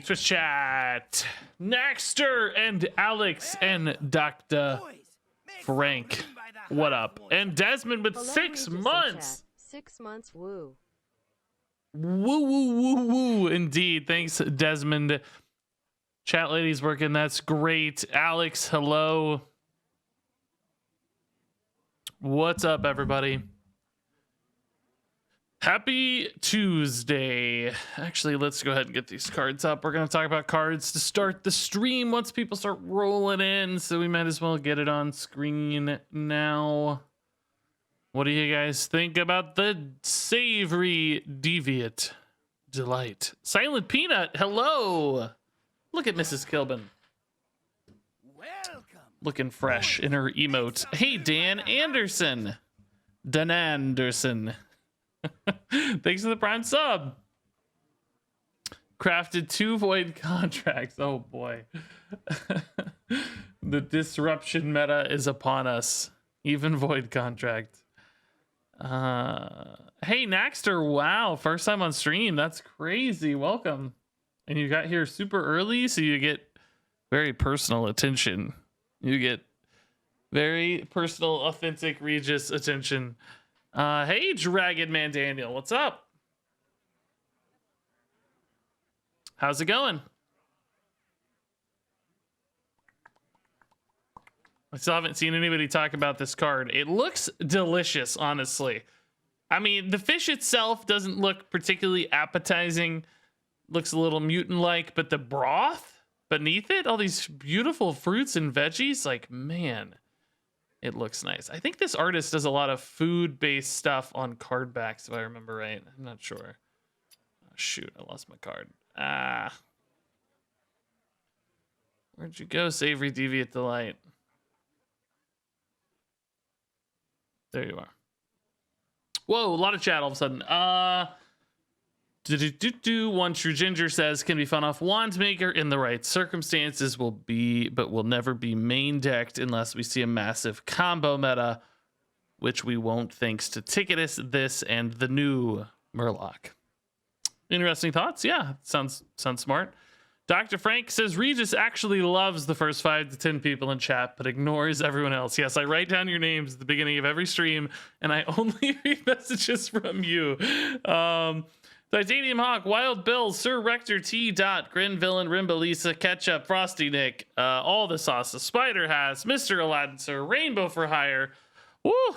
Thanks for chat. Nexter and Alex and Dr. Frank. What up? And Desmond with 6 months. 6 months, woo. Woo, woo, woo, woo. Indeed. Thanks, Desmond. Chat lady's working. That's great. Alex, hello. What's up, everybody? Happy Tuesday. Actually, let's go ahead and get these cards up. We're going to talk about cards to start the stream once people start rolling in, so we might as well get it on screen now. What do you guys think about the Savory Deviant Delight? Silent Peanut, hello. Look at Mrs. Kilbin. Welcome. Looking fresh in her emote. Hey, Dan Anderson. Dan Anderson. Thanks for the prime sub. Crafted 2 void contracts. Oh boy. The disruption meta is upon us. Even void contract. Hey, Naxter. Wow. First time on stream. That's crazy. Welcome. And you got here super early, so you get very personal attention. You get very personal, authentic Regis attention. Hey, Dragon Man Daniel, what's up? How's it going? I still haven't seen anybody talk about this card. It looks delicious, honestly. I mean, the fish itself doesn't look particularly appetizing. Looks a little mutant-like, but the broth beneath it, all these beautiful fruits and veggies, like, man. It looks nice. I think this artist does a lot of food-based stuff on card backs, if I remember right. I'm not sure. Oh, shoot, I lost my card. Where'd you go, Savory Deviant Delight? There you are. Whoa, a lot of chat all of a sudden. One True Ginger says, can be fun off Wand Maker in the right circumstances, but will never be main decked unless we see a massive combo meta, which we won't thanks to Ticketus, this, and the new Murloc. Interesting thoughts? Yeah, sounds smart. Dr. Frank says, Regis actually loves the first 5 to 10 people in chat, but ignores everyone else. Yes, I write down your names at the beginning of every stream, and I only read messages from you. Titanium Hawk, Wild Bill, Sir Rector T. Dot, Grin Villain, Rimba Lisa, Ketchup, Frosty Nick, all the sauces, Spider Has, Mr. Aladdin Sir, Rainbow for Hire, woo!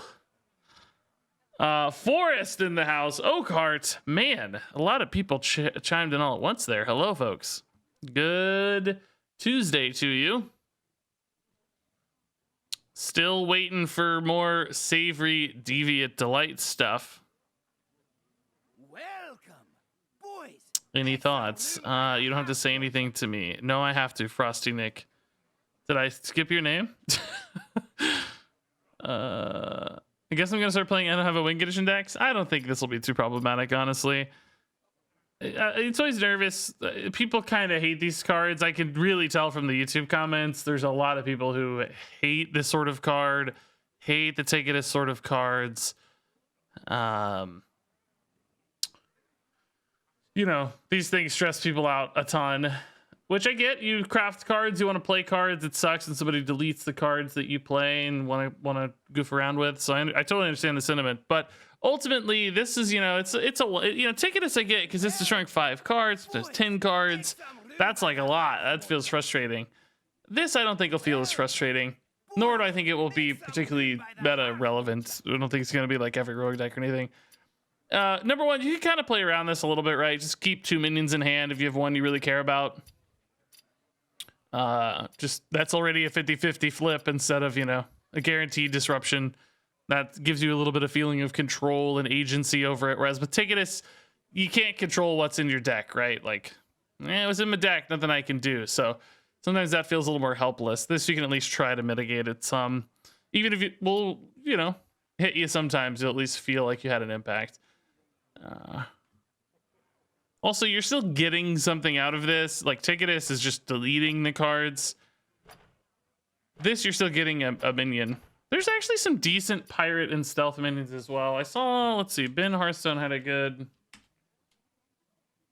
Forest in the house, Oakheart, man, a lot of people chimed in all at once there. Hello, folks. Good Tuesday to you. Still waiting for more Savory Deviant Delight stuff. Any thoughts? You don't have to say anything to me. No, I have to. Frosty Nick. Did I skip your name? I guess I'm gonna start playing I don't have a Wing Edition decks. I don't think this will be too problematic, honestly. It's always nervous. People kind of hate these cards. I can really tell from the YouTube comments. There's a lot of people who hate this sort of card, hate the Ticketus sort of cards. You know, these things stress people out a ton, which I get. You craft cards, you want to play cards. It sucks when somebody deletes the cards that you play and want to goof around with. So I totally understand the sentiment, but ultimately, this is, you know, it's a Ticketus I get because it's destroying 5 cards. There's 10 cards. That's like a lot. That feels frustrating. This I don't think will feel as frustrating, nor do I think it will be particularly meta relevant. I don't think it's going to be like every rogue deck or anything. Number one, you can kind of play around this a little bit, right? Just keep 2 minions in hand if you have one you really care about. Just that's already a 50-50 flip instead of, you know, a guaranteed disruption. That gives you a little bit of feeling of control and agency over it. Whereas with Ticketus, you can't control what's in your deck, right? Like, it was in my deck, nothing I can do. So sometimes that feels a little more helpless. This you can at least try to mitigate it some. Even if it will, you know, hit you sometimes, you'll at least feel like you had an impact. Also, you're still getting something out of this. Like, Ticketus is just deleting the cards. This, you're still getting a minion. There's actually some decent pirate and stealth minions as well. I saw, let's see, Ben Hearthstone had a good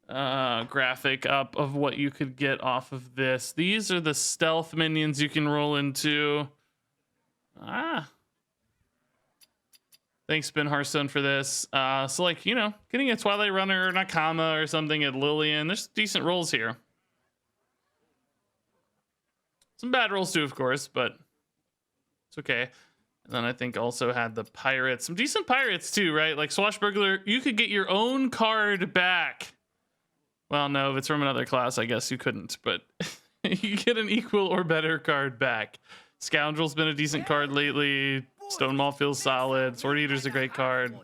graphic up of what you could get off of this. These are the stealth minions you can roll into. Thanks, Ben Hearthstone, for this. So, like, you know, getting a Twilight Runner or Nakama or something at Lillian, there's decent rolls here. Some bad rolls too, of course, but it's okay. And then I think also had the pirates. Some decent pirates too, right? Like Swashbuckler, you could get your own card back. Well, no, if it's from another class, I guess you couldn't, but you get an equal or better card back. Scoundrel's been a decent card lately. Stonemaul feels solid. Sword Eater's a great card.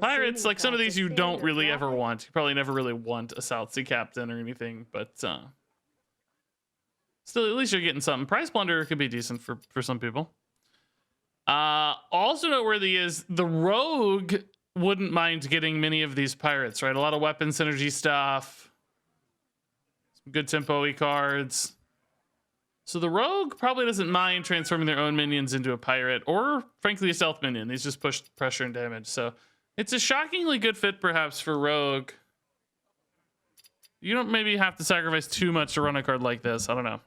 Pirates, like some of these you don't really ever want. You probably never really want a South Sea Captain or anything, but still, at least you're getting something. Prize Plunder could be decent for some people. Also noteworthy is the Rogue wouldn't mind getting many of these pirates, right? A lot of weapon synergy stuff. Some good tempo-y cards. So the Rogue probably doesn't mind transforming their own minions into a pirate or, frankly, a stealth minion. These just push pressure and damage. So it's a shockingly good fit, perhaps, for Rogue. You don't maybe have to sacrifice too much to run a card like this. I don't know.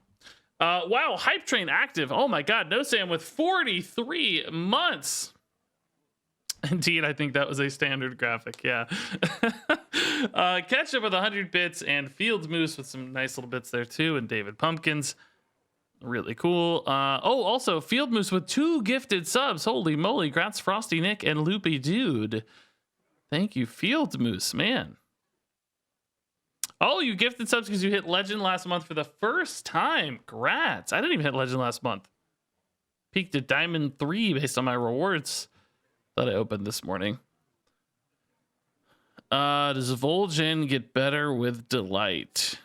Wow, Hype Train active. Oh my God, no Sam with 43 months. Indeed, I think that was a standard graphic, yeah. Ketchup with 100 bits and Fields Moose with some nice little bits there too, and David Pumpkins. Really cool. Oh, also Field Moose with 2 gifted subs. Holy moly, grats Frosty Nick and Loopy Dude. Thank you, Field Moose, man. Oh, you gifted subs because you hit Legend last month for the first time. Grats. I didn't even hit Legend last month. Peaked at Diamond 3 based on my rewards that I opened this morning. Does Vol'jin get better with Delight?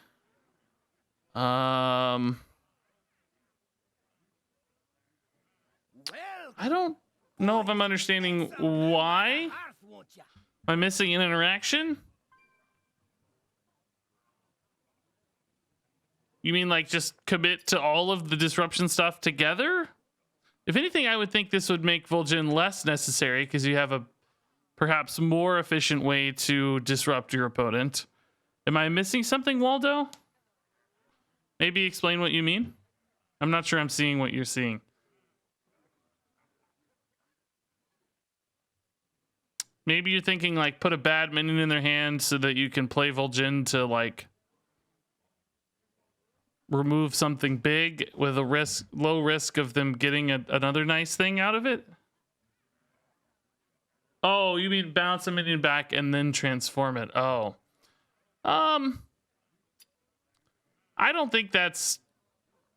I don't know if I'm understanding why. Am I missing an interaction? You mean like just commit to all of the disruption stuff together? If anything, I would think this would make Vol'jin less necessary because you have a perhaps more efficient way to disrupt your opponent. Am I missing something, Waldo? Maybe explain what you mean. I'm not sure I'm seeing what you're seeing. Maybe you're thinking like put a bad minion in their hand so that you can play Vol'jin to like remove something big with a low risk of them getting another nice thing out of it. Oh, you mean bounce a minion back and then transform it. Oh, I don't think that's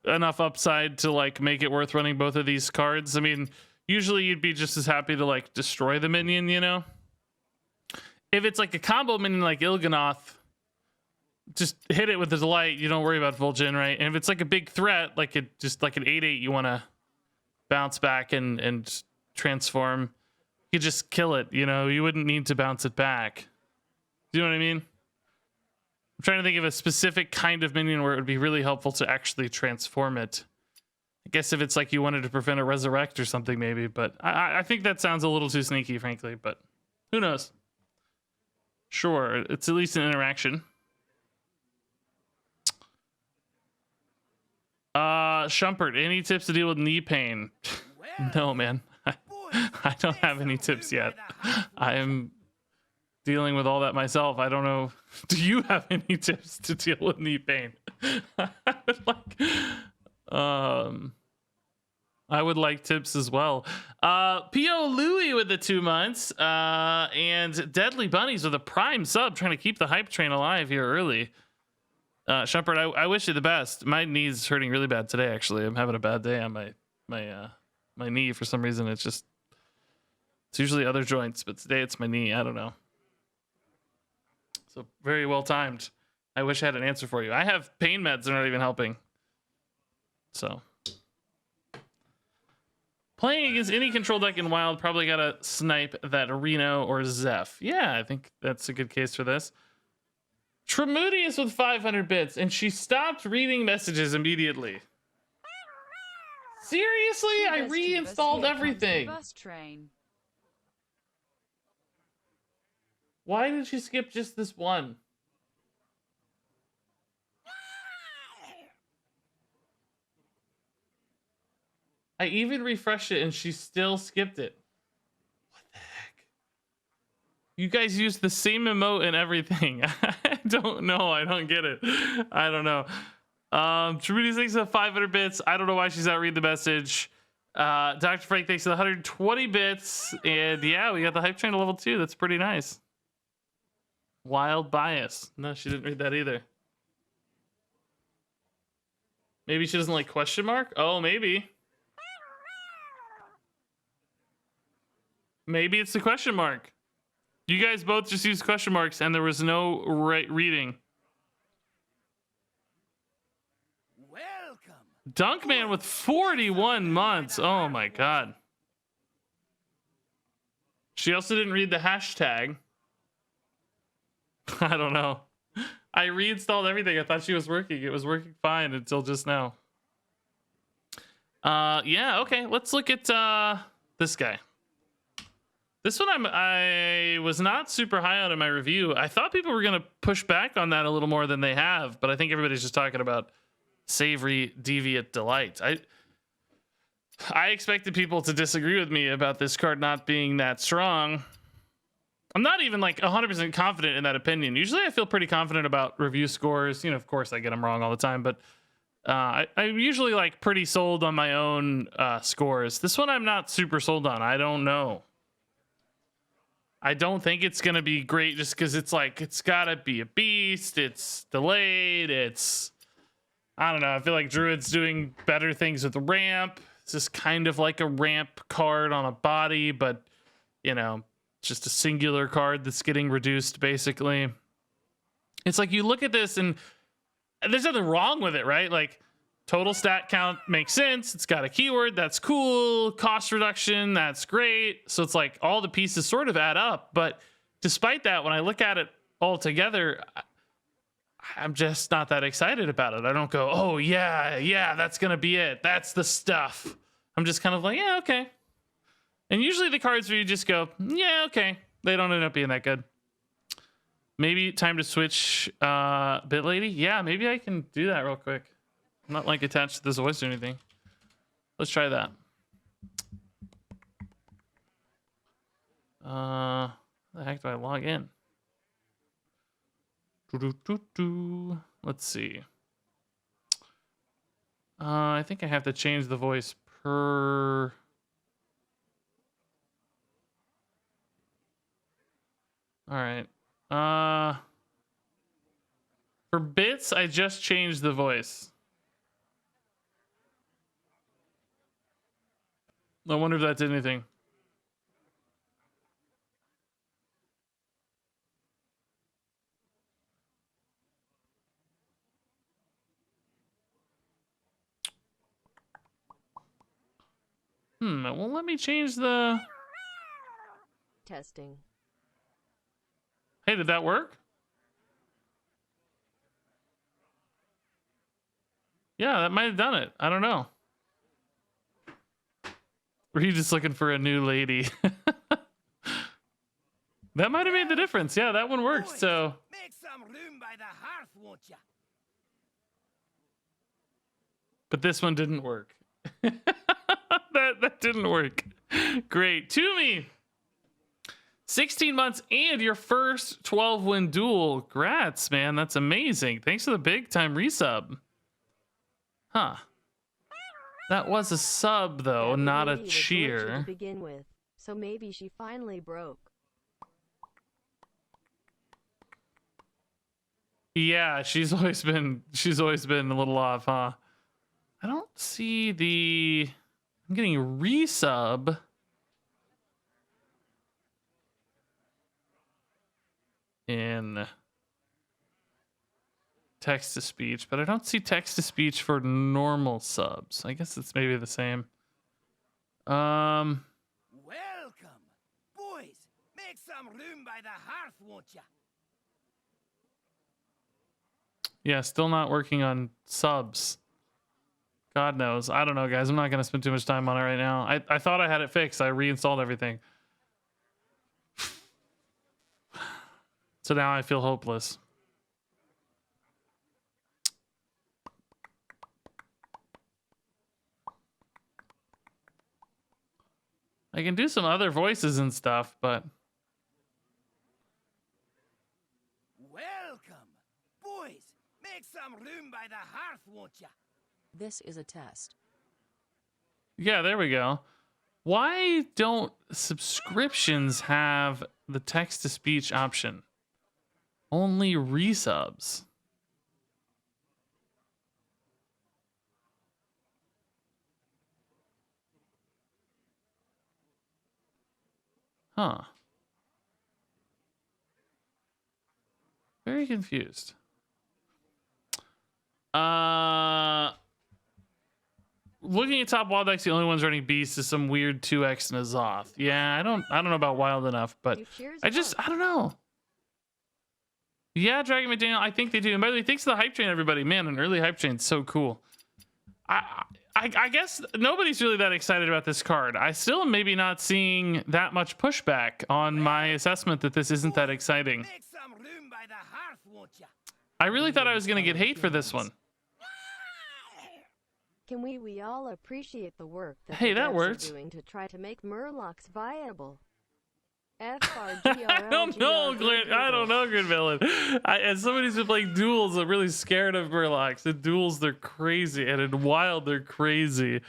enough upside to like make it worth running both of these cards. I mean, usually you'd be just as happy to like destroy the minion, you know? If it's like a combo minion like Il'gynoth, just hit it with the Delight. You don't worry about Vol'jin, right? And if it's like a big threat, like it just like an 8/8, you want to bounce back and transform. You just kill it. You know, you wouldn't need to bounce it back. Do you know what I mean? I'm trying to think of a specific kind of minion where it would be really helpful to actually transform it. I guess if it's like you wanted to prevent a resurrect or something, maybe. But I think that sounds a little too sneaky, frankly. But who knows? Sure, it's at least an interaction. Shumpert, any tips to deal with knee pain? No, man. I don't have any tips yet. I am dealing with all that myself. I don't know. Do you have any tips to deal with knee pain? I would like tips as well. P.O. Louie with the 2 months. And Deadly Bunnies with a prime sub, trying to keep the hype train alive here early. Shumpert, I wish you the best. My knee's hurting really bad today, actually. I'm having a bad day on my knee for some reason. It's usually other joints, but today it's my knee. I don't know. So very well timed. I wish I had an answer for you. I have pain meds that are not even helping. So playing against any control deck in Wild, probably gotta snipe that Reno or Zeph. Yeah, I think that's a good case for this. Tremudius with 500 bits, and she stopped reading messages immediately. Seriously? I reinstalled everything. Why did she skip just this one? I even refreshed it and she still skipped it. What the heck? You guys use the same emote and everything. I don't know. I don't get it. I don't know. Trudy thanks for 500 bits. I don't know why she's not reading the message. Dr. Frank thanks for the 120 bits. And yeah, we got the hype train to level 2. That's pretty nice. Wild bias. No, she didn't read that either. Maybe she doesn't like question mark? Oh, maybe. Maybe it's the question mark. You guys both just used question marks and there was no right reading. Welcome. Dunkman with 41 months. Oh my god. She also didn't read the hashtag. I don't know. I reinstalled everything. I thought she was working. It was working fine until just now. Yeah, okay. Let's look at this guy. This one I was not super high on in my review. I thought people were going to push back on that a little more than they have, but I think everybody's just talking about savory deviant delight. I expected people to disagree with me about this card not being that strong. I'm not even like 100% confident in that opinion. Usually I feel pretty confident about review scores. You know, of course I get them wrong all the time, but I'm usually like pretty sold on my own scores. This one I'm not super sold on. I don't know. I don't think it's going to be great just because it's like, it's got to be a beast. It's delayed. It's, I don't know. I feel like Druid's doing better things with the ramp. It's just kind of like a ramp card on a body, but, you know, just a singular card that's getting reduced, basically. It's like you look at this and there's nothing wrong with it, right? Like, total stat count makes sense. It's got a keyword. That's cool. Cost reduction. That's great. So it's like all the pieces sort of add up. But despite that, when I look at it all together, I'm just not that excited about it. I don't go, oh, yeah, that's going to be it. That's the stuff. I'm just kind of like, yeah, okay. And usually the cards where you just go, yeah, okay. They don't end up being that good. Maybe time to switch Bit Lady. Yeah, maybe I can do that real quick. I'm not like attached to this voice or anything. Let's try that. How the heck do I log in? Let's see. I think I have to change the voice per... All right. For bits, I just changed the voice. I wonder if that did anything. Well, let me change the... Testing. Hey, did that work? Yeah, that might have done it. I don't know. Were you just looking for a new lady? That might have made the difference. Yeah, that one worked. So Make some room by the hearth, won't ya? but this one didn't work. that didn't work. Great. Toomey. 16 months and your first 12-win duel. Grats, man. That's amazing. Thanks for the big time resub. Huh. That was a sub, though, not a cheer. To begin with, so maybe she finally broke. Yeah, she's always been a little off, huh? I don't see the... I'm getting a resub. In text to speech, but I don't see text to speech for normal subs. I guess it's maybe the same. Welcome. Boys, make some room by the hearth, won't ya? Yeah, still not working on subs. God knows. I don't know, guys. I'm not going to spend too much time on it right now. I thought I had it fixed. I reinstalled everything. So now I feel hopeless. I can do some other voices and stuff, but Welcome. Boys, make some room by the hearth, won't ya? This is a test. yeah, there we go. Why don't subscriptions have the text-to-speech option? Only resubs. Huh. Very confused. Looking at top wild decks, the only ones running beast is some weird 2x Nazoth. Yeah, I don't know about wild enough, but I don't know. Yeah, Dragon McDaniel, I think they do. And by the way, thanks to the hype train, everybody. Man, an early hype train's so cool. I guess nobody's really that excited about this card. I still am maybe not seeing that much pushback on my assessment that this isn't that exciting. Make some room by the hearth, won't ya? I really thought I was going to get hate for this one. Can we all appreciate the work that Hey, the that devs worked. are doing to try to make Murlocs viable? I don't know, Grid Villain. As somebody who's been playing duels, I'm really scared of Murlocs. In duels, they're crazy, and in wild, they're crazy.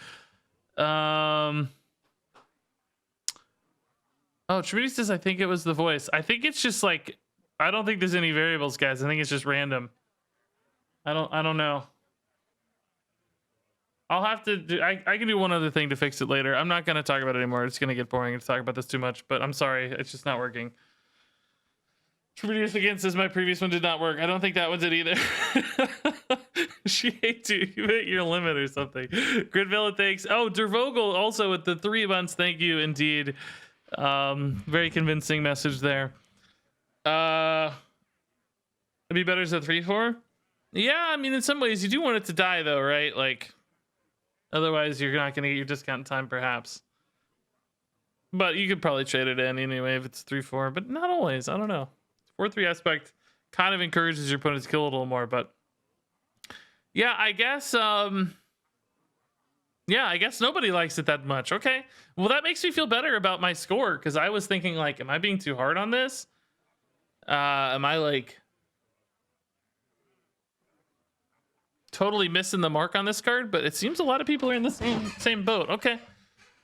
Oh, Trinity says, I think it was the voice. I think it's just like, I don't think there's any variables, guys. I think it's just random. I don't know. I'll have to do, I can do one other thing to fix it later. I'm not going to talk about it anymore. It's going to get boring to talk about this too much, but I'm sorry. It's just not working. Tributius again says my previous one did not work. I don't think that one did either. She hates you. You hit your limit or something. Gridvilla, thanks. Oh, Dervogel also with the 3 months. Thank you indeed. Very convincing message there. It'd be better as a 3/4. Yeah, I mean, in some ways you do want it to die though, right? Like, otherwise, you're not going to get your discount time, perhaps. But you could probably trade it in anyway if it's 3/4, but not always. I don't know. 4/3 aspect kind of encourages your opponent to kill a little more, but yeah, I guess. Yeah, I guess nobody likes it that much. Okay, well that makes me feel better about my score because I was thinking like, am I being too hard on this? Am I like totally missing the mark on this card? But it seems a lot of people are in the same boat. Okay.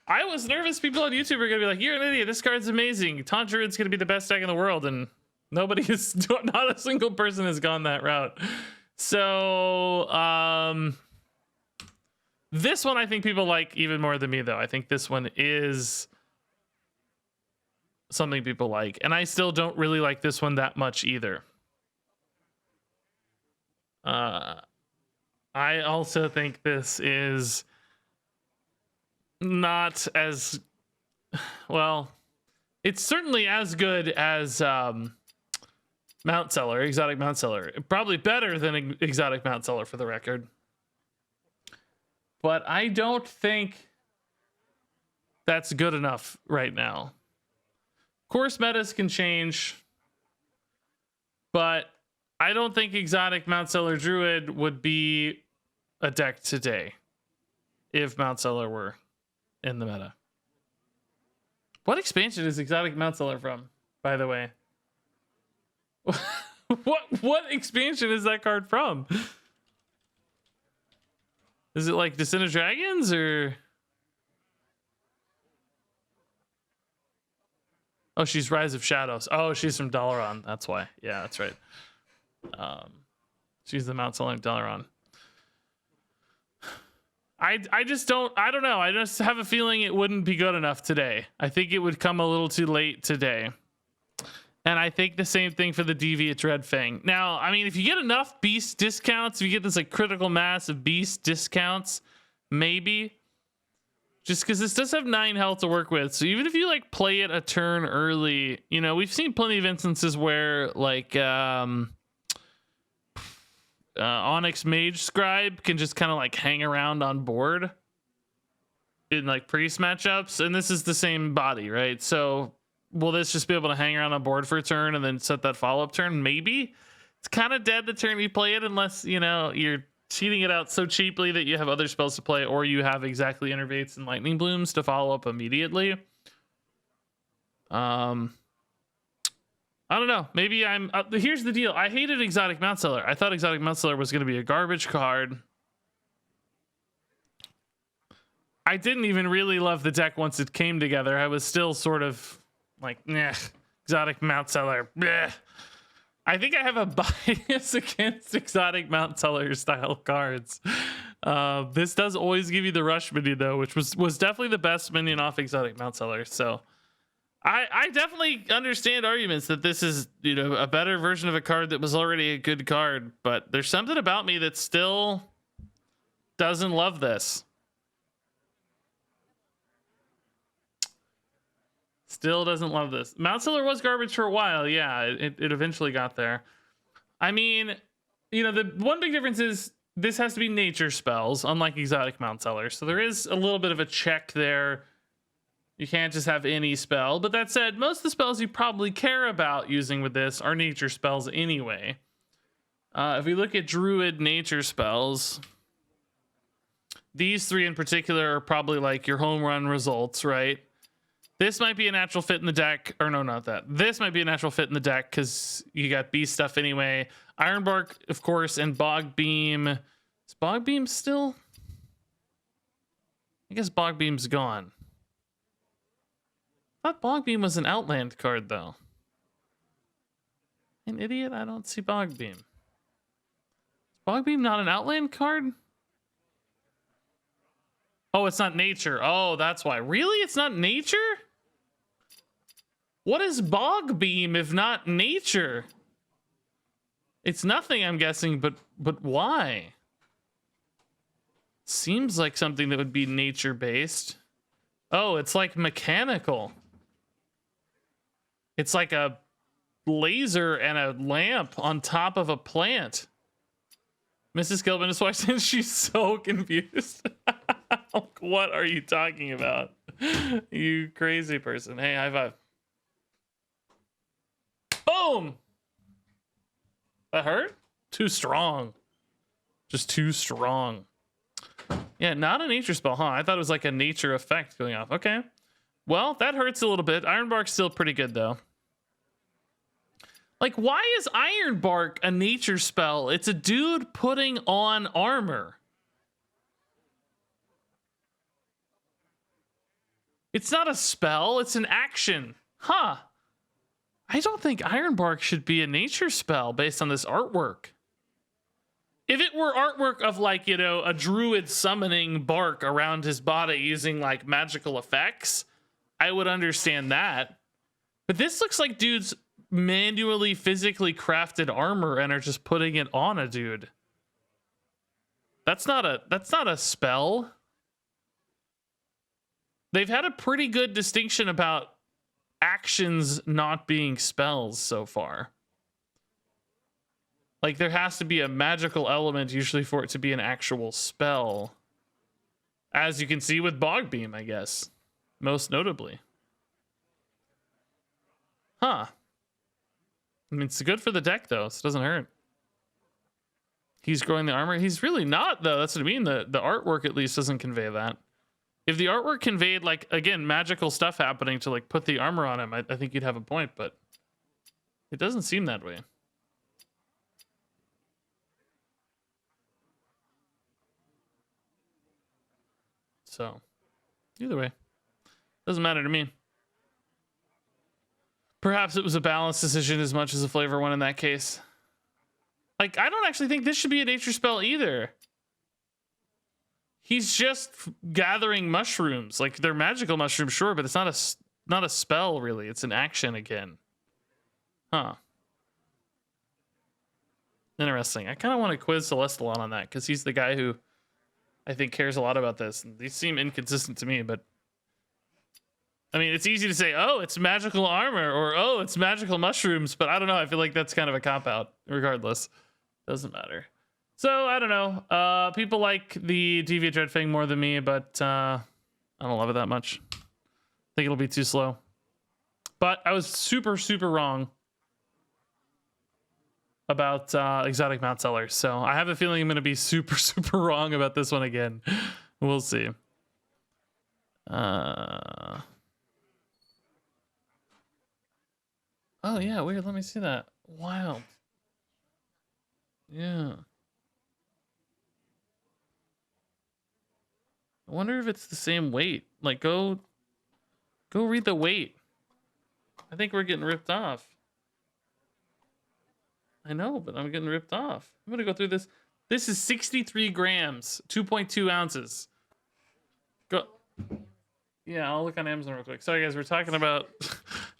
I was nervous people on YouTube are gonna be like, you're an idiot, this card's amazing, Taunt Druid's gonna be the best deck in the world, and nobody is, not a single person has gone that route. So this one I think people like even more than me though. I think this one is something people like, and I still don't really like this one that much either. I also think this is not as well. It's certainly as good as Mount Seller, Exotic Mount Seller. Probably better than Exotic Mount Seller for the record. But I don't think that's good enough right now. Of course, metas can change, but I don't think Exotic Mount Seller Druid would be a deck today if Mount Seller were in the meta. What expansion is Exotic Mount Seller from, by the way? What expansion is that card from? Is it like Descent of Dragons or? Oh, she's Rise of Shadows. Oh, she's from Dalaran. That's why. Yeah, that's right. She's the Mount Seller Dalaran. I just don't know. I just have a feeling it wouldn't be good enough today. I think it would come a little too late today. And I think the same thing for the Deviant Dreadfang. Now, I mean, if you get enough beast discounts, if you get this like critical mass of beast discounts, maybe. Just because this does have 9 health to work with. So even if you like play it a turn early, you know, we've seen plenty of instances where like Onyx Mage Scribe can just kind of like hang around on board in like priest matchups. And this is the same body, right? So will this just be able to hang around on board for a turn and then set that follow-up turn? Maybe. It's kind of dead the turn you play it, unless, you know, you're cheating it out so cheaply that you have other spells to play, or you have exactly Innervates and Lightning Blooms to follow up immediately. I don't know. Maybe I'm... here's the deal. I hated Exotic Mount Seller. I thought Exotic Mount Seller was going to be a garbage card. I didn't even really love the deck once it came together. I was still sort of like, nah, Exotic Mount Seller. Bleh. I think I have a bias against Exotic Mount Seller style cards. This does always give you the rush minion though, which was definitely the best minion off Exotic Mount Seller. So I definitely understand arguments that this is, you know, a better version of a card that was already a good card, but there's something about me that still doesn't love this. Still doesn't love this. Mount Seller was garbage for a while. Yeah, it eventually got there. I mean, you know, the one big difference is this has to be nature spells, unlike Exotic Mount Seller. So there is a little bit of a check there. You can't just have any spell. But that said, most of the spells you probably care about using with this are nature spells anyway. If we look at Druid nature spells, these three in particular are probably like your home run results, right? This might be a natural fit in the deck, or no, not that. This might be a natural fit in the deck because you got beast stuff anyway. Ironbark, of course, and Bog Beam. Is Bog Beam still? I guess Bog Beam's gone. I thought Bog Beam was an Outland card, though. An idiot? I don't see Bog Beam. Is Bog Beam not an Outland card? Oh, it's not nature. Oh, that's why. Really? It's not nature? What is Bog Beam if not nature? It's nothing, I'm guessing, but why? Seems like something that would be nature based. Oh, it's like mechanical. It's like a laser and a lamp on top of a plant. RegisKillbin is watching. She's so confused. What are you talking about? You crazy person. Hey, high five. Boom! That hurt? Too strong. Just too strong. Yeah, not a nature spell, huh? I thought it was like a nature effect going off. Okay. Well, that hurts a little bit. Ironbark's still pretty good, though. Like, why is Ironbark a nature spell? It's a dude putting on armor. It's not a spell, it's an action. Huh. I don't think Ironbark should be a nature spell based on this artwork. If it were artwork of, like, you know, a druid summoning bark around his body using, like, magical effects, I would understand that. But this looks like dudes manually, physically crafted armor and are just putting it on a dude. That's not a spell. They've had a pretty good distinction about actions not being spells so far. Like, there has to be a magical element usually for it to be an actual spell. As you can see with Bog Beam, I guess. Most notably. Huh. I mean, it's good for the deck, though, so it doesn't hurt. He's growing the armor. He's really not, though. That's what I mean. The artwork, at least, doesn't convey that. If the artwork conveyed, like, again, magical stuff happening to, like, put the armor on him, I think you'd have a point, but it doesn't seem that way. So, either way, doesn't matter to me. Perhaps it was a balanced decision as much as a flavor one in that case. Like, I don't actually think this should be a nature spell either. He's just gathering mushrooms. Like, they're magical mushrooms, sure, but it's not a spell, really. It's an action again. Huh. Interesting. I kind of want to quiz Celestalon on that, because he's the guy who I think cares a lot about this. And these seem inconsistent to me, but I mean, it's easy to say, oh, it's magical armor, or oh, it's magical mushrooms, but I don't know. I feel like that's kind of a cop-out, regardless. Doesn't matter. So, I don't know. People like the Deviant Dreadfang more than me, but I don't love it that much. I think it'll be too slow. But I was super wrong about exotic mount sellers. So I have a feeling I'm going to be super wrong about this one again. We'll see. Oh yeah, weird. Let me see that. Wild. Yeah. I wonder if it's the same weight. Like go read the weight. I think we're getting ripped off. I know, but I'm getting ripped off. I'm gonna go through this. This is 63 grams, 2.2 ounces. Go. Yeah, I'll look on Amazon real quick. Sorry guys, we're talking about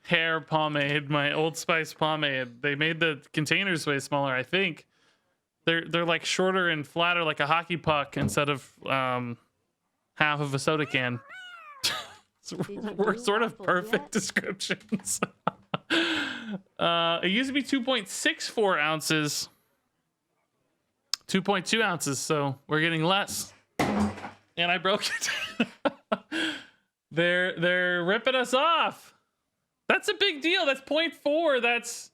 hair pomade, my Old Spice pomade. They made the containers way smaller, I think. They're like shorter and flatter like a hockey puck instead of half of a soda can. We're sort of perfect descriptions. It used to be 2.64 ounces. 2.2 ounces, so we're getting less. And I broke it. They're ripping us off. That's a big deal. That's 0.4. That's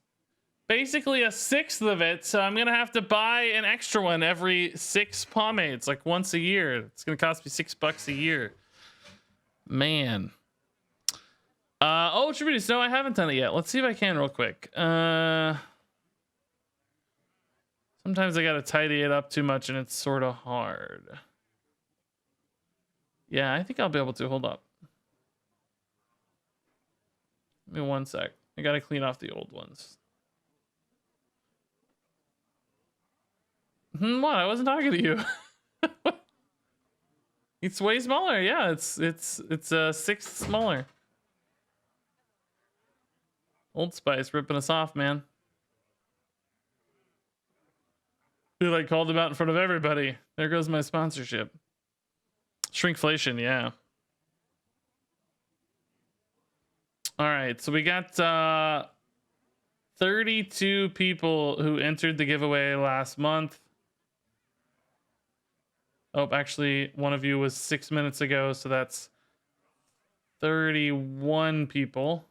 basically a sixth of it. So I'm gonna have to buy an extra one every 6 pomades, like once a year. It's gonna cost me $6 a year. Man. Oh, Tributes. No, I haven't done it yet. Let's see if I can real quick. Sometimes I gotta tidy it up too much and it's sort of hard. Yeah, I think I'll be able to. Hold up. Give me 1 sec. I gotta clean off the old ones. What? I wasn't talking to you. It's way smaller. Yeah, it's a sixth smaller. Old Spice ripping us off, man. Dude, I called them out in front of everybody. There goes my sponsorship. Shrinkflation, yeah. All right, so we got 32 people who entered the giveaway last month. Oh, actually, one of you was 6 minutes ago, so that's 31 people.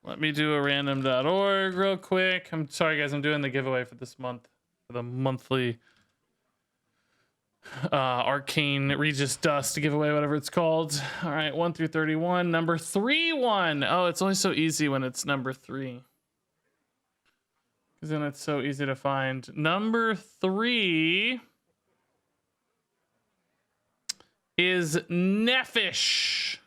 Let me do a random.org real quick. I'm sorry, guys. I'm doing the giveaway for this month, for the monthly arcane Regis Dust giveaway, whatever it's called. All right, 1 through 31. Number 3 won. Oh, it's always so easy when it's number 3. Because then it's so easy to find. Number 3 is Nephish.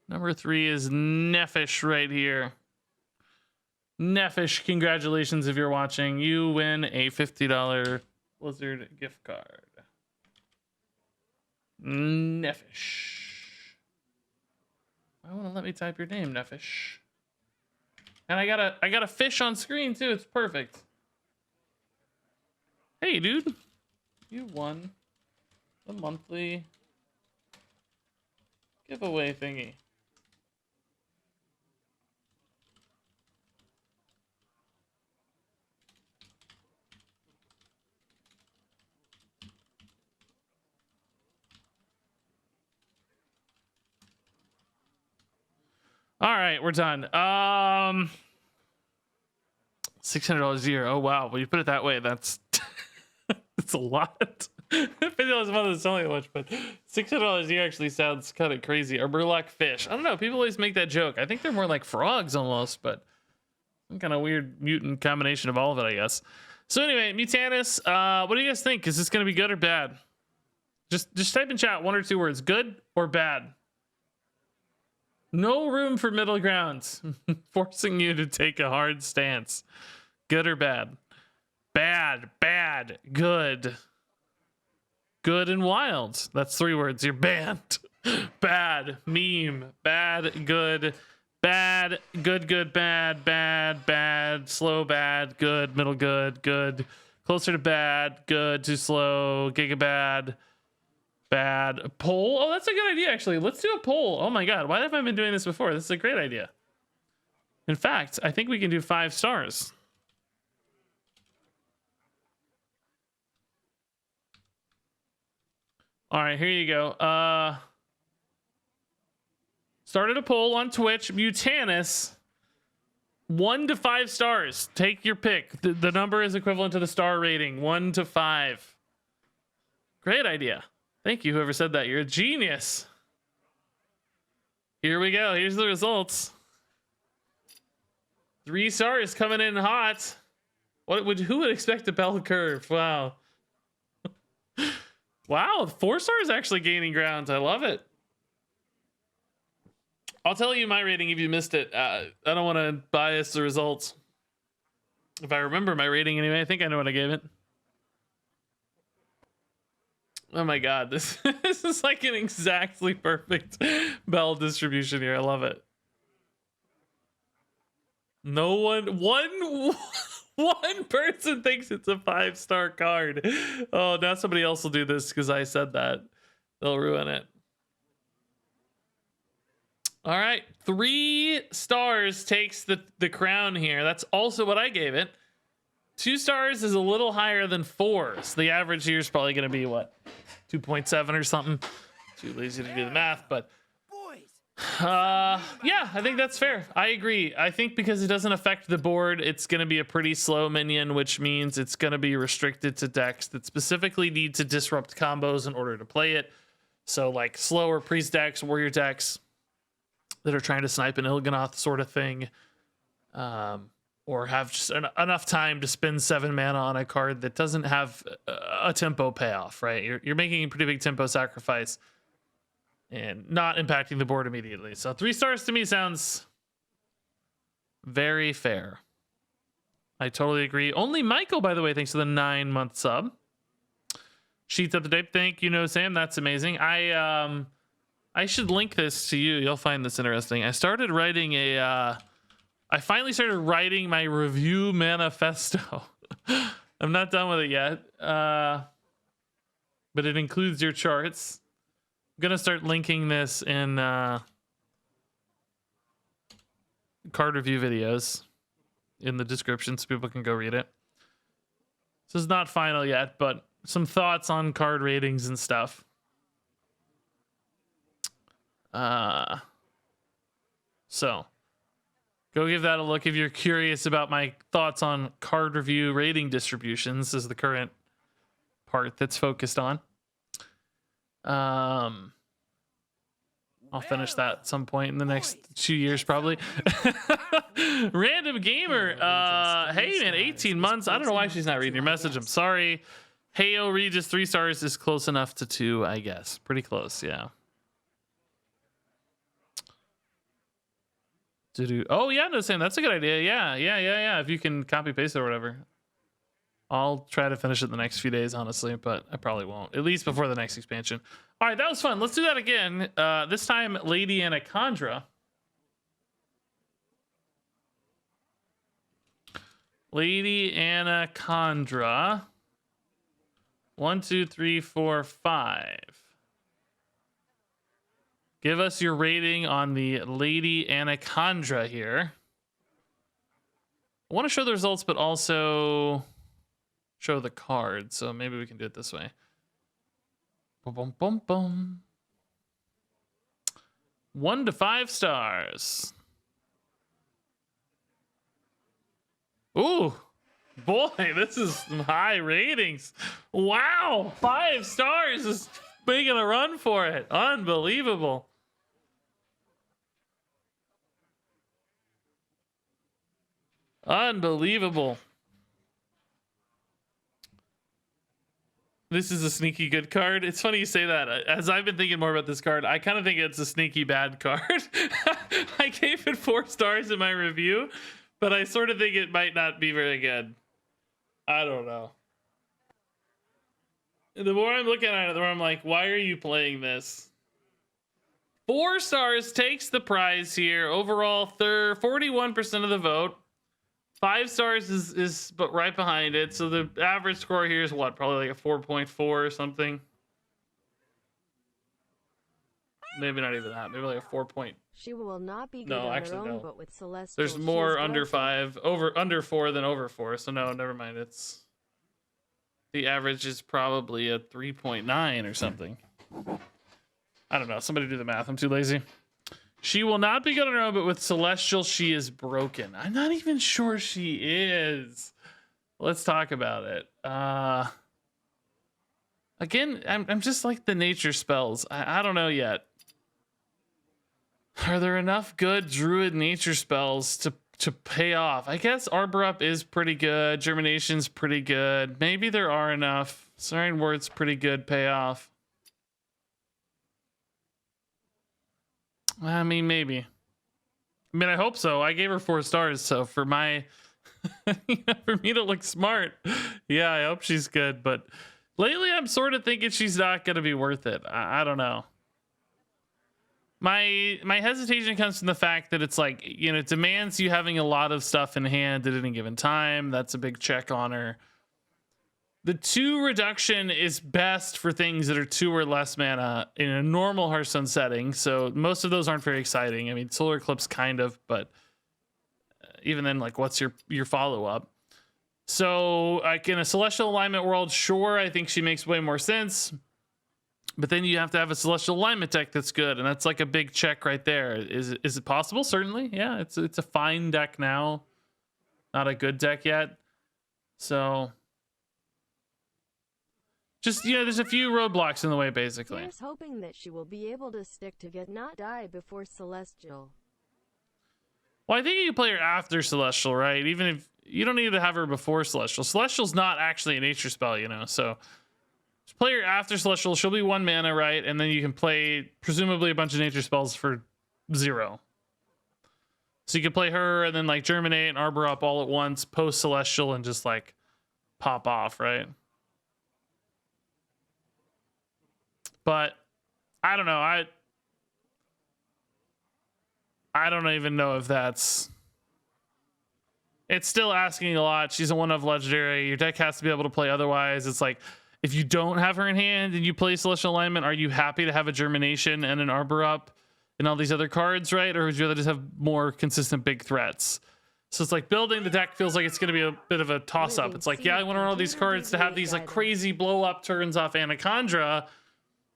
Number 3 is Nephish right here. Nephish, congratulations if you're watching. You win a $50 Blizzard gift card. Nephish. Why won't it let me type your name, Nephish? And I got a fish on screen too. It's perfect. Hey, dude. You won the monthly giveaway thingy. All right, we're done. $600 a year. Oh wow, when you put it that way, that's it's a lot. $50 a month is only much, but $600 a year actually sounds kind of crazy. Or burlap fish. I don't know. People always make that joke. I think they're more like frogs almost, but some kind of weird mutant combination of all of it, I guess. So anyway, Mutanus, what do you guys think? Is this going to be good or bad? Just type in chat 1 or 2 words, good or bad. No room for middle grounds. Forcing you to take a hard stance. Good or bad? Bad, bad, good. Good and wild. That's 3 words. You're banned. Bad, meme, bad, good, bad, good, bad, bad, bad, slow, bad, good, middle, good, closer to bad, good, too slow, gigabad, bad. Poll? Oh, that's a good idea, actually. Let's do a poll. Oh my god, why haven't I been doing this before? This is a great idea. In fact, I think we can do 5 stars. All right, here you go. Started a poll on Twitch. Mutanus, 1 to 5 stars. Take your pick. The number is equivalent to the star rating, 1 to 5. Great idea. Thank you, whoever said that. You're a genius. Here we go. Here's the results. 3 stars coming in hot. Who would expect a bell curve? Wow. Wow, 4 stars actually gaining ground. I love it. I'll tell you my rating if you missed it. I don't want to bias the results. If I remember my rating anyway, I think I know what I gave it. Oh my god, this is like an exactly perfect bell distribution here. I love it. No one person thinks it's a 5-star card. Oh, now somebody else will do this because I said that. They'll ruin it. All right, 3 stars takes the crown here. That's also what I gave it. 2 stars is a little higher than 4. So the average here is probably going to be what, 2.7 or something. Too lazy to do the math, but yeah, I think that's fair. I agree. I think because it doesn't affect the board, it's going to be a pretty slow minion, which means it's going to be restricted to decks that specifically need to disrupt combos in order to play it. So like slower priest decks, warrior decks that are trying to snipe an Il'gynoth sort of thing, or have just enough time to spend 7 mana on a card that doesn't have a tempo payoff, right? You're making a pretty big tempo sacrifice and not impacting the board immediately. So 3 stars to me sounds very fair. I totally agree. Only Michael, by the way, thanks for the 9-month sub. Sheets at the tape. Thank you, No Sam. That's amazing. I should link this to you. You'll find this interesting. I started writing I finally started writing my review manifesto. I'm not done with it yet. But it includes your charts. I'm going to start linking this in card review videos in the description so people can go read it. This is not final yet, but some thoughts on card ratings and stuff. So go give that a look if you're curious about my thoughts on card review rating distributions. This is the current part that's focused on. I'll finish that at some point in the next 2 years, probably. Random gamer. Hey man, 18 months. I don't know why she's not reading your message. I'm sorry. Hey, Regis, 3 stars is close enough to 2, I guess. Pretty close, yeah. Oh yeah, no, Sam, that's a good idea. Yeah. If you can copy paste it or whatever. I'll try to finish it the next few days, honestly, but I probably won't. At least before the next expansion. All right, that was fun. Let's do that again. This time, Lady Anaconda. Lady Anaconda. 1, 2, 3, 4, 5. Give us your rating on the Lady Anaconda here. I want to show the results, but also show the card. So maybe we can do it this way. Boom, boom, boom, boom. 1 to 5 stars. Ooh, boy, this is some high ratings. Wow, 5 stars is making a run for it. Unbelievable. Unbelievable. This is a sneaky good card. It's funny you say that. As I've been thinking more about this card, I kind of think it's a sneaky bad card. I gave it 4 stars in my review, but I sort of think it might not be very good. I don't know. The more I'm looking at it, the more I'm like, why are you playing this? 4 stars takes the prize here. Overall, 41% of the vote. 5 stars is but right behind it. So the average score here is what? Probably like a 4.4 or something. Maybe not even that. Maybe like a 4 point. She will not be good No, on actually, her own, no. but with Celestial, There's she more is under broken. 5, under 4 than over 4. So no, never mind. It's the average is probably a 3.9 or something. I don't know. Somebody do the math. I'm too lazy. She will not be good on her own, but with Celestial, she is broken. I'm not even sure she is. Let's talk about it. Again, I'm just like the nature spells. I don't know yet. Are there enough good druid nature spells to pay off? I guess Arbor Up is pretty good. Germination's pretty good. Maybe there are enough. Siren Word's pretty good payoff. I mean, maybe. I mean, I hope so. I gave her 4 stars, so for my, for me to look smart, yeah, I hope she's good. But lately, I'm sort of thinking she's not gonna be worth it. I don't know. My hesitation comes from the fact that it's like, you know, it demands you having a lot of stuff in hand at any given time. That's a big check on her. The 2 reduction is best for things that are 2 or less mana in a normal Hearthstone setting. So most of those aren't very exciting. I mean, Solar Eclipse kind of, but even then, like, what's your follow-up? So like in a Celestial Alignment world, sure, I think she makes way more sense. But then you have to have a Celestial Alignment deck that's good, and that's like a big check right there. Is it possible? Certainly, yeah. It's a fine deck now, not a good deck yet. So just, you know, there's a few roadblocks in the way, basically. Here's hoping that she will be able to stick to get not die before Celestial. Well, I think you can play her after Celestial, right? Even if you don't need to have her before Celestial. Celestial's not actually a nature spell, you know, so just play her after Celestial. She'll be 1 mana, right? And then you can play presumably a bunch of nature spells for 0. So you can play her and then like Germinate and Arbor Up all at once, post Celestial, and just like pop off, right? But I don't know. I don't even know if that's... It's still asking a lot. She's a 1 of legendary. Your deck has to be able to play otherwise. It's like, if you don't have her in hand and you play Celestial Alignment, are you happy to have a Germination and an Arbor Up and all these other cards, right? Or would you rather just have more consistent big threats? So it's like building the deck feels like it's going to be a bit of a toss-up. It's like, yeah, I want to run all these cards to have these like crazy blow-up turns off Anaconda.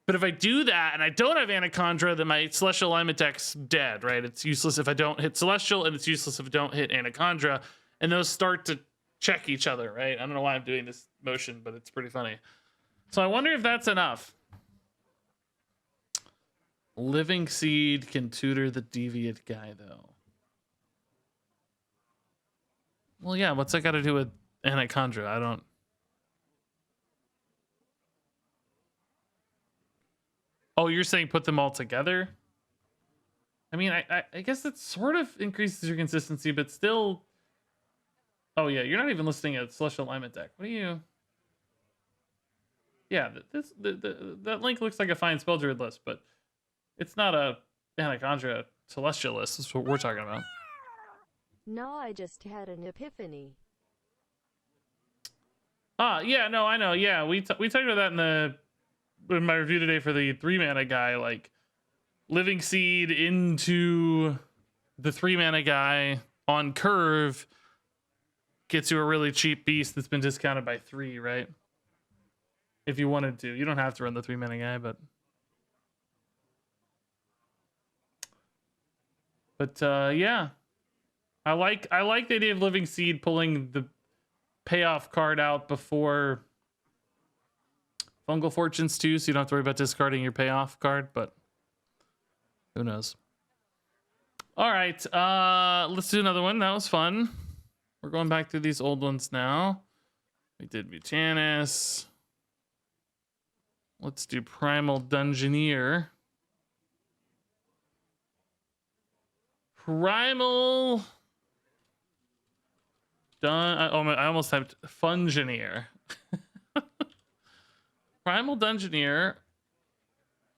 But if I do that and I don't have Anaconda, then my Celestial Alignment deck's dead, right? It's useless if I don't hit Celestial, and it's useless if I don't hit Anaconda. And those start to check each other, right? I don't know why I'm doing this motion, but it's pretty funny. So I wonder if that's enough. Living Seed can tutor the deviant guy, though. Well, yeah, what's that got to do with Anaconda? I don't... Oh, you're saying put them all together? I mean, I guess that sort of increases your consistency, but still... Oh, yeah, you're not even listing a Celestial Alignment deck. What are you... Yeah, that link looks like a fine spell druid list, but it's not a Anaconda Celestial list. That's what we're talking about. No, I just had an epiphany. Yeah, no, I know. Yeah, we talked about that in my review today for the 3 mana guy. Like, Living Seed into the 3 mana guy on curve gets you a really cheap beast that's been discounted by 3, right? If you wanted to. You don't have to run the 3 mana guy, but yeah. I like the idea of Living Seed pulling the payoff card out before Fungal Fortunes too, so you don't have to worry about discarding your payoff card, but who knows. All right, let's do another one. That was fun. We're going back through these old ones now. We did Mutanis. Let's do Primal Dungeoneer. Primal... I almost typed Fungeneer. Primal Dungeoneer.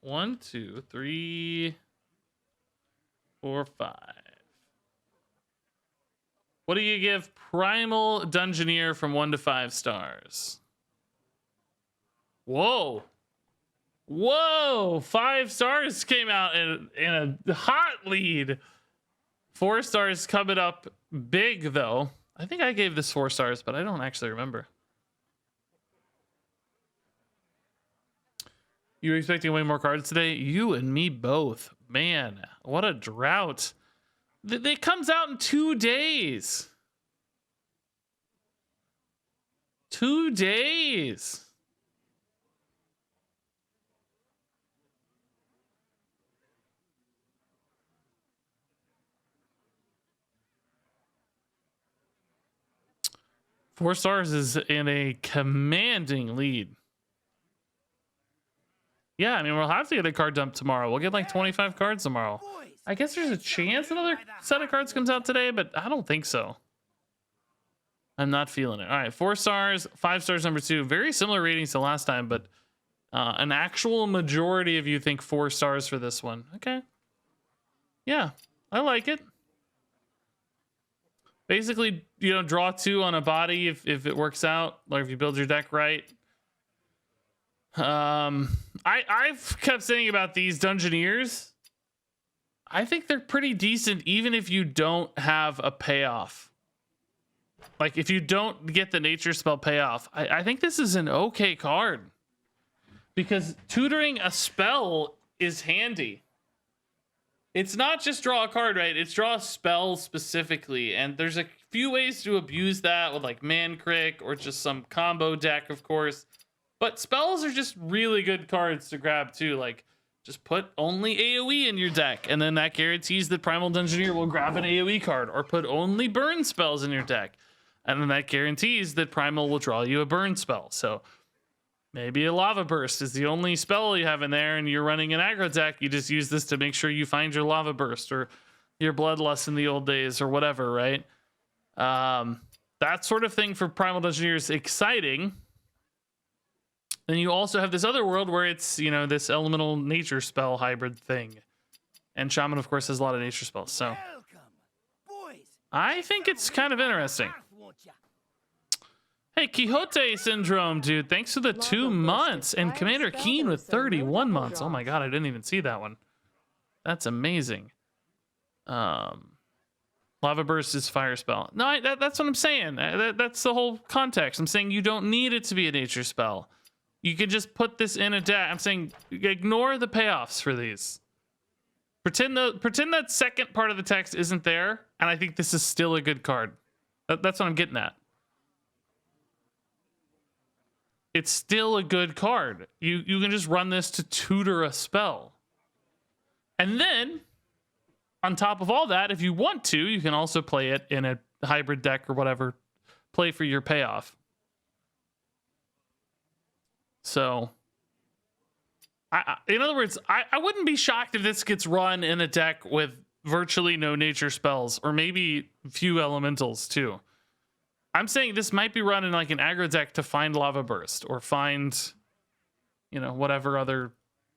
1, 2, 3, 4, 5. What do you give Primal Dungeoneer from 1 to 5 stars? Whoa. Whoa. 5 stars came out in a hot lead. 4 stars coming up big, though. I think I gave this 4 stars, but I don't actually remember. You were expecting way more cards today? You and me both, man, what a drought. It comes out in 2 days. 2 days. Four Stars is in a commanding lead. Yeah, I mean, we'll have to get a card dump tomorrow. We'll get like 25 cards tomorrow. I guess there's a chance another set of cards comes out today, but I don't think so. I'm not feeling it. All right, 4 stars, 5 stars number 2. Very similar ratings to last time, but an actual majority of you think 4 stars for this one. Okay. Yeah, I like it. Basically, you know, draw 2 on a body if it works out, like if you build your deck right. I've kept saying about these Dungeoneers, I think they're pretty decent even if you don't have a payoff. Like if you don't get the nature spell payoff, I think this is an okay card. Because tutoring a spell is handy. It's not just draw a card, right? It's draw a spell specifically. And there's a few ways to abuse that with like Man Crick or just some combo deck, of course. But spells are just really good cards to grab too. Like just put only AoE in your deck. And then that guarantees that Primal Dungeoneer will grab an AoE card. Or put only burn spells in your deck. And then that guarantees that Primal will draw you a burn spell. So maybe a Lava Burst is the only spell you have in there and you're running an aggro deck. You just use this to make sure you find your Lava Burst or your Bloodlust in the old days or whatever, right? That sort of thing for Primal Dungeoneer is exciting. Then you also have this other world where it's, you know, this elemental nature spell hybrid thing. And Shaman, of course, has a lot of nature spells. So I think it's kind of interesting. Hey, Quixote Syndrome, dude. Thanks for the 2 months. And Commander Keen with 31 months. Oh my god, I didn't even see that one. That's amazing. Lava Burst is fire spell. No, that's what I'm saying. That's the whole context. I'm saying you don't need it to be a nature spell. You can just put this in a deck. I'm saying ignore the payoffs for these. Pretend that second part of the text isn't there, and I think this is still a good card. That's what I'm getting at. It's still a good card. You can just run this to tutor a spell. And then, on top of all that, if you want to, you can also play it in a hybrid deck or whatever. Play for your payoff. So, in other words, I wouldn't be shocked if this gets run in a deck with virtually no nature spells, or maybe few elementals too. I'm saying this might be run in like an aggro deck to find Lava Burst, or find, you know, whatever other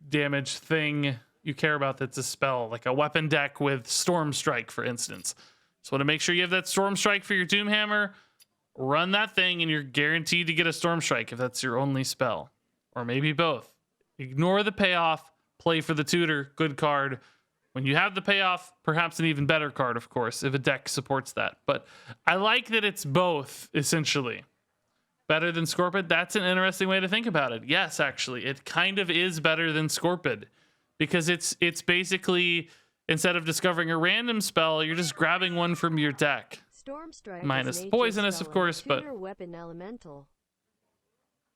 damage thing you care about that's a spell, like a weapon deck with Storm Strike, for instance. So want to make sure you have that Storm Strike for your Doomhammer, run that thing, and you're guaranteed to get a Storm Strike if that's your only spell. Or maybe both. Ignore the payoff, play for the tutor, good card. When you have the payoff, perhaps an even better card, of course, if a deck supports that. But I like that it's both, essentially. Better than Scorpid? That's an interesting way to think about it. Yes, actually. It kind of is better than Scorpid. Because it's basically, instead of discovering a random spell, you're just grabbing one from your deck. Storm Strike minus poisonous, of course, but weapon elemental.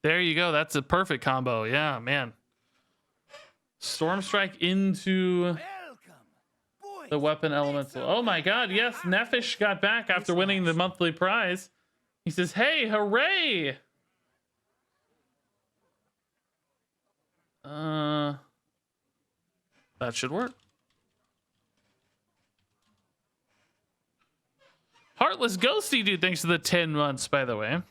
There you go. That's a perfect combo. Yeah, man. Storm Strike into the weapon elemental. Oh my god, yes, Nephish got back after winning the monthly prize. He says, hey, hooray! That should work. Heartless Ghosty dude, thanks for the 10 months, by the way.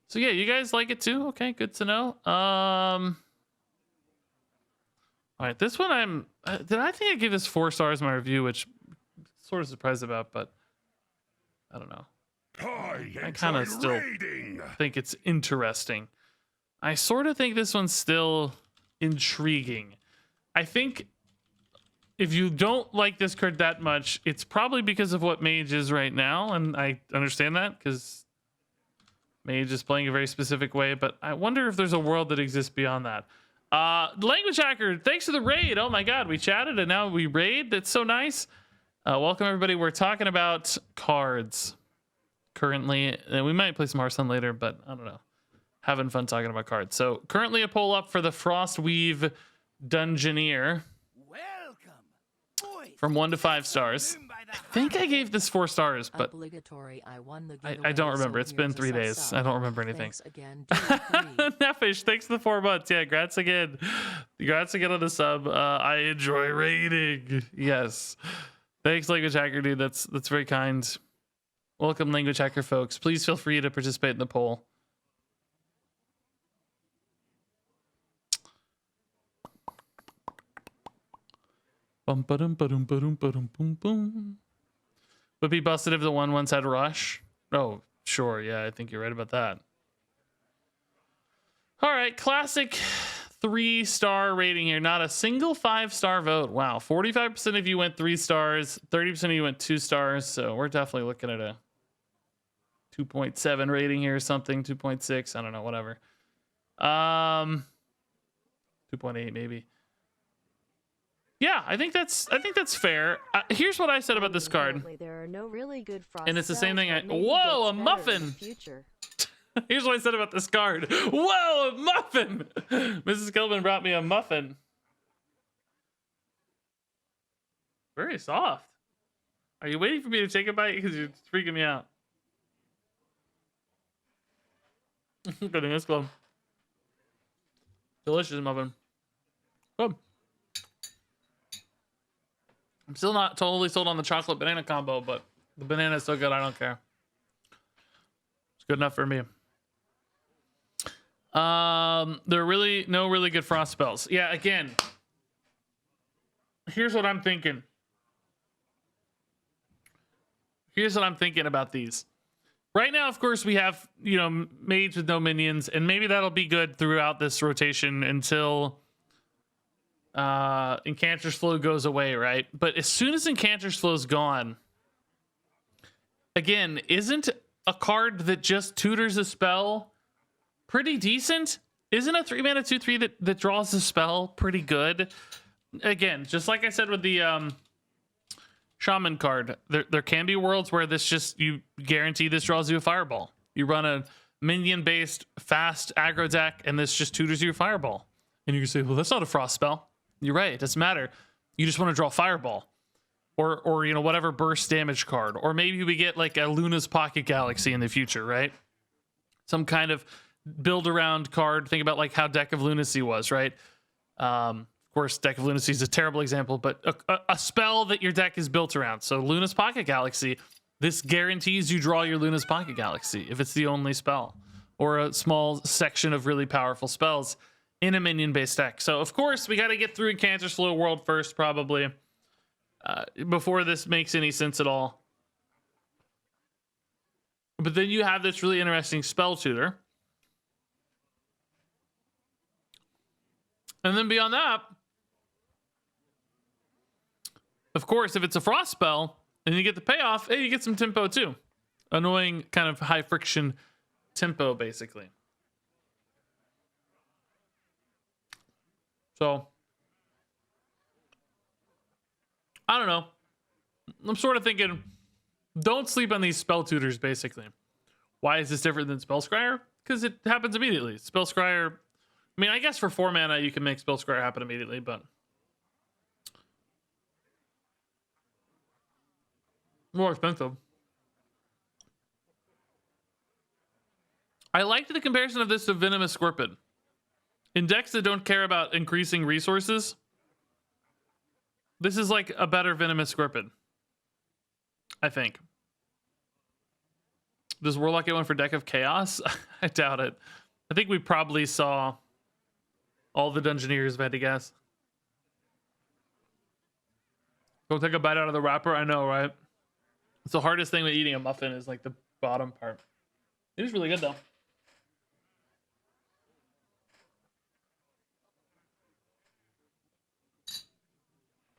So yeah, you guys like it too? Okay, good to know. All right, this one did I think I gave this 4 stars in my review, which I'm sort of surprised about, but I don't know. I kind of still think it's interesting. I sort of think this one's still intriguing. I think if you don't like this card that much, it's probably because of what Mage is right now, and I understand that because Mage is playing a very specific way, but I wonder if there's a world that exists beyond that. Language Hacker, thanks for the raid. Oh my god, we chatted and now we raid. That's so nice. Welcome everybody. We're talking about cards currently, and we might play some Hearthstone later, but I don't know. Having fun talking about cards. So currently a poll up for the Frostweave Dungeoneer Welcome. Boys, from 1 to 5 stars. room by the I think I heart. gave this 4 stars, but Obligatory. I won the I giveaway, don't remember. so It's been here's a 3 days. sub. I don't remember anything. Thanks again. Dear Nafish, thanks for the 4 months. Yeah, congrats again. Congrats again on the sub. I enjoy raiding. Yes. Thanks, Language Hacker, dude. That's very kind. Welcome, Language Hacker folks. Please feel free to participate in the poll. Bum ba-dum ba-dum ba-dum ba-dum boom boom. Would be busted if the one once had rush. Oh, sure. Yeah, I think you're right about that. All right, classic 3-star rating here. Not a single 5-star vote. Wow, 45% of you went 3 stars, 30% of you went 2 stars. So we're definitely looking at a 2.7 rating here or something. 2.6. I don't know, whatever. 2.8 maybe. Yeah, I think that's fair. Here's what I said about this card. Apparently, there are no really good frost And it's the same spells, thing but I- maybe Whoa, gets a better in the muffin! future. Here's what I said about this card. Whoa, a muffin! Mrs. Kilbin brought me a muffin. Very soft. Are you waiting for me to take a bite? Because you're freaking me out. Good in this club. Delicious muffin. Good. I'm still not totally sold on the chocolate banana combo, but the banana is so good, I don't care. It's good enough for me. There are really no really good frost spells. Yeah, again, here's what I'm thinking. Here's what I'm thinking about these. Right now, of course, we have, mage with no minions, and maybe that'll be good throughout this rotation until Incanter's Flow goes away, right? But as soon as Incanter's Flow's gone, again, isn't a card that just tutors a spell pretty decent? Isn't a 3-mana 2/3 that draws a spell pretty good? Again, just like I said with the Shaman card, there can be worlds where this just, you guarantee this draws you a fireball. You run a minion-based fast aggro deck, and this just tutors you a fireball. And you can say, well, that's not a frost spell. You're right, it doesn't matter. You just want to draw fireball. Or whatever burst damage card. Or maybe we get like a Luna's Pocket Galaxy in the future, right? Some kind of build around card. Think about like how Deck of Lunacy was, right? Of course, Deck of Lunacy is a terrible example, but a spell that your deck is built around. So Luna's Pocket Galaxy, this guarantees you draw your Luna's Pocket Galaxy if it's the only spell. Or a small section of really powerful spells in a minion-based deck. So, of course, we got to get through Incanter's Flow World first, probably, before this makes any sense at all. But then you have this really interesting spell tutor. And then beyond that, of course, if it's a frost spell and you get the payoff, hey, you get some tempo too. Annoying kind of high friction tempo, basically. So, I don't know. I'm sort of thinking, don't sleep on these spell tutors, basically. Why is this different than Spell Scryer? Because it happens immediately. Spell Scryer, I mean, I guess for 4 mana, you can make Spell Scryer happen immediately, but more expensive. I liked the comparison of this to Venomous Scorpion. In decks that don't care about increasing resources, this is like a better Venomous Scorpion, I think. Does Warlock get one for Deck of Chaos? I doubt it. I think we probably saw all the Dungeoneers, if I had to guess. Go take a bite out of the wrapper. I know, right? It's the hardest thing with eating a muffin is like the bottom part. It is really good, though.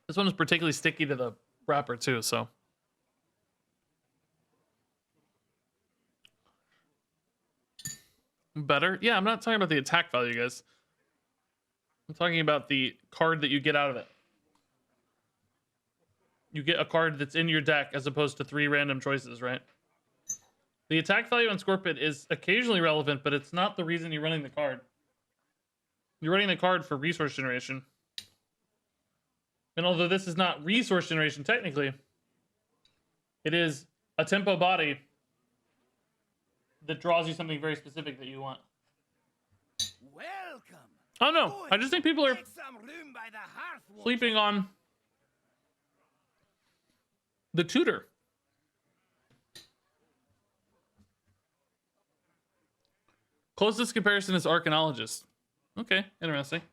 This one is particularly sticky to the wrapper too, so. Better? Yeah, I'm not talking about the attack value, guys. I'm talking about the card that you get out of it. You get a card that's in your deck as opposed to 3 random choices, right? The attack value on Scorpion is occasionally relevant, but it's not the reason you're running the card. You're running the card for resource generation. And although this is not resource generation technically, it is a tempo body that draws you something very specific that you want. Welcome. Oh no, I just think people are Make some room by the hearth. sleeping on the tutor. Closest comparison is Arcanologist. Okay, interesting.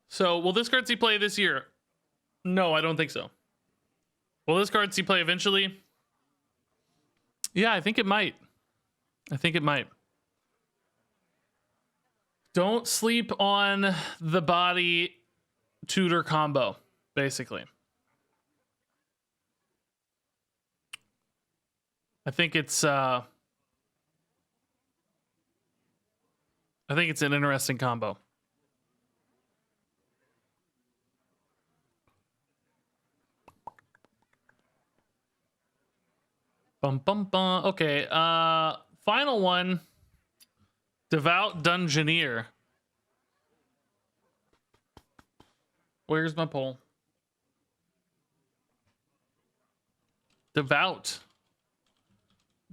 So, will this card see play this year? No, I don't think so. Will this card see play eventually? Yeah, I think it might. I think it might. Don't sleep on the body tutor combo, basically. I think it's an interesting combo. Bum bum bum. Okay, final one. Devout Dungeoneer. Where's my poll? Devout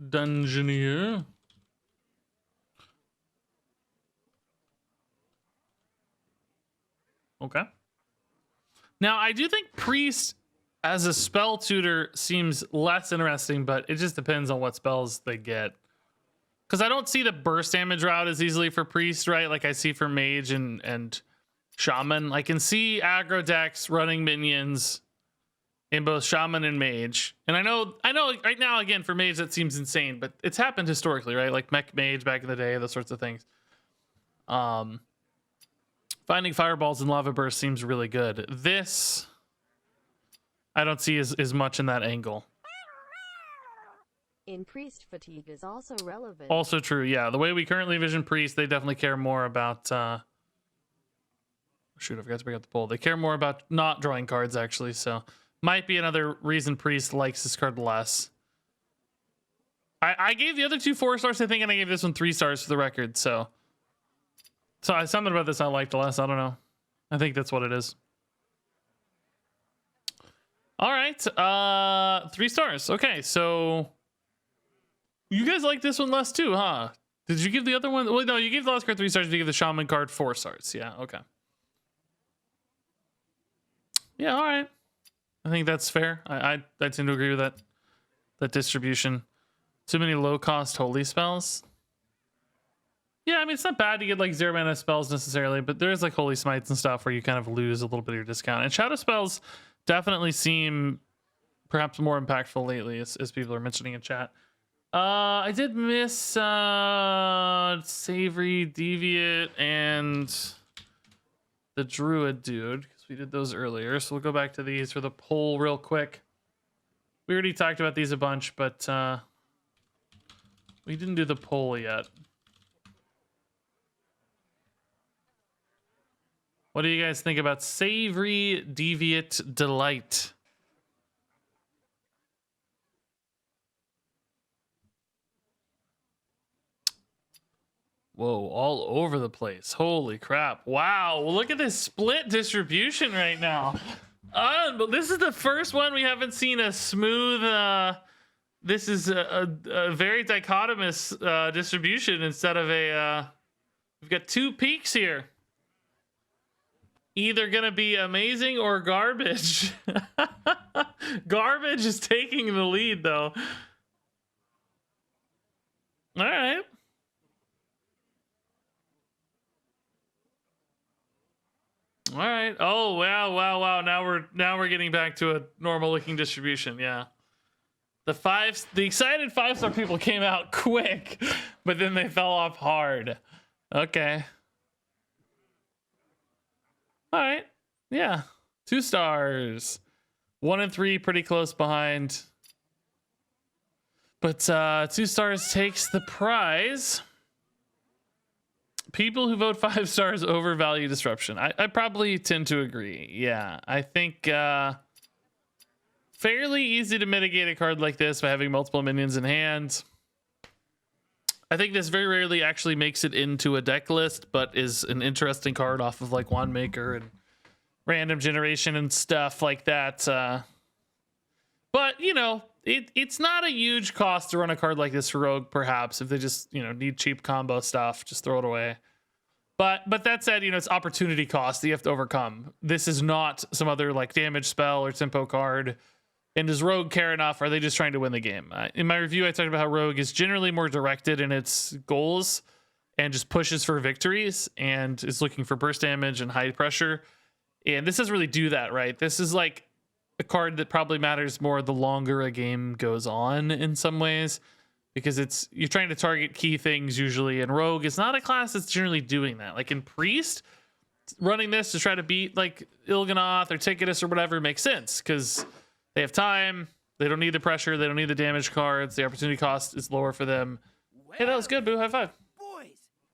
Dungeoneer. Okay. Now, I do think Priest as a spell tutor seems less interesting, but it just depends on what spells they get. Because I don't see the burst damage route as easily for Priest, right? Like I see for Mage and Shaman. I can see aggro decks running minions in both Shaman and Mage. And I know right now, again, for Mage, that seems insane, but it's happened historically, right? Like Mech Mage back in the day, those sorts of things. Finding fireballs and lava burst seems really good. This, I don't see as much in that angle. In priest fatigue is also relevant. Also true, yeah. The way we currently vision Priest, they definitely care more about... shoot, I forgot to bring up the poll. They care more about not drawing cards, actually, so... Might be another reason Priest likes this card less. I gave the other two 4 stars, I think, and I gave this one 3 stars for the record, so... So something about this I liked less, I don't know. I think that's what it is. All right, 3 stars. Okay, so... You guys like this one less too, huh? Did you give the other one? Well, no, you gave the last card 3 stars. You gave the Shaman card 4 stars. Yeah, okay. Yeah, all right. I think that's fair. I tend to agree with that distribution. Too many low-cost holy spells. Yeah, I mean, it's not bad to get like 0 mana spells necessarily, but there is like holy smites and stuff where you kind of lose a little bit of your discount. And shadow spells definitely seem perhaps more impactful lately, as people are mentioning in chat. I did miss Savory, Deviate, and the Druid dude, because we did those earlier. So we'll go back to these for the poll real quick. We already talked about these a bunch, but we didn't do the poll yet. What do you guys think about Savory, Deviate, Delight? Whoa, all over the place. Holy crap. Wow, look at this split distribution right now. But this is the first one we haven't seen a smooth... this is a very dichotomous distribution instead of a... we've got 2 peaks here. Either gonna be amazing or garbage. Garbage is taking the lead, though. All right. All right. Oh wow. Now we're getting back to a normal looking distribution. Yeah. The excited 5-star people came out quick, but then they fell off hard. Okay. All right. Yeah. 2 stars. 1 and 3 pretty close behind. But 2 stars takes the prize. people who vote 5 stars overvalue disruption. I probably tend to agree. Yeah, I think fairly easy to mitigate a card like this by having multiple minions in hand. I think this very rarely actually makes it into a deck list, but is an interesting card off of like Wand Maker and random generation and stuff like that. But you know, it's not a huge cost to run a card like this for Rogue. Perhaps if they just need cheap combo stuff, just throw it away. But that said, it's opportunity cost that you have to overcome. This is not some other like damage spell or tempo card. And does Rogue care enough? Or are they just trying to win the game? In my review, I talked about how Rogue is generally more directed in its goals and just pushes for victories and is looking for burst damage and high pressure. And this doesn't really do that, right? This is like a card that probably matters more the longer a game goes on in some ways, because you're trying to target key things usually. And Rogue is not a class that's generally doing that. Like in Priest, running this to try to beat like Il'gynoth or Ticketus or whatever makes sense because they have time. They don't need the pressure. They don't need the damage cards. The opportunity cost is lower for them. Hey, that was good, Boo. High five. Boys,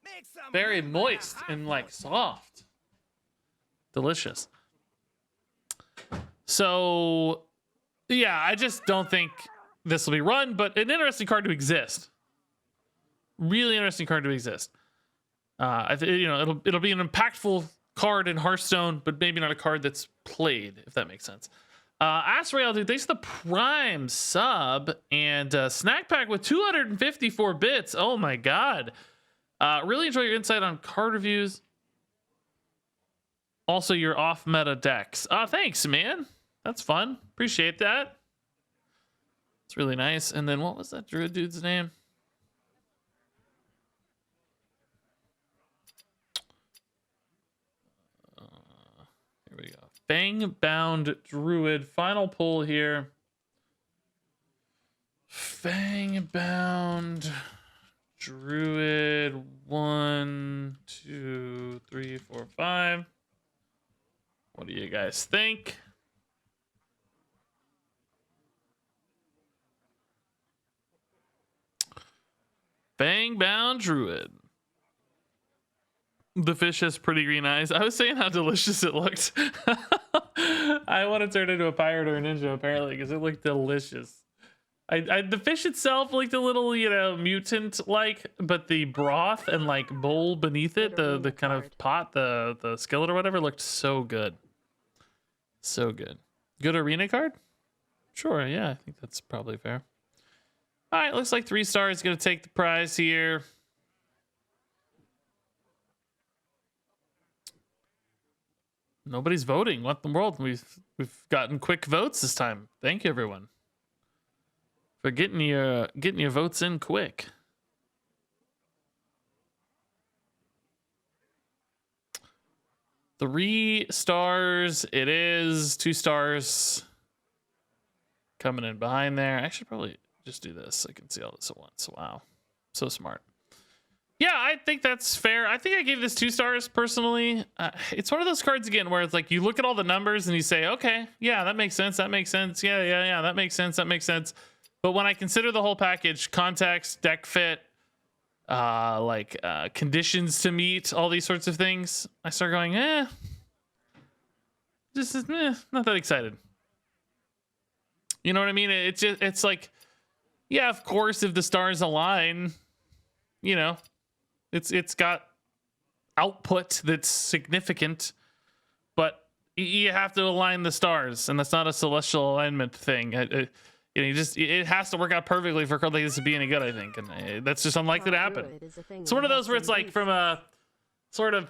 make some Very room by the moist and like soft. Delicious. So, yeah, I just don't think this will be run, but an interesting card to exist. Really interesting card to exist. It'll be an impactful card in Hearthstone, but maybe not a card that's played, if that makes sense. Asrael, dude, thanks for the Prime sub and Snack Pack with 254 bits. Oh my god. Really enjoy your insight on card reviews. Also, your off-meta decks. Thanks, man. That's fun. Appreciate that. It's really nice. And then what was that druid dude's name? Here we go. Fang-bound druid. Final pull here. Fang-bound druid. 1, 2, 3, 4, 5. What do you guys think? Fang-bound druid. The fish has pretty green eyes. I was saying how delicious it looked. I want to turn into a pirate or a ninja apparently because it looked delicious. The fish itself looked a little, mutant like, but the broth and like bowl beneath it, the kind of pot, the skillet or whatever, looked so good. So good. Good arena card? Sure, yeah, I think that's probably fair. All right, looks like 3 stars going to take the prize here. Nobody's voting. What in the world? We've gotten quick votes this time. Thank you, everyone, for getting your votes in quick. Three stars. It is 2 stars coming in behind there. I should probably just do this. I can see all this at once. Wow, so smart. Yeah, I think that's fair. I think I gave this 2 stars personally. It's one of those cards again where it's like you look at all the numbers and you say, okay, yeah, that makes sense. That makes sense. Yeah, that makes sense. That makes sense. But when I consider the whole package, context, deck fit, conditions to meet, all these sorts of things, I start going, not that excited. You know what I mean? It's like, yeah, of course, if the stars align, it's got output that's significant, but you have to align the stars, and that's not a celestial alignment thing. It has to work out perfectly for a card like this to be any good, I think, and that's just unlikely to happen. It's one of those where it's like from a sort of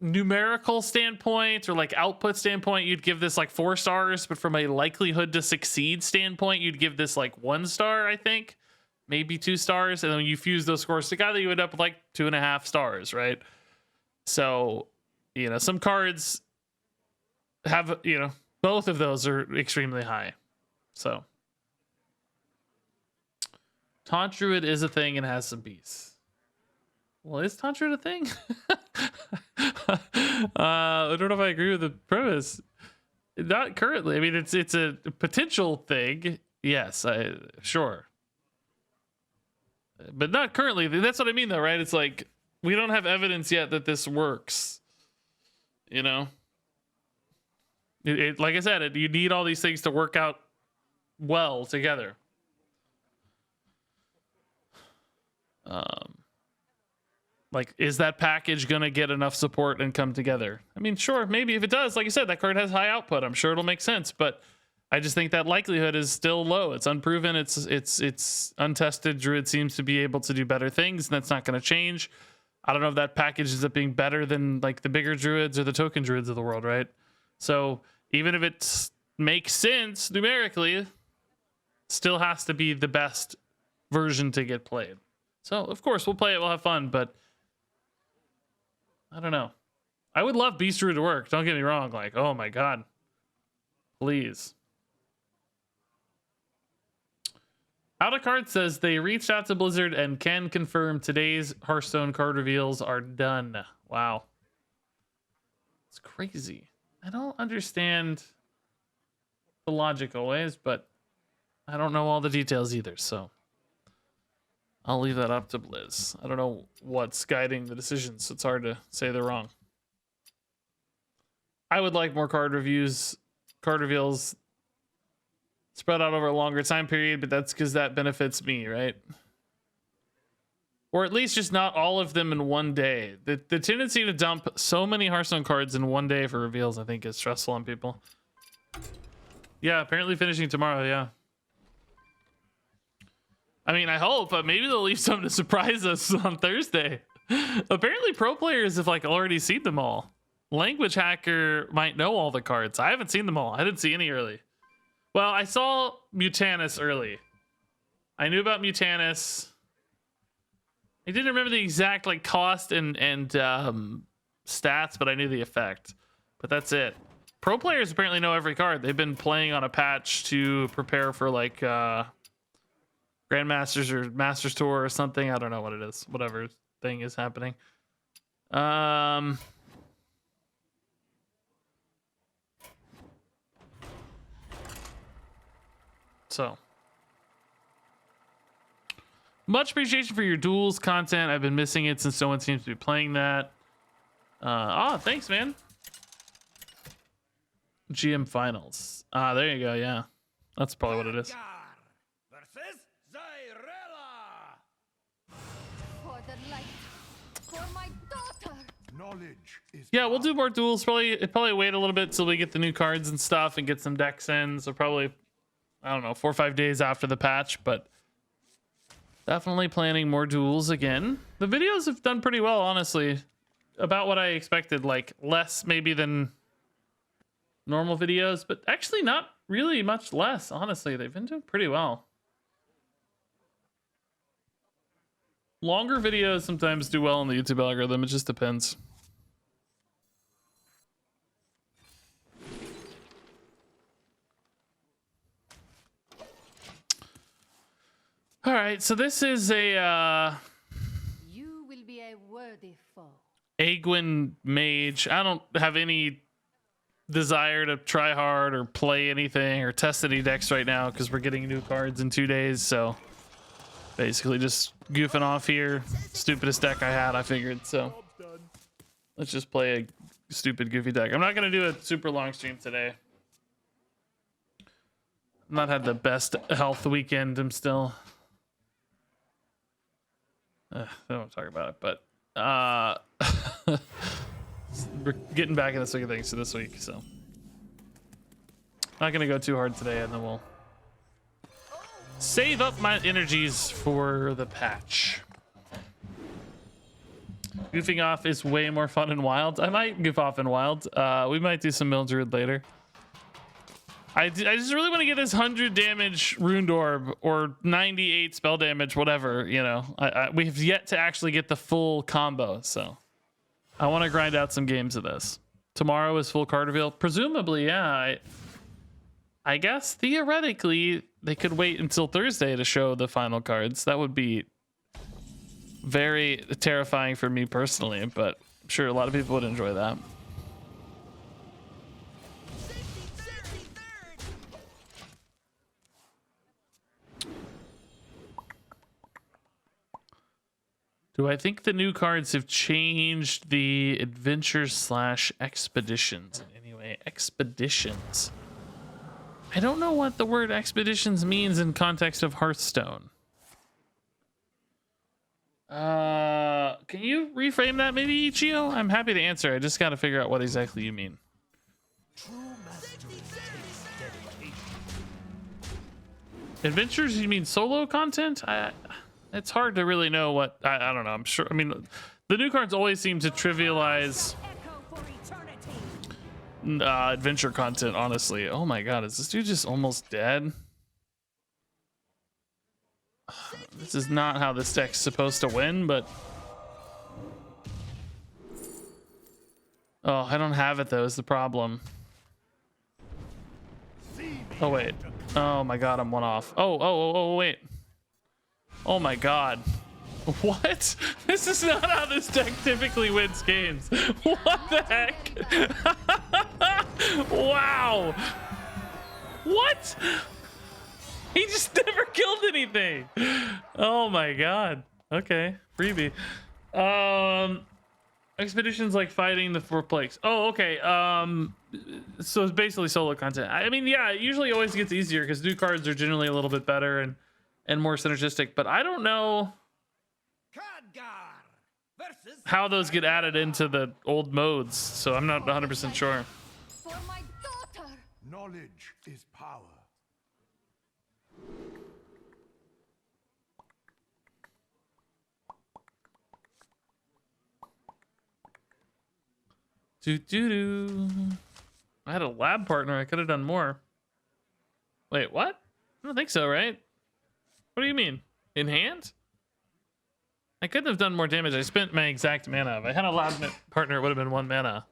numerical standpoint or like output standpoint, you'd give this like 4 stars, but from a likelihood to succeed standpoint, you'd give this like 1 star, I think. Maybe 2 stars, and then when you fuse those scores together, you end up with like 2.5 stars, right? So, some cards have, both of those are extremely high. So, Taunt Druid is a thing and has some beasts. Well, is Taunt Druid a thing? I don't know if I agree with the premise. Not currently. I mean, it's a potential thing. Yes, sure. But not currently. That's what I mean, though, right? It's like we don't have evidence yet that this works. You know, like I said, you need all these things to work out well together. Like, is that package gonna get enough support and come together? I mean, sure, maybe if it does, like I said, that card has high output. I'm sure it'll make sense, but I just think that likelihood is still low. It's unproven. It's untested. Druid seems to be able to do better things, and that's not going to change. I don't know if that package ends up being better than like the bigger druids or the token druids of the world, right? So even if it makes sense numerically, still has to be the best version to get played. So of course we'll play it, we'll have fun, but I don't know. I would love Beast Druid to work. Don't get me wrong. Like, oh my god, please. Out of Card says they reached out to Blizzard and can confirm today's Hearthstone card reveals are done. Wow. It's crazy. I don't understand the logic always, but I don't know all the details either, so I'll leave that up to Blizz. I don't know what's guiding the decisions. It's hard to say they're wrong. I would like more card reveals spread out over a longer time period, but that's because that benefits me, right? Or at least just not all of them in one day. The tendency to dump so many Hearthstone cards in one day for reveals, I think, is stressful on people. Yeah, apparently finishing tomorrow, yeah. I mean, I hope, but maybe they'll leave something to surprise us on Thursday. Apparently pro players have like already seen them all. Language Hacker might know all the cards. I haven't seen them all. I didn't see any early. Well, I saw Mutanus early. I knew about Mutanus. I didn't remember the exact like cost and stats, but I knew the effect. But that's it. Pro players apparently know every card. They've been playing on a patch to prepare for like Grandmasters or Masters Tour or something. I don't know what it is. Whatever thing is happening. So much appreciation for your duels content. I've been missing it since no one seems to be playing that. Thanks, man. GM finals. There you go. Yeah, that's probably what it is. Versus Zyrella. For the light, for my daughter. Knowledge is Yeah, we'll do more duels. Probably wait a little bit till we get the new cards and stuff and get some decks in. So probably, I don't know, 4 or 5 days after the patch, but definitely planning more duels again. The videos have done pretty well, honestly. About what I expected, like less maybe than normal videos, but actually not really much less, honestly. They've been doing pretty well. Longer videos sometimes do well in the YouTube algorithm. It just depends. All right, so this is a You will be a worthy foe. Aegwynn Mage. I don't have any desire to try hard or play anything or test any decks right now because we're getting new cards in 2 days. So basically just goofing off here. Stupidest deck I had, I figured. So let's just play a stupid goofy deck. I'm not going to do a super long stream today. I've not had the best health weekend. I'm still... I don't want to talk about it, but we're getting back in the swing of things to this week, so not gonna go too hard today, and then we'll save up my energies for the patch. Goofing off is way more fun in Wild. I might goof off in Wild. We might do some Mildred later. I just really want to get this 100 damage Runed Orb or 98 spell damage, whatever, you know. We have yet to actually get the full combo, so I want to grind out some games of this. Tomorrow is full card reveal. Presumably, yeah. I guess theoretically they could wait until Thursday to show the final cards. That would be very terrifying for me personally, but I'm sure a lot of people would enjoy that. Do I think the new cards have changed the adventures / expeditions in any way? Expeditions. I don't know what the word expeditions means in context of Hearthstone. Can you reframe that maybe, Ichio? I'm happy to answer. I just got to figure out what exactly you mean. Adventures? You mean solo content? It's hard to really know what. I don't know. I'm sure. I mean, the new cards always seem to trivialize adventure content. Honestly, oh my god, is this dude just almost dead? This is not how this deck's supposed to win, but oh, I don't have it though. Is the problem? Oh wait. Oh my god, I'm one off. Oh wait. Oh my god. What? This is not how this deck typically wins games. What the heck? Wow. What? He just never killed anything. Oh my god. Okay. Freebie. Expeditions like fighting the 4 plagues. Oh, okay. So it's basically solo content. I mean, yeah, it usually always gets easier because new cards are generally a little bit better and more synergistic, but I don't know how those get added into the old modes, so I'm not 100% sure. For my daughter. Knowledge is power. I had a lab partner. I could have done more. Wait, what? I don't think so, right? What do you mean? In hand? I couldn't have done more damage. I spent my exact mana. If I had a lab partner, it would have been 1 mana.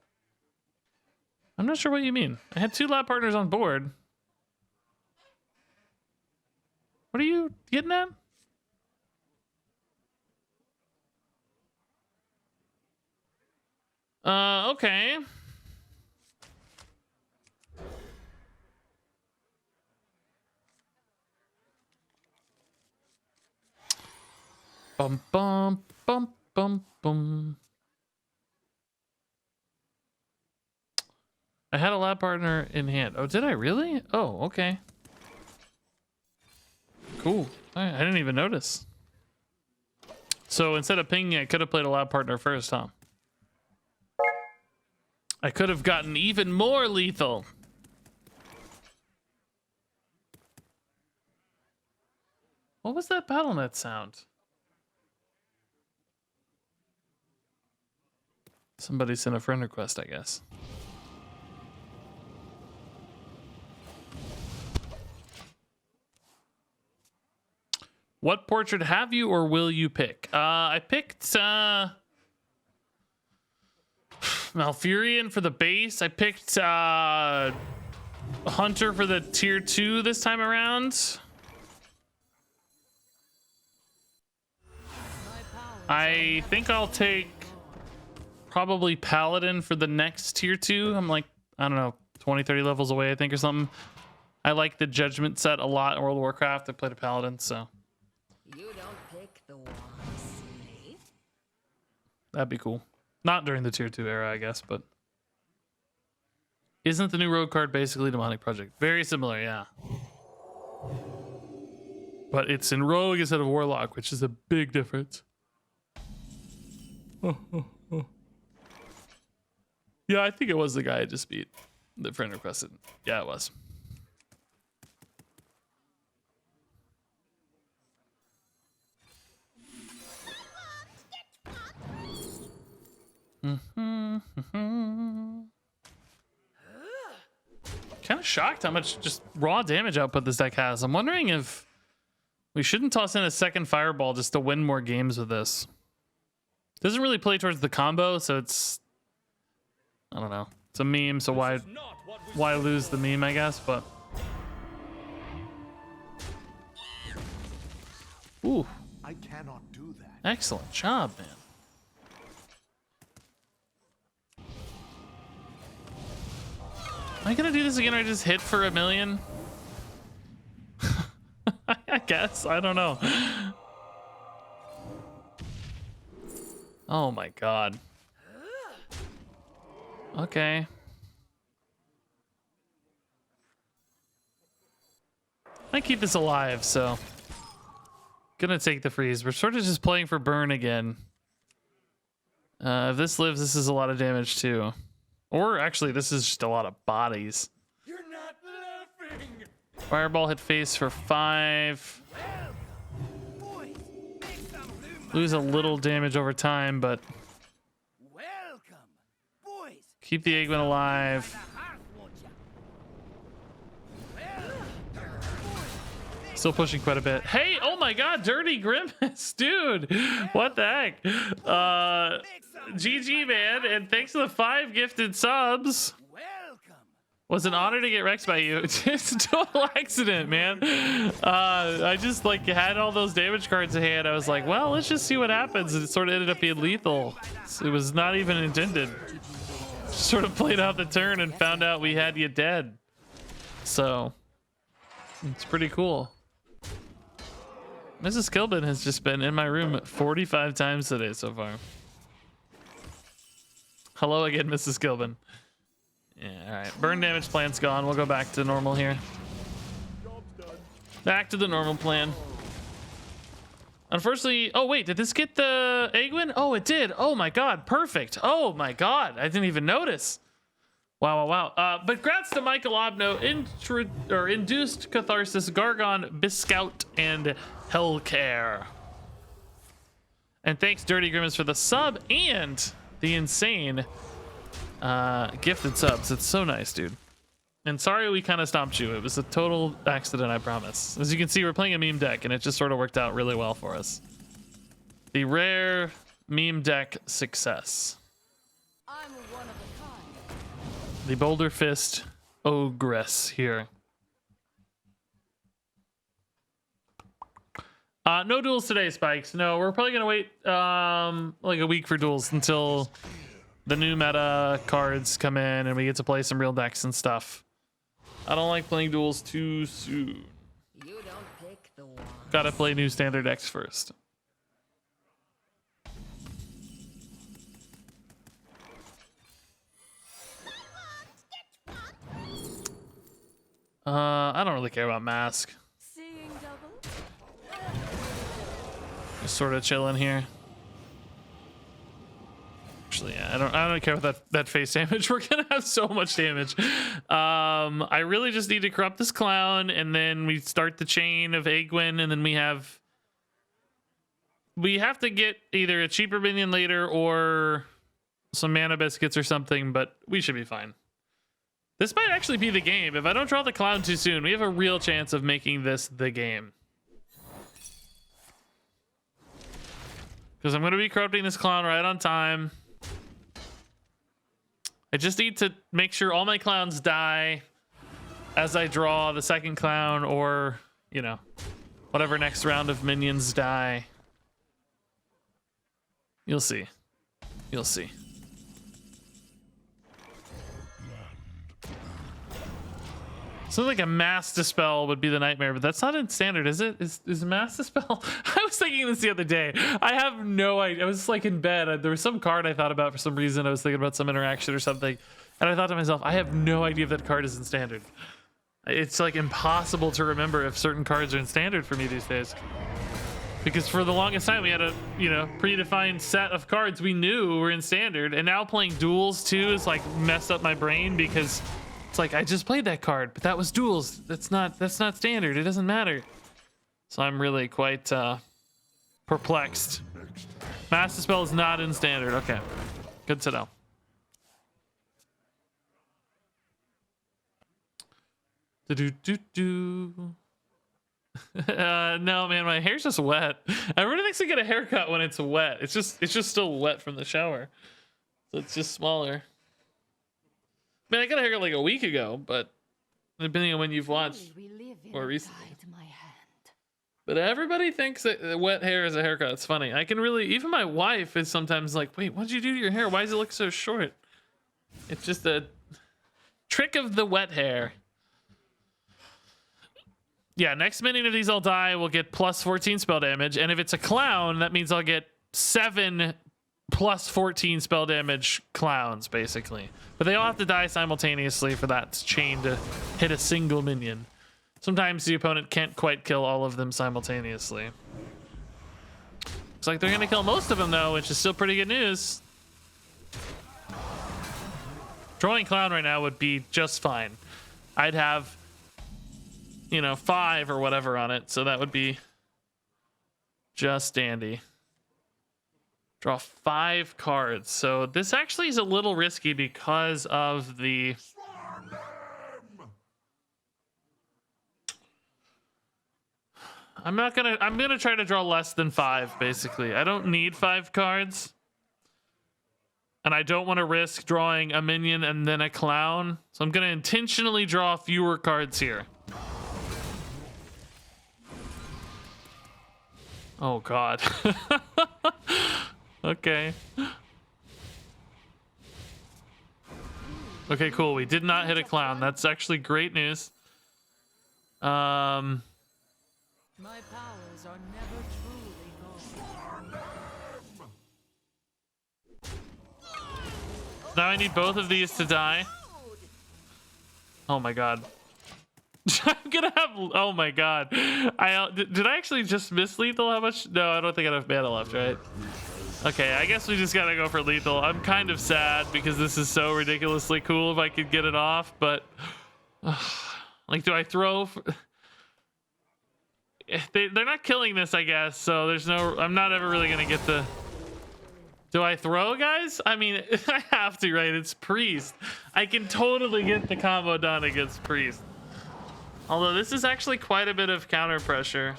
I'm not sure what you mean. I had 2 lab partners on board. What are you getting at? Okay. Bum bum bum bum bum. I had a lab partner in hand. Oh, did I really? Oh, okay. Cool. I didn't even notice. So instead of pinging, I could have played a lab partner first, huh? I could have gotten even more lethal. What was that BattleNet sound? Somebody sent a friend request, I guess. What portrait have you or will you pick? I picked Malfurion for the base. I picked Hunter for the tier 2 this time around. I think I'll take probably Paladin for the next tier 2. I'm like, I don't know, 20-30 levels away, I think, or something. I like the Judgment set a lot in World of Warcraft. I played a Paladin, so You don't pick the one slave. that'd be cool. Not during the tier 2 era, I guess, but isn't the new rogue card basically Demonic Project? Very similar, yeah. But it's in rogue instead of warlock, which is a big difference. Yeah, I think it was the guy I just beat. The friend requested. Yeah, it was. Kind of shocked how much just raw damage output this deck has. I'm wondering if we shouldn't toss in a second fireball just to win more games with this. Doesn't really play towards the combo, so it's, I don't know. It's a meme, so why lose the meme, I guess, but ooh. I cannot do that. Excellent job, man. Am I gonna do this again or just hit for 1,000,000? I guess. I don't know. Oh my god. Okay. I keep this alive, so gonna take the freeze. We're sort of just playing for burn again. If this lives, this is a lot of damage too. Or actually, this is just a lot of bodies. You're not laughing. Fireball hit face for 5. Boys, make some room by Lose a little damage over time, but welcome. Boys, keep the Aegwynn alive. the hearth, won't ya? Still pushing quite a bit. Hey, oh my god, Dirty Grimace, dude. What the heck? GG, man, and thanks for the 5 gifted subs. Welcome. Was an honor to get wrecked by you. It's a total accident, man. I just like had all those damage cards in hand. I was like, well, let's just see what happens. And it sort of ended up being lethal. It was not even intended. Just sort of played out the turn and found out we had you dead. So it's pretty cool. RegisKillbin has just been in my room 45 times today so far. Hello again, RegisKillbin. Yeah, all right. Burn damage plan's gone. We'll go back to normal here. Back to the normal plan. Unfortunately, oh wait, did this get the Aegwynn? Oh, it did. Oh my god, perfect. Oh my god, I didn't even notice. Wow, wow, wow. But grats to Michael Obno, Induced Catharsis, Gargon, Biscout, and Hellcare. And thanks, Dirty Grimace, for the sub and the insane gifted subs. It's so nice, dude. And sorry we kind of stomped you. It was a total accident, I promise. As you can see, we're playing a meme deck, and it just sort of worked out really well for us. The rare meme deck success. I'm one of a kind. The Boulder Fist Ogress here. No duels today, Spikes. No, we're probably gonna wait like a week for duels until the new meta cards come in and we get to play some real decks and stuff. I don't like playing duels too soon. You don't pick the one. Gotta play new standard decks first. I don't really care about Mask. Seeing double? Just sort of chilling here. Actually, yeah, I don't care about that face damage. We're gonna have so much damage. I really just need to corrupt this clown, and then we start the chain of Aegwynn, and then we have to get either a cheaper minion later or some mana biscuits or something, but we should be fine. This might actually be the game. If I don't draw the clown too soon, we have a real chance of making this the game. Because I'm going to be corrupting this clown right on time. I just need to make sure all my clowns die as I draw the second clown, or, you know, whatever next round of minions die. You'll see. You'll see. So like a Mass Dispel would be the nightmare, but that's not in standard, is it? Is Mass Dispel? I was thinking this the other day. I have no idea. I was like in bed. There was some card I thought about for some reason. I was thinking about some interaction or something. And I thought to myself, I have no idea if that card is in standard. It's like impossible to remember if certain cards are in standard for me these days. Because for the longest time we had a, you know, predefined set of cards we knew were in standard. And now playing duels too is like messed up my brain, because it's like, I just played that card, but that was duels. That's not standard. It doesn't matter. So I'm really quite perplexed. Mass Dispel is not in standard. Okay, good to know. No, man, my hair's just wet. Everybody thinks I get a haircut when it's wet. It's just still wet from the shower, so it's just smaller. I mean, I got a haircut like a week ago, but depending on when you've watched more recently. But everybody thinks that wet hair is a haircut. It's funny. I can really, even my wife is sometimes like, wait, what'd you do to your hair? Why does it look so short? It's just a trick of the wet hair. Yeah, next minion of these I'll die will get plus 14 spell damage. And if it's a clown, that means I'll get 7 plus 14 spell damage clowns, basically. But they all have to die simultaneously for that chain to hit a single minion. Sometimes the opponent can't quite kill all of them simultaneously. Looks like they're going to kill most of them, though, which is still pretty good news. Drawing clown right now would be just fine. I'd have, you know, 5 or whatever on it, so that would be just dandy. Draw 5 cards. So this actually is a little risky because of the... I'm gonna try to draw less than 5, basically. I don't need 5 cards. And I don't want to risk drawing a minion and then a clown. So I'm gonna intentionally draw fewer cards here. Oh God. Okay. Okay, cool. We did not hit a clown. That's actually great news. My powers are never truly gone. Now I need both of these to die. Oh my God. I'm gonna have, oh my God. Did I actually just miss lethal? How much? No, I don't think I have mana left, right? Okay, I guess we just gotta go for lethal. I'm kind of sad because this is so ridiculously cool if I could get it off, but like, do I throw? They're not killing this, I guess, so there's no, I'm not ever really gonna get the, do I throw, guys? I mean, I have to, right? It's priest. I can totally get the combo done against priest. Although this is actually quite a bit of counter pressure.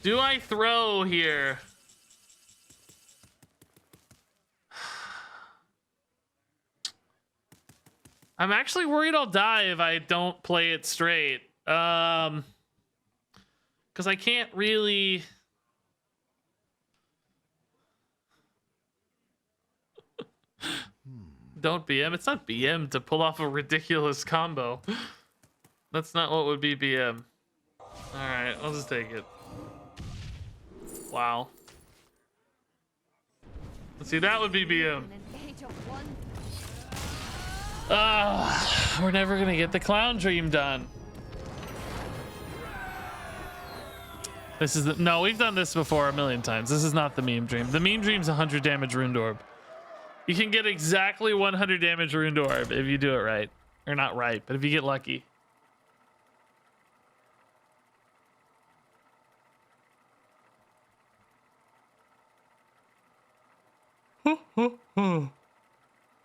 Do I throw here? I'm actually worried I'll die if I don't play it straight. Because I can't really... Don't BM. It's not BM to pull off a ridiculous combo. That's not what would be BM. Alright, I'll just take it. Wow. Let's see, that would be BM. We're never gonna get the clown dream done. This is the, no, we've done this before a million times. This is not the meme dream. The meme dream's 100 damage Runed Orb. You can get exactly 100 damage Runed Orb if you do it right. Or not right, but if you get lucky.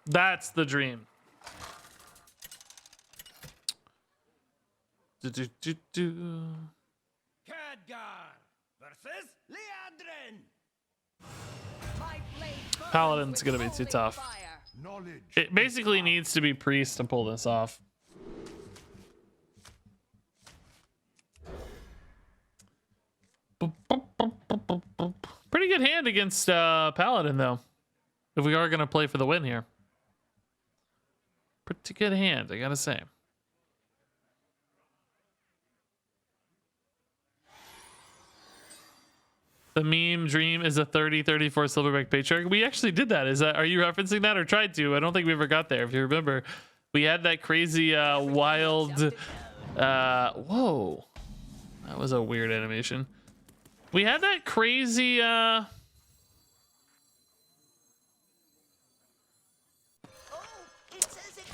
That's the dream. Khadgar versus Liandrin. Paladin's gonna be too tough. It basically needs to be priest to pull this off. Pretty good hand against Paladin, though. If we are gonna play for the win here. Pretty good hand, I gotta say. The meme dream is a 30-34 Silverback Patriarch. We actually did that. Is that, are you referencing that or tried to? I don't think we ever got there. If you remember, we had that crazy wild whoa. That was a weird animation. We had that crazy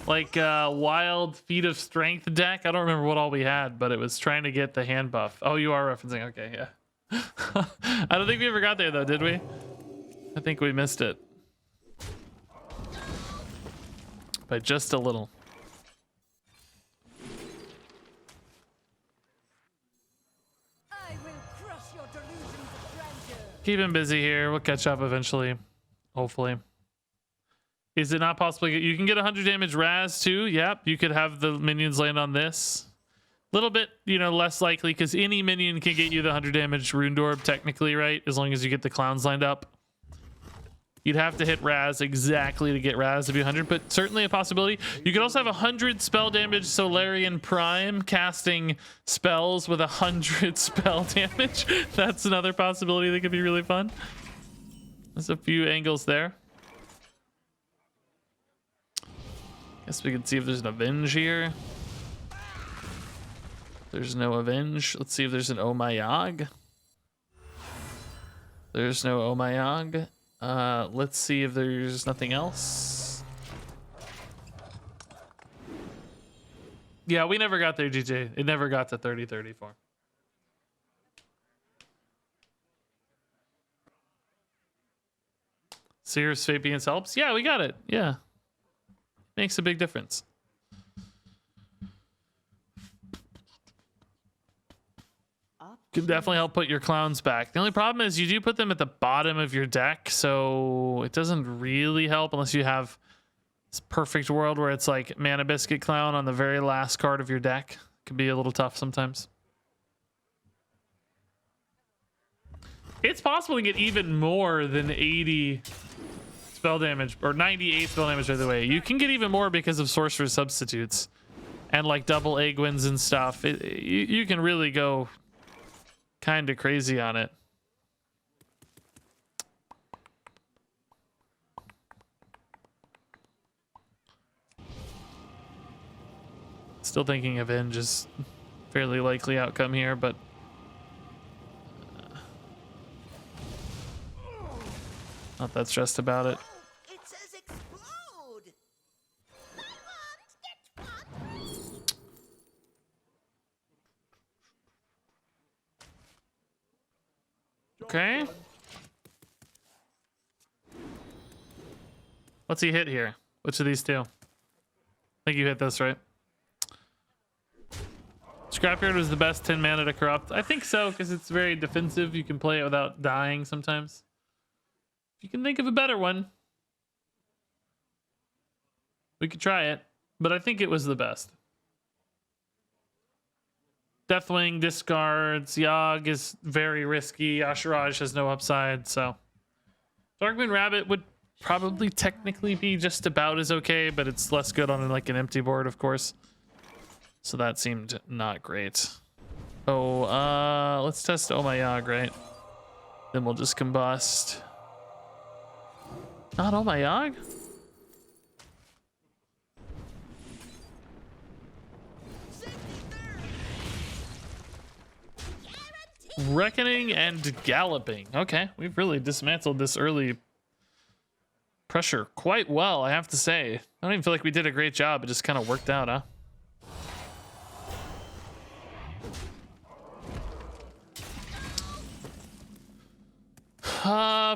like wild feat of strength deck. I don't remember what all we had, but it was trying to get the hand buff. Oh, you are referencing. Okay, yeah. I don't think we ever got there though, did we? I think we missed it by just a little. I will crush your delusions of grandeur. Keep him busy here. We'll catch up eventually, hopefully. Is it not possible you can get 100 damage Raz too? Yep, you could have the minions land on this. Little bit, you know, less likely because any minion can get you the 100 damage Runed Orb technically, right? As long as you get the clowns lined up. You'd have to hit Raz exactly to get Raz to be 100, but certainly a possibility. You could also have 100 spell damage Solarian Prime casting spells with 100 spell damage. That's another possibility that could be really fun. There's a few angles there. Guess we can see if there's an Avenge here. There's no Avenge. Let's see if there's an Omayag. There's no Omayag. Let's see if there's nothing else. Yeah, we never got there, GJ. It never got to 30-34. Seer's Sapiens helps. Yeah, we got it. Yeah. Makes a big difference. Can definitely help put your clowns back. The only problem is you do put them at the bottom of your deck, so it doesn't really help unless you have this perfect world where it's like Mana Biscuit Clown on the very last card of your deck. It can be a little tough sometimes. It's possible to get even more than 80 spell damage, or 98 spell damage, by the way. You can get even more because of Sorcerer's Substitutes and like double Aegwynns and stuff. You can really go kind of crazy on it. Still thinking Avenge is fairly likely outcome here, but not that stressed about it. It says explode. Okay. What's he hit here? Which of these two? I think you hit this, right? Scrapyard was the best 10 mana to corrupt. I think so, because it's very defensive. You can play it without dying sometimes. If you can think of a better one, we could try it, but I think it was the best. Deathwing discards. Yogg is very risky. Asheraj has no upside, so Darkmoon Rabbit would probably technically be just about as okay, but it's less good on like an empty board, of course. So that seemed not great. Oh, let's test Omayag, right? Then we'll just combust. Not Omayag? Reckoning and Galloping. Okay, we've really dismantled this early pressure quite well, I have to say. I don't even feel like we did a great job. It just kind of worked out, huh?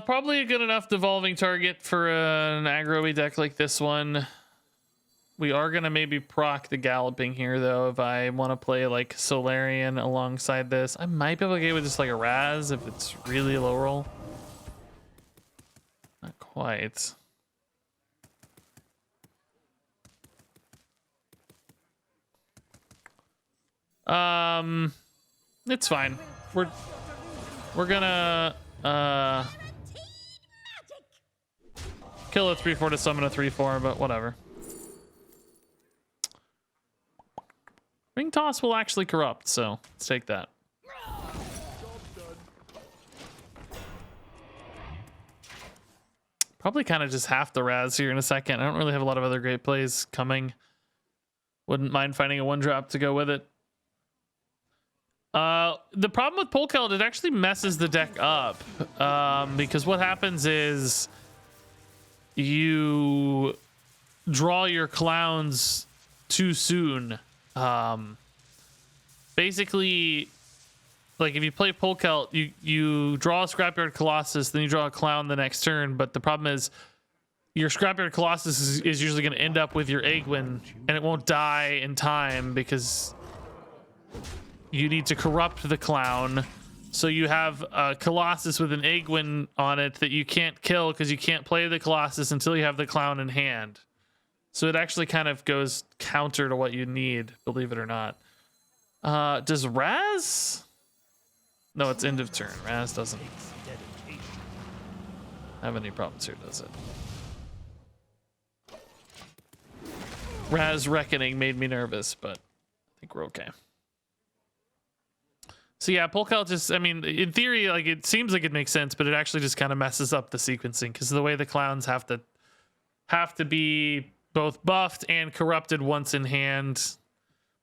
Probably a good enough devolving target for an aggro-y deck like this one. We are going to maybe proc the Galloping here, though, if I want to play like Solarian alongside this. I might be able to get with just like a Raz if it's really low roll. Not quite. It's fine. We're gonna kill a 3/4 to summon a 3/4, but whatever. Ring Toss will actually corrupt, so let's take that. Probably kind of just half the Raz here in a second. I don't really have a lot of other great plays coming. Wouldn't mind finding a 1-drop to go with it. The problem with Polkeld, it actually messes the deck up, because what happens is you draw your clowns too soon. Basically, like if you play Polkelt, you draw a Scrapyard Colossus, then you draw a clown the next turn, but the problem is your Scrapyard Colossus is usually going to end up with your Aegwynn, and it won't die in time because you need to corrupt the clown. So you have a Colossus with an Aegwynn on it that you can't kill because you can't play the Colossus until you have the clown in hand. So it actually kind of goes counter to what you need, believe it or not. Does Raz? No, it's end of turn. Raz doesn't. have any problems here, does it? Raz Reckoning made me nervous, but I think we're okay. So yeah, Polk Out just, I mean, in theory, like it seems like it makes sense, but it actually just kind of messes up the sequencing because the way the clowns have to be both buffed and corrupted once in hand.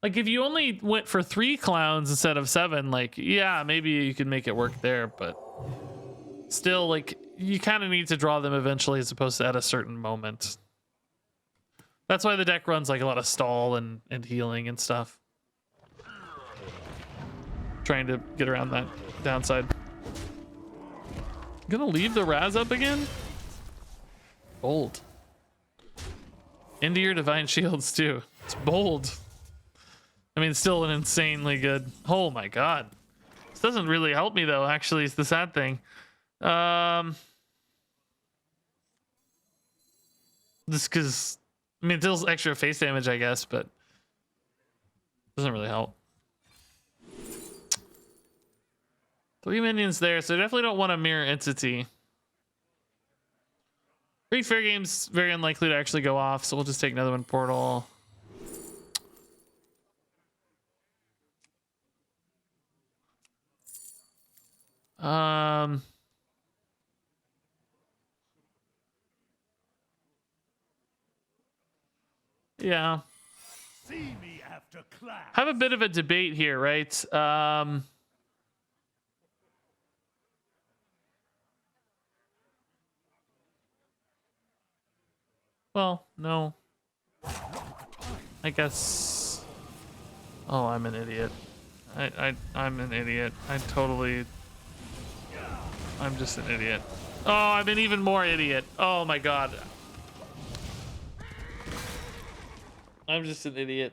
Like if you only went for 3 clowns instead of 7, like yeah, maybe you could make it work there, but still, like you kind of need to draw them eventually as opposed to at a certain moment. That's why the deck runs like a lot of stall and healing and stuff. Trying to get around that downside. Gonna leave the Raz up again? Bold. Into your Divine Shields too. It's bold. I mean, it's still an insanely good. Oh my god. This doesn't really help me though, actually, it's the sad thing. Just because, I mean, it deals extra face damage, I guess, but doesn't really help. 3 minions there, so I definitely don't want a mirror entity. Great Fair Game's very unlikely to actually go off, so we'll just take another one, Portal. Yeah. See me after class. Have a bit of a debate here, right? Well, no. I guess. Oh, I'm an idiot. I'm an idiot. I'm just an idiot. Oh, I'm an even more idiot. Oh my god. I'm just an idiot.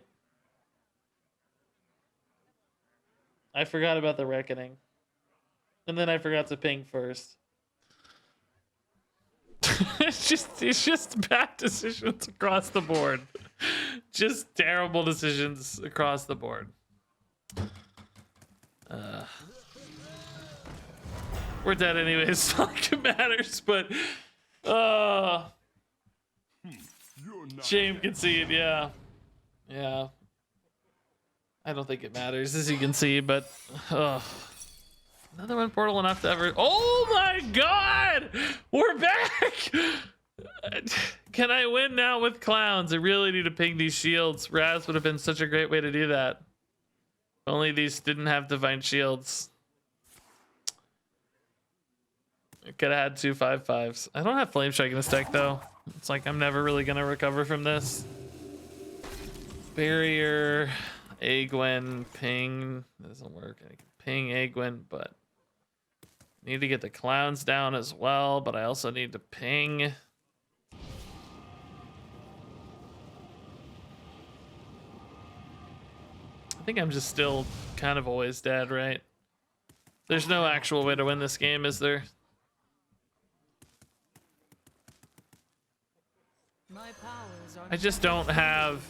I forgot about the reckoning. And then I forgot to ping first. it's just bad decisions across the board. Just terrible decisions across the board. We're dead anyways. Fuck matters, but shame concede, yeah. Yeah. I don't think it matters, as you can see, but another one portal enough to ever. Oh my god! We're back! Can I win now with clowns? I really need to ping these shields. Raz would have been such a great way to do that. Only these didn't have divine shields. I could have had 2 5/5s. I don't have Flame Strike in this deck though. It's like I'm never really gonna recover from this. Barrier, Aegwynn, ping. Doesn't work. I can ping Aegwynn, but need to get the clowns down as well. But I also need to ping. I think I'm just still kind of always dead, right? There's no actual way to win this game, is there? I just don't have.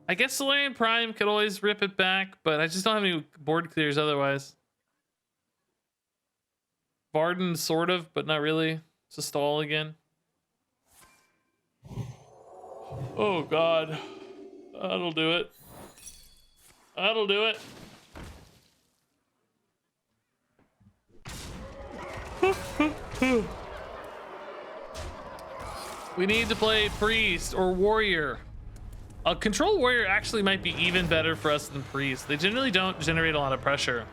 I guess Solarian Prime could always rip it back, but I just don't have any board clears otherwise. Varden, sort of, but not really. It's a stall again. Oh god. That'll do it. That'll do it. We need to play Priest or Warrior. Control Warrior actually might be even better for us than Priest. They generally don't generate a lot of pressure.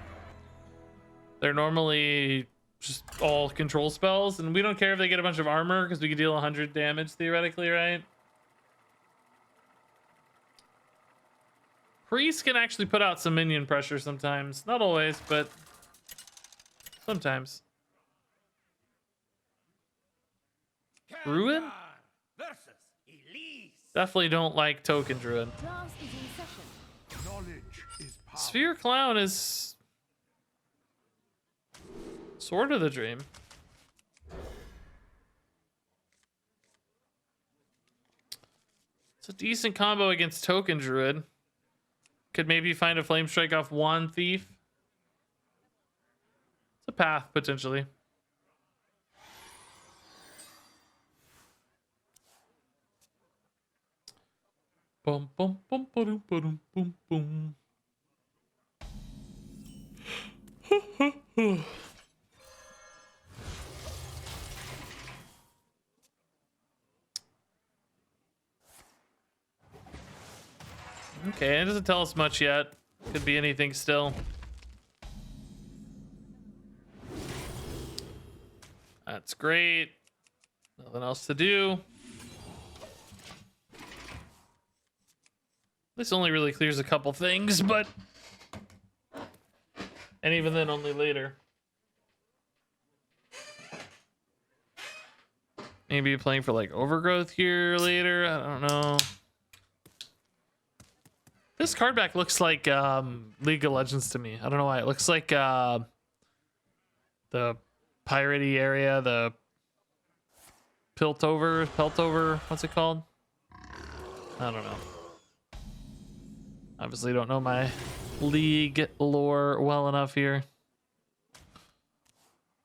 They're normally just all control spells, and we don't care if they get a bunch of armor because we can deal 100 damage theoretically, right? Priest can actually put out some minion pressure sometimes. Not always, but sometimes. Druid? Definitely don't like Token Druid. Sphere Clown is sort of the dream. It's a decent combo against Token Druid. Could maybe find a Flame Strike off Wand Thief. It's a path, potentially. Bum, bum, bum, ba-dum, ba-dum, boom, boom. Okay, it doesn't tell us much yet. Could be anything still. That's great. Nothing else to do. This only really clears a couple things, but... And even then, only later. Maybe playing for like Overgrowth here later. I don't know. This card back looks like League of Legends to me. I don't know why. It looks like the piratey area, the Peltover, what's it called? I don't know. Obviously don't know my League lore well enough here.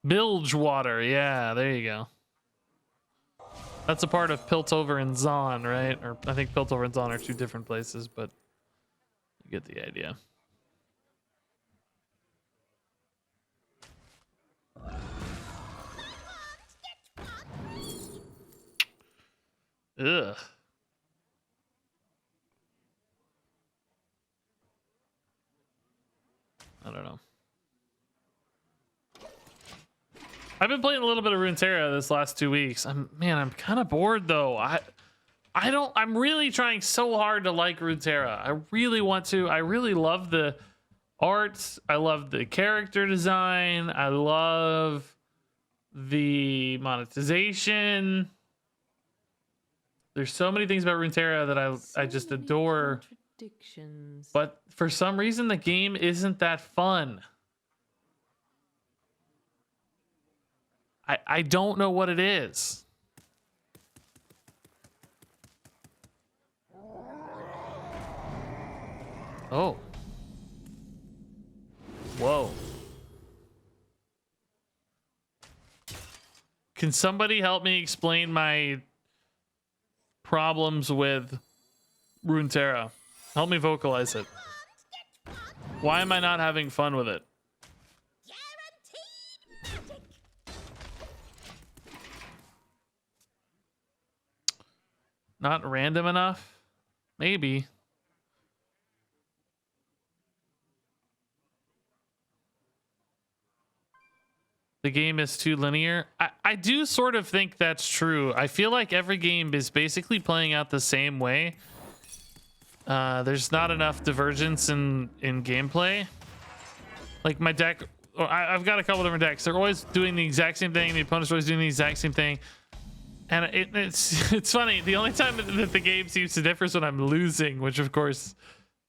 Bilgewater, yeah, there you go. That's a part of Piltover and Zon, right? Or I think Piltover and Zon are two different places, but you get the idea. Ugh. I don't know. I've been playing a little bit of Runeterra this last 2 weeks. I'm kind of bored though. I'm really trying so hard to like Runeterra. I really want to. I really love the art. I love the character design. I love the monetization. There's so many things about Runeterra that I just adore. But for some reason the game isn't that fun. I don't know what it is. Oh. Whoa. Can somebody help me explain my problems with Runeterra? Help me vocalize it. Why am I not having fun with it? Not random enough? Maybe. The game is too linear. I do sort of think that's true. I feel like every game is basically playing out the same way. There's not enough divergence in gameplay. Like my deck, I've got a couple different decks. They're always doing the exact same thing. The opponent's always doing the exact same thing. And it's funny. The only time that the game seems to differ is when I'm losing, which of course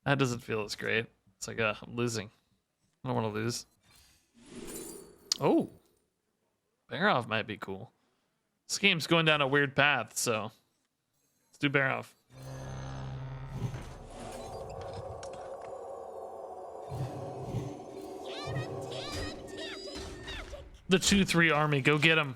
that doesn't feel as great. It's like, I'm losing. I don't want to lose. Oh, Barrens might be cool. This game's going down a weird path, so let's do Barrens. The 2-3 army, go get him.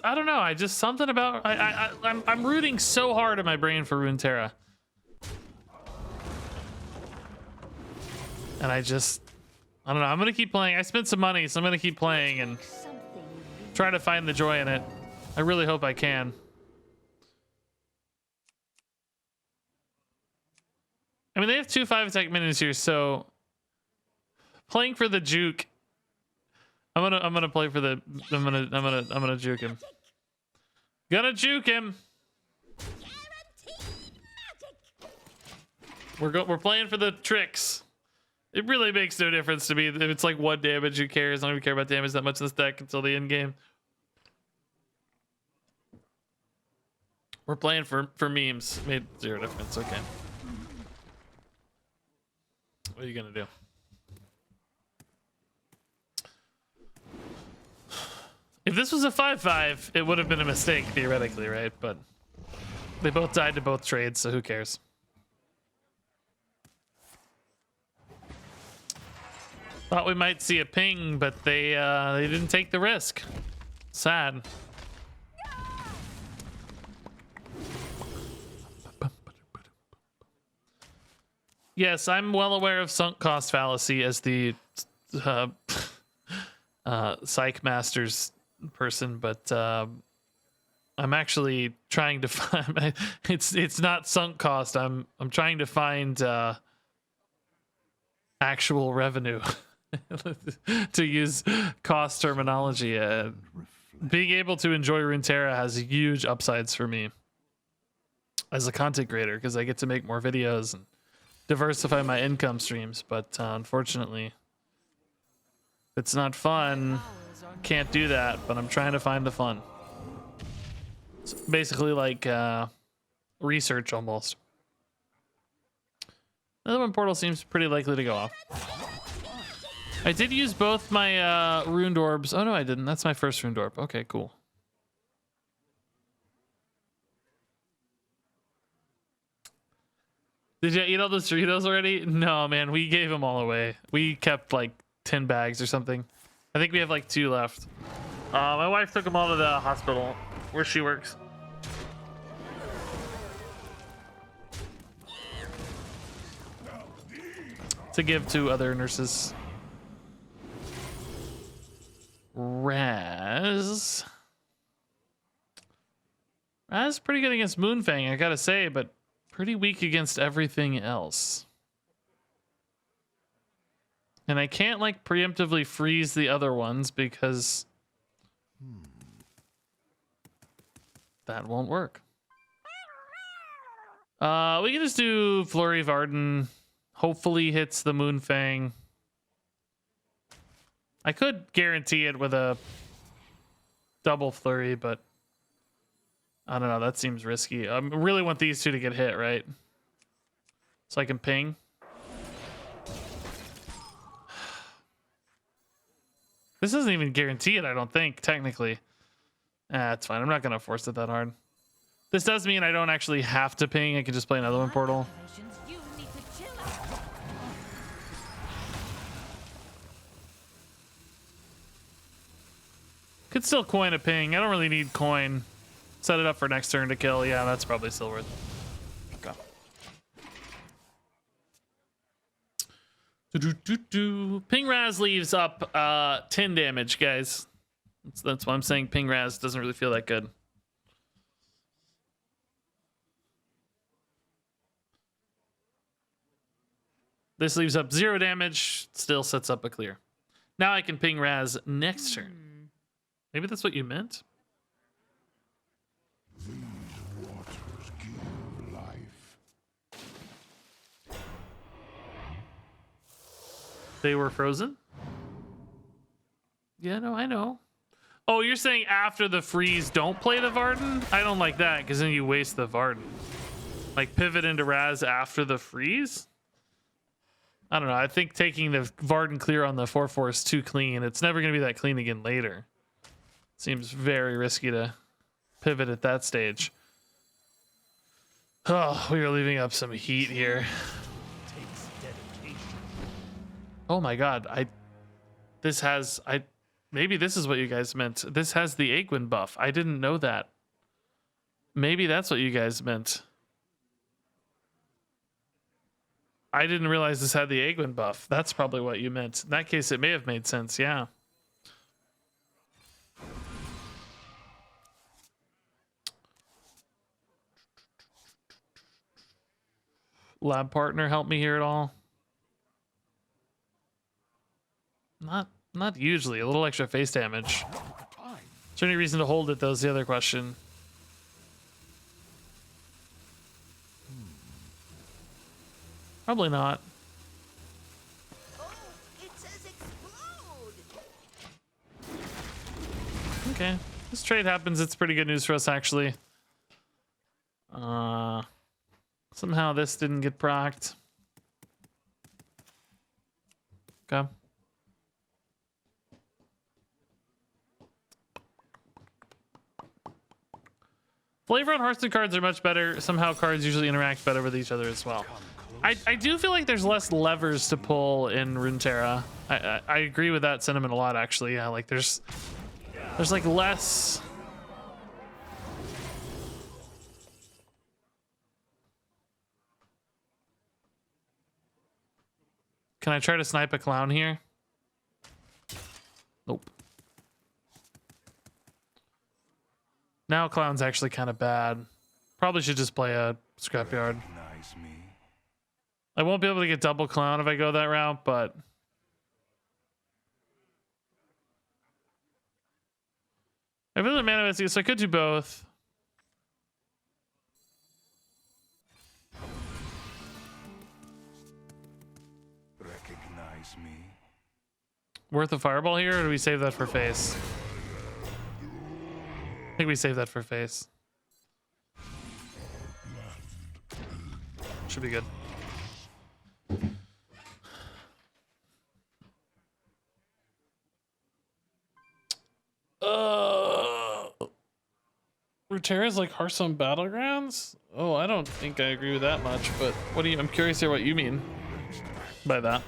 I don't know. Something about I'm rooting so hard in my brain for Runeterra. And I don't know. I'm gonna keep playing. I spent some money, so I'm gonna keep playing and try to find the joy in it. I really hope I can. I mean, they have 2 5-attack minions here, so playing for the juke. I'm gonna play for the. I'm gonna juke him. Gonna juke him. We're playing for the tricks. It really makes no difference to me if it's like 1 damage. Who cares? I don't even care about damage that much in this deck until the end game. We're playing for memes. Made 0 difference. Okay. What are you gonna do? If this was a 5-5, it would have been a mistake theoretically, right? But they both died to both trades, so who cares? Thought we might see a ping, but they didn't take the risk. Sad. Yes, I'm well aware of sunk cost fallacy as the psych masters person, but I'm actually trying to find it's not sunk cost. I'm trying to find actual revenue to use cost terminology. Being able to enjoy Runeterra has huge upsides for me as a content creator because I get to make more videos and diversify my income streams, but unfortunately if it's not fun, can't do that. But I'm trying to find the fun. It's basically like research almost. Another one portal seems pretty likely to go off. I did use both my runed orbs. Oh no, I didn't. That's my first runed orb. Okay, cool. Did you eat all those Doritos already? No, man, we gave them all away. We kept like 10 bags or something. I think we have like 2 left. My wife took them all to the hospital where she works. To give to other nurses. Raz pretty good against Moonfang, I gotta say, but pretty weak against everything else. And I can't like preemptively freeze the other ones because that won't work. We can just do Flurry of Arden. Hopefully hits the Moonfang. I could guarantee it with a double flurry, but I don't know. That seems risky. I really want these 2 to get hit, right? So I can ping. This doesn't even guarantee it, I don't think, technically. It's fine. I'm not going to force it that hard. This does mean I don't actually have to ping. I can just play another one portal. Could still coin a ping. I don't really need coin. Set it up for next turn to kill. Yeah, that's probably still worth it. Okay. Ping Raz leaves up 10 damage, guys. That's why I'm saying Ping Raz doesn't really feel that good. This leaves up 0 damage. Still sets up a clear. Now I can Ping Raz next turn. Maybe that's what you meant? These waters give life. They were frozen? Yeah, no, I know. Oh, you're saying after the freeze, don't play the Varden? I don't like that, because then you waste the Varden. Like, pivot into Raz after the freeze? I don't know. I think taking the Varden clear on the 4/4 is too clean. It's never going to be that clean again later. Seems very risky to pivot at that stage. Oh, we are leaving up some heat here. Takes dedication. Oh my god, maybe this is what you guys meant. This has the Aegwynn buff. I didn't know that. Maybe that's what you guys meant. I didn't realize this had the Aegwynn buff. That's probably what you meant. In that case, it may have made sense, yeah. Lab partner help me here at all? Not usually. A little extra face damage. Is there any reason to hold it though is the other question. Probably not. Oh, it says explode. Okay. This trade happens, it's pretty good news for us actually. Somehow this didn't get procced. Okay. Flavor on Hearthstone cards are much better. Somehow cards usually interact better with each other as well. I do feel like there's less levers to pull in Runeterra. I agree with that sentiment a lot, actually. Yeah, like there's like less. Can I try to snipe a clown here? Nope. Now clown's actually kind of bad. Probably should just play a scrapyard. Recognize me. I won't be able to get double clown if I go that route, but I have other mana base, so I could do both. Recognize me. Worth a fireball here, or do we save that for face? I think we save that for face. Should be good. Runeterra's like Hearthstone Battlegrounds? Oh, I don't think I agree with that much, but what do you, I'm curious to hear what you mean by that.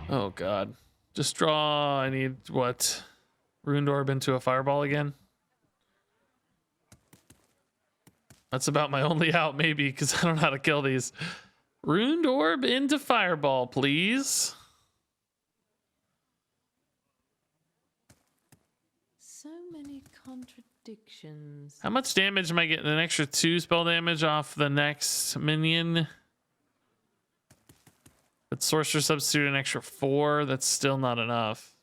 Oh god. Just draw, I need what? Runed Orb into a fireball again? That's about my only out, maybe, because I don't know how to kill these. Runed Orb into fireball, please. So many contradictions. How much damage am I getting? An extra 2 spell damage off the next minion. But Sorcerer Substitute an extra 4. That's still not enough.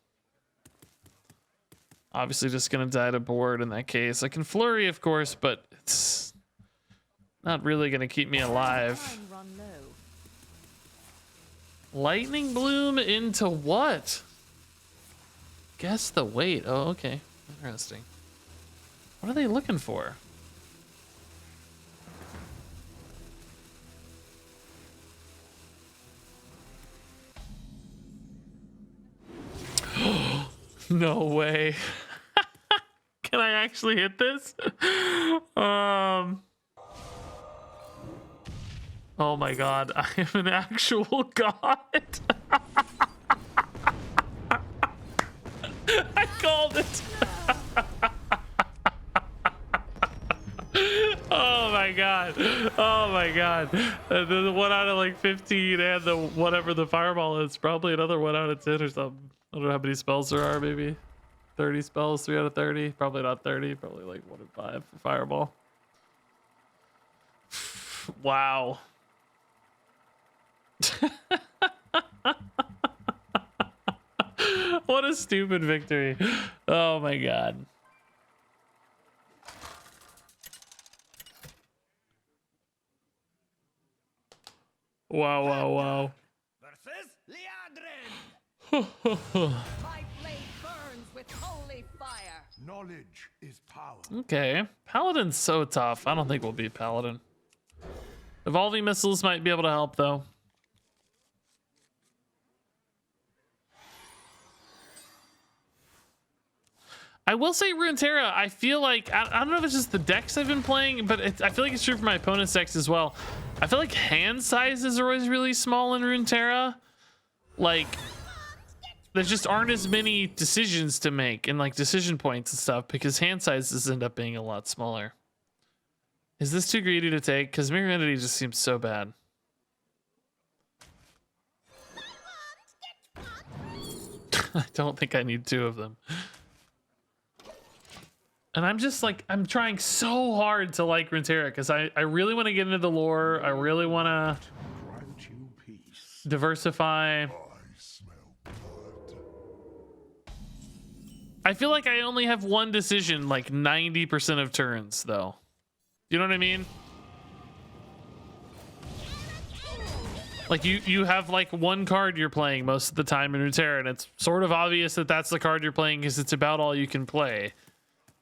Obviously just gonna die to board in that case. I can flurry, of course, but it's not really gonna keep me alive. Run low. Lightning Bloom into what? Guess the weight. Oh, okay. Interesting. What are they looking for? No way. Can I actually hit this? Oh my god, I am an actual god. I called it. Oh my god. Oh my god. The 1 out of like 15 and the whatever the fireball is. Probably another 1 out of 10 or something. I don't know how many spells there are, maybe 30 spells, 3 out of 30. Probably not 30, probably like 1 in 5 for fireball. Wow. What a stupid victory. Oh my god. Wow, wow, wow. Versus Liadrin. My blade burns with holy fire. Knowledge is power. Okay. Paladin's so tough. I don't think we'll beat Paladin. Evolving missiles might be able to help, though. I will say Runeterra, I feel like, I don't know if it's just the decks I've been playing, but I feel like it's true for my opponent's decks as well. I feel like hand sizes are always really small in Runeterra. Like, there just aren't as many decisions to make and like decision points and stuff because hand sizes end up being a lot smaller. Is this too greedy to take? Because Mirror Entity just seems so bad. I don't think I need 2 of them. And I'm just like, I'm trying so hard to like Runeterra because I really want to get into the lore. I really want to Grant you peace. diversify. I smell blood. I feel like I only have one decision like 90% of turns though. You know what I mean? Like you have like one card you're playing most of the time in Runeterra, and it's sort of obvious that that's the card you're playing because it's about all you can play.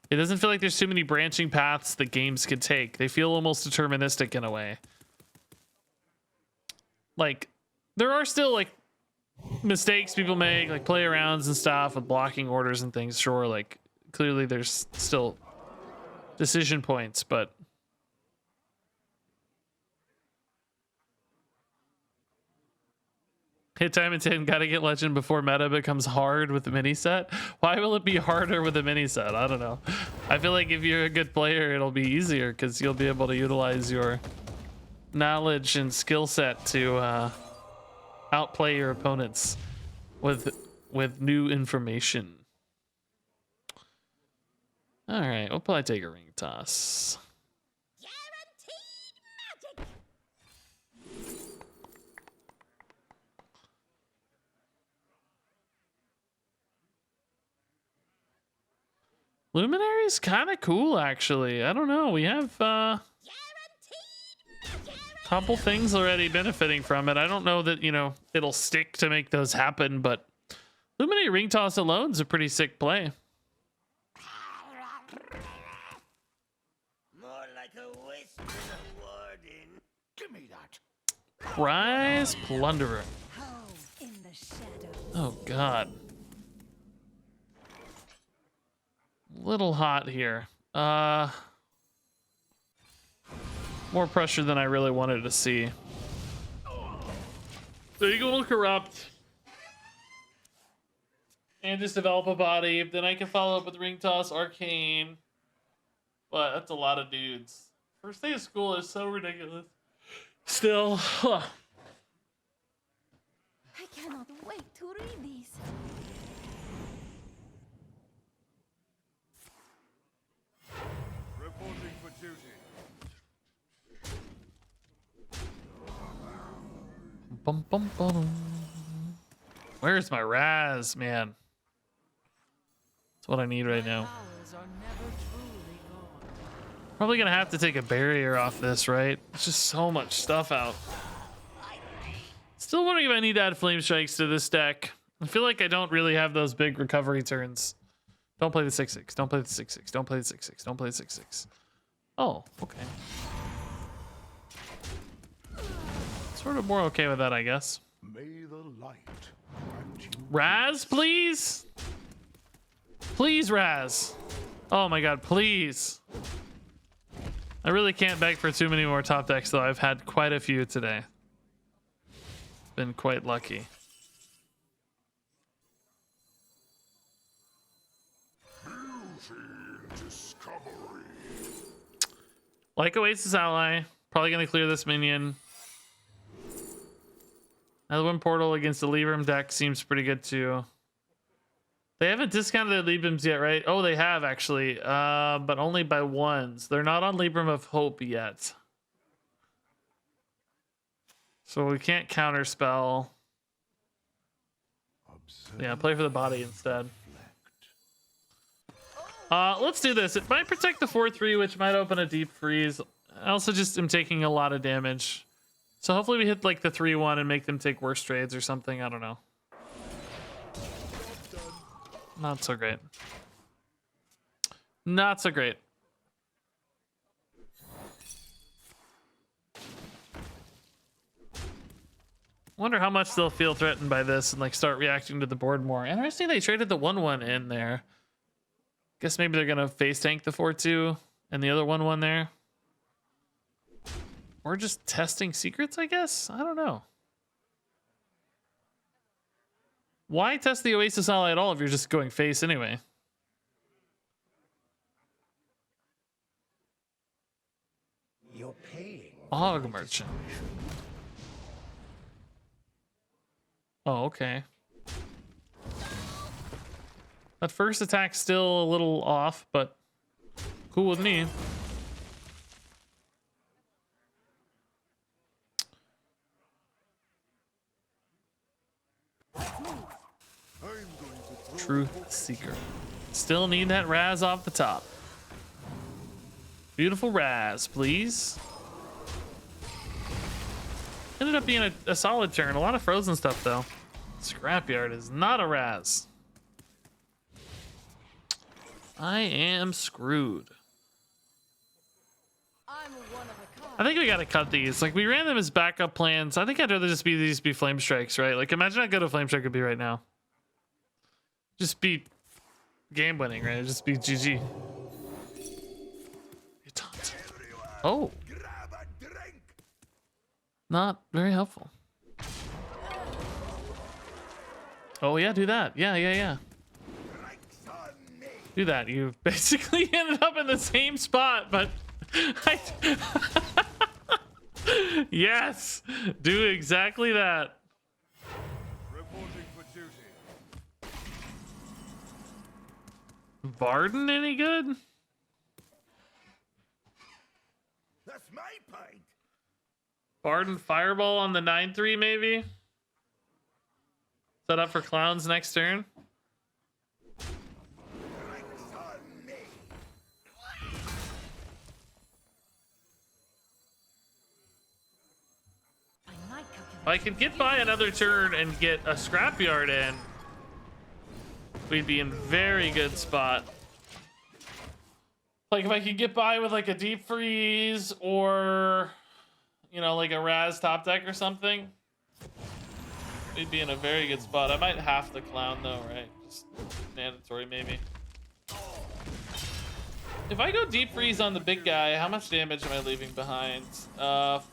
It doesn't feel like there's too many branching paths that games could take. They feel almost deterministic in a way. Like, there are still like mistakes people make, like play arounds and stuff with blocking orders and things. Sure, like clearly there's still decision points, but Hit time and 10, gotta get legend before meta becomes hard with the mini set. Why will it be harder with the mini set? I don't know. I feel like if you're a good player, it'll be easier because you'll be able to utilize your knowledge and skill set to outplay your opponents with new information. All right, we'll probably take a ring toss. Guaranteed magic. Luminary's kind of cool, actually. I don't know. We have couple things already benefiting from it. I don't know that, you know, it'll stick to make those happen, but Luminary ring toss alone is a pretty sick play. More like a wisp than a warden. Give me that. Prize Plunderer. Home in the shadows. Oh, God. Little hot here. More pressure than I really wanted to see. So you go to Corrupt and just develop a body. Then I can follow up with Ring Toss, Arcane. But that's a lot of dudes. First day of school is so ridiculous. Still, I cannot wait to read these. Reporting for duty. bum, bum, bum. Where's my Raz, man? That's what I need right now. Powers are never truly gone. Probably gonna have to take a barrier off this, right? It's just so much stuff out. Still wondering if I need to add Flame Strikes to this deck. I feel like I don't really have those big recovery turns. Don't play the 6/6. Don't play the 6/6. Don't play the 6/6. Don't play the 6/6. Oh, okay. Sort of more okay with that, I guess. May the light grant you Raz, please? Please, Raz. Oh my god, please. I really can't beg for too many more top decks, though. I've had quite a few today. Been quite lucky. discovery. Like Oasis Ally. Probably going to clear this minion. Aegwynn Portal against the Libram deck seems pretty good, too. They haven't discounted the Librams yet, right? Oh, they have, actually. But only by ones. They're not on Libram of Hope yet. So we can't counterspell. Yeah, play for the body instead. Let's do this. It might protect the 4/3, which might open a deep freeze. I also just am taking a lot of damage. So hopefully we hit like the 3/1 and make them take worse trades or something. I don't know. Not so great. Not so great. Wonder how much they'll feel threatened by this and like start reacting to the board more. Interesting they traded the 1/1 in there. Guess maybe they're gonna face tank the 4/2 and the other 1/1 there. Or just testing secrets, I guess? I don't know. Why test the Oasis Ally at all if you're just going face anyway? You're paying. Hog Merchant. Oh, okay. That first attack's still a little off, but cool with me. Truth Seeker. Still need that Raz off the top. Beautiful Raz, please. Ended up being a solid turn. A lot of frozen stuff, though. Scrapyard is not a Raz. I am screwed. I'm one of a kind. I think we gotta cut these. Like, we ran them as backup plans. I think I'd rather just be these be Flame Strikes, right? Like, imagine how good a Flame Strike would be right now. Just be game winning, right? Just be GG. Oh. Grab a drink. Not very helpful. Oh yeah, do that. Yeah. Do that. You basically ended up in the same spot, but yes, do exactly that. Reporting for duty. Varden any good? That's my pint. Varden Fireball on the 9/3 maybe? Set up for clowns next turn. If I could get by another turn and get a scrapyard in, we'd be in very good spot. Like if I could get by with like a deep freeze or, you know, like a Raz top deck or something, we'd be in a very good spot. I might half the clown though, right? Just mandatory maybe. If I go deep freeze on the big guy, how much damage am I leaving behind? 5,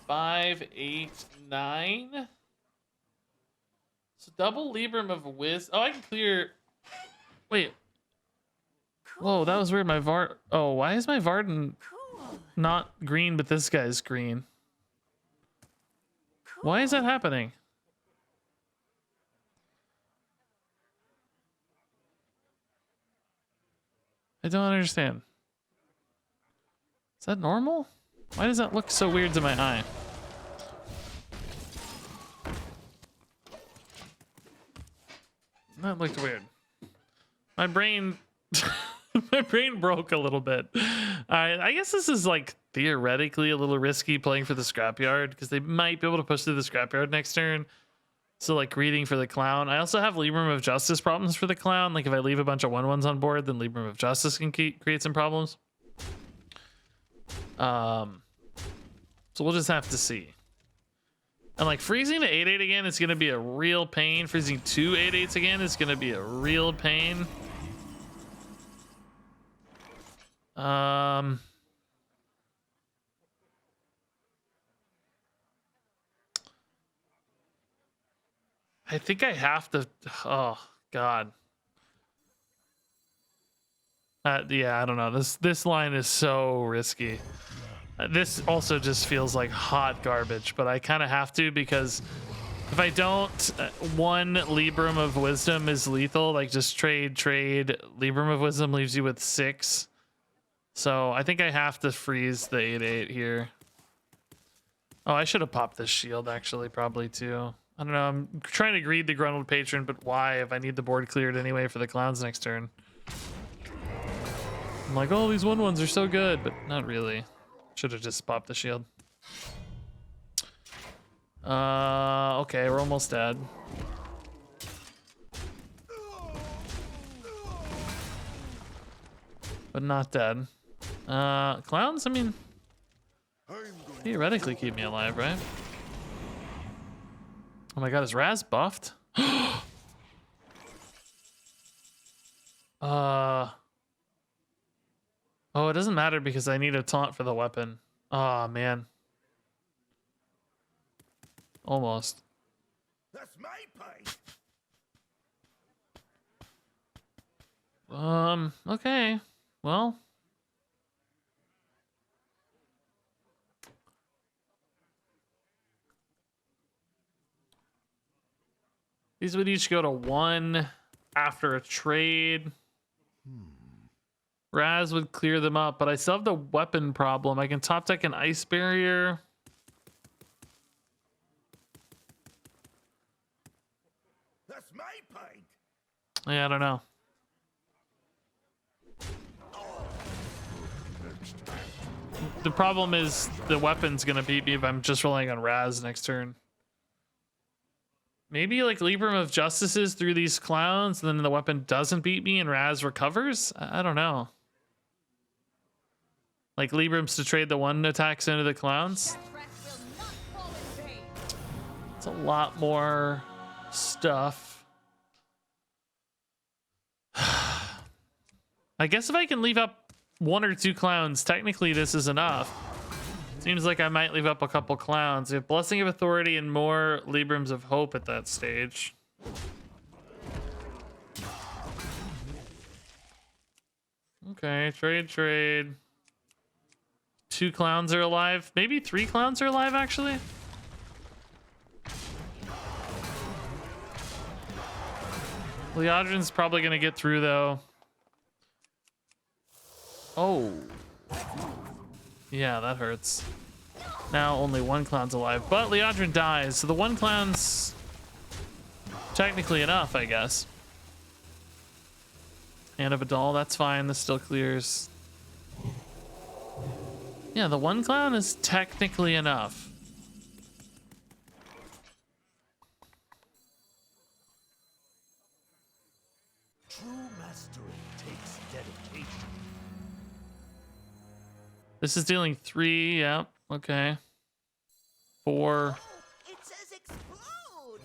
8, 9. So double Libram of Wiz. Oh, I can clear. Wait. Whoa, that was weird. My Oh, why is my Varden not green, but this guy's green? Why is that happening? I don't understand. Is that normal? Why does that look so weird to my eye? That looked weird. My brain my brain broke a little bit. I guess this is like theoretically a little risky playing for the scrapyard because they might be able to push through the scrapyard next turn. So like greeting for the clown. I also have Libram of Justice problems for the clown. Like if I leave a bunch of 1/1s on board, then Libram of Justice can create some problems. So we'll just have to see. And like freezing to 8/8 again is gonna be a real pain. Freezing 2 8/8s again is gonna be a real pain. I think I have to. Oh God. Yeah, I don't know. This line is so risky. This also just feels like hot garbage, but I kind of have to because if I don't, one Libram of Wisdom is lethal. Like just trade. Libram of Wisdom leaves you with 6. So I think I have to freeze the 8/8 here. Oh, I should have popped this shield actually, probably too. I don't know. I'm trying to greed the Gruntled Patron, but why if I need the board cleared anyway for the clowns next turn? I'm like, oh, these 1/1s are so good, but not really. Should have just popped the shield. Okay, we're almost dead. But not dead. Clowns, I mean, theoretically keep me alive, right? Oh my god, is Raz buffed? Oh, it doesn't matter because I need a taunt for the weapon. Oh man. Almost. That's my pint. Okay. Well. These would each go to 1 after a trade. Raz would clear them up, but I still have the weapon problem. I can top deck an Ice Barrier. That's my pint. Yeah, I don't know. The problem is the weapon's gonna beat me if I'm just relying on Raz next turn. Maybe like Libram of Justices through these clowns, and then the weapon doesn't beat me and Raz recovers? I don't know. Like Librams to trade the 1 attacks into the clowns? It's a lot more stuff. I guess if I can leave up 1 or 2 clowns, technically this is enough. Seems like I might leave up a couple clowns. We have Blessing of Authority and more Librams of Hope at that stage. Okay, trade. 2 clowns are alive. Maybe 3 clowns are alive, actually. Leodrin's probably going to get through, though. Oh. Yeah, that hurts. Now only 1 clown's alive, but Leodrin dies, so the 1 clown's technically enough, I guess. Hand of a doll, that's fine. This still clears. Yeah, the 1 clown is technically enough. True mastery takes dedication. This is dealing 3. Yep. Okay. 4. It says explode.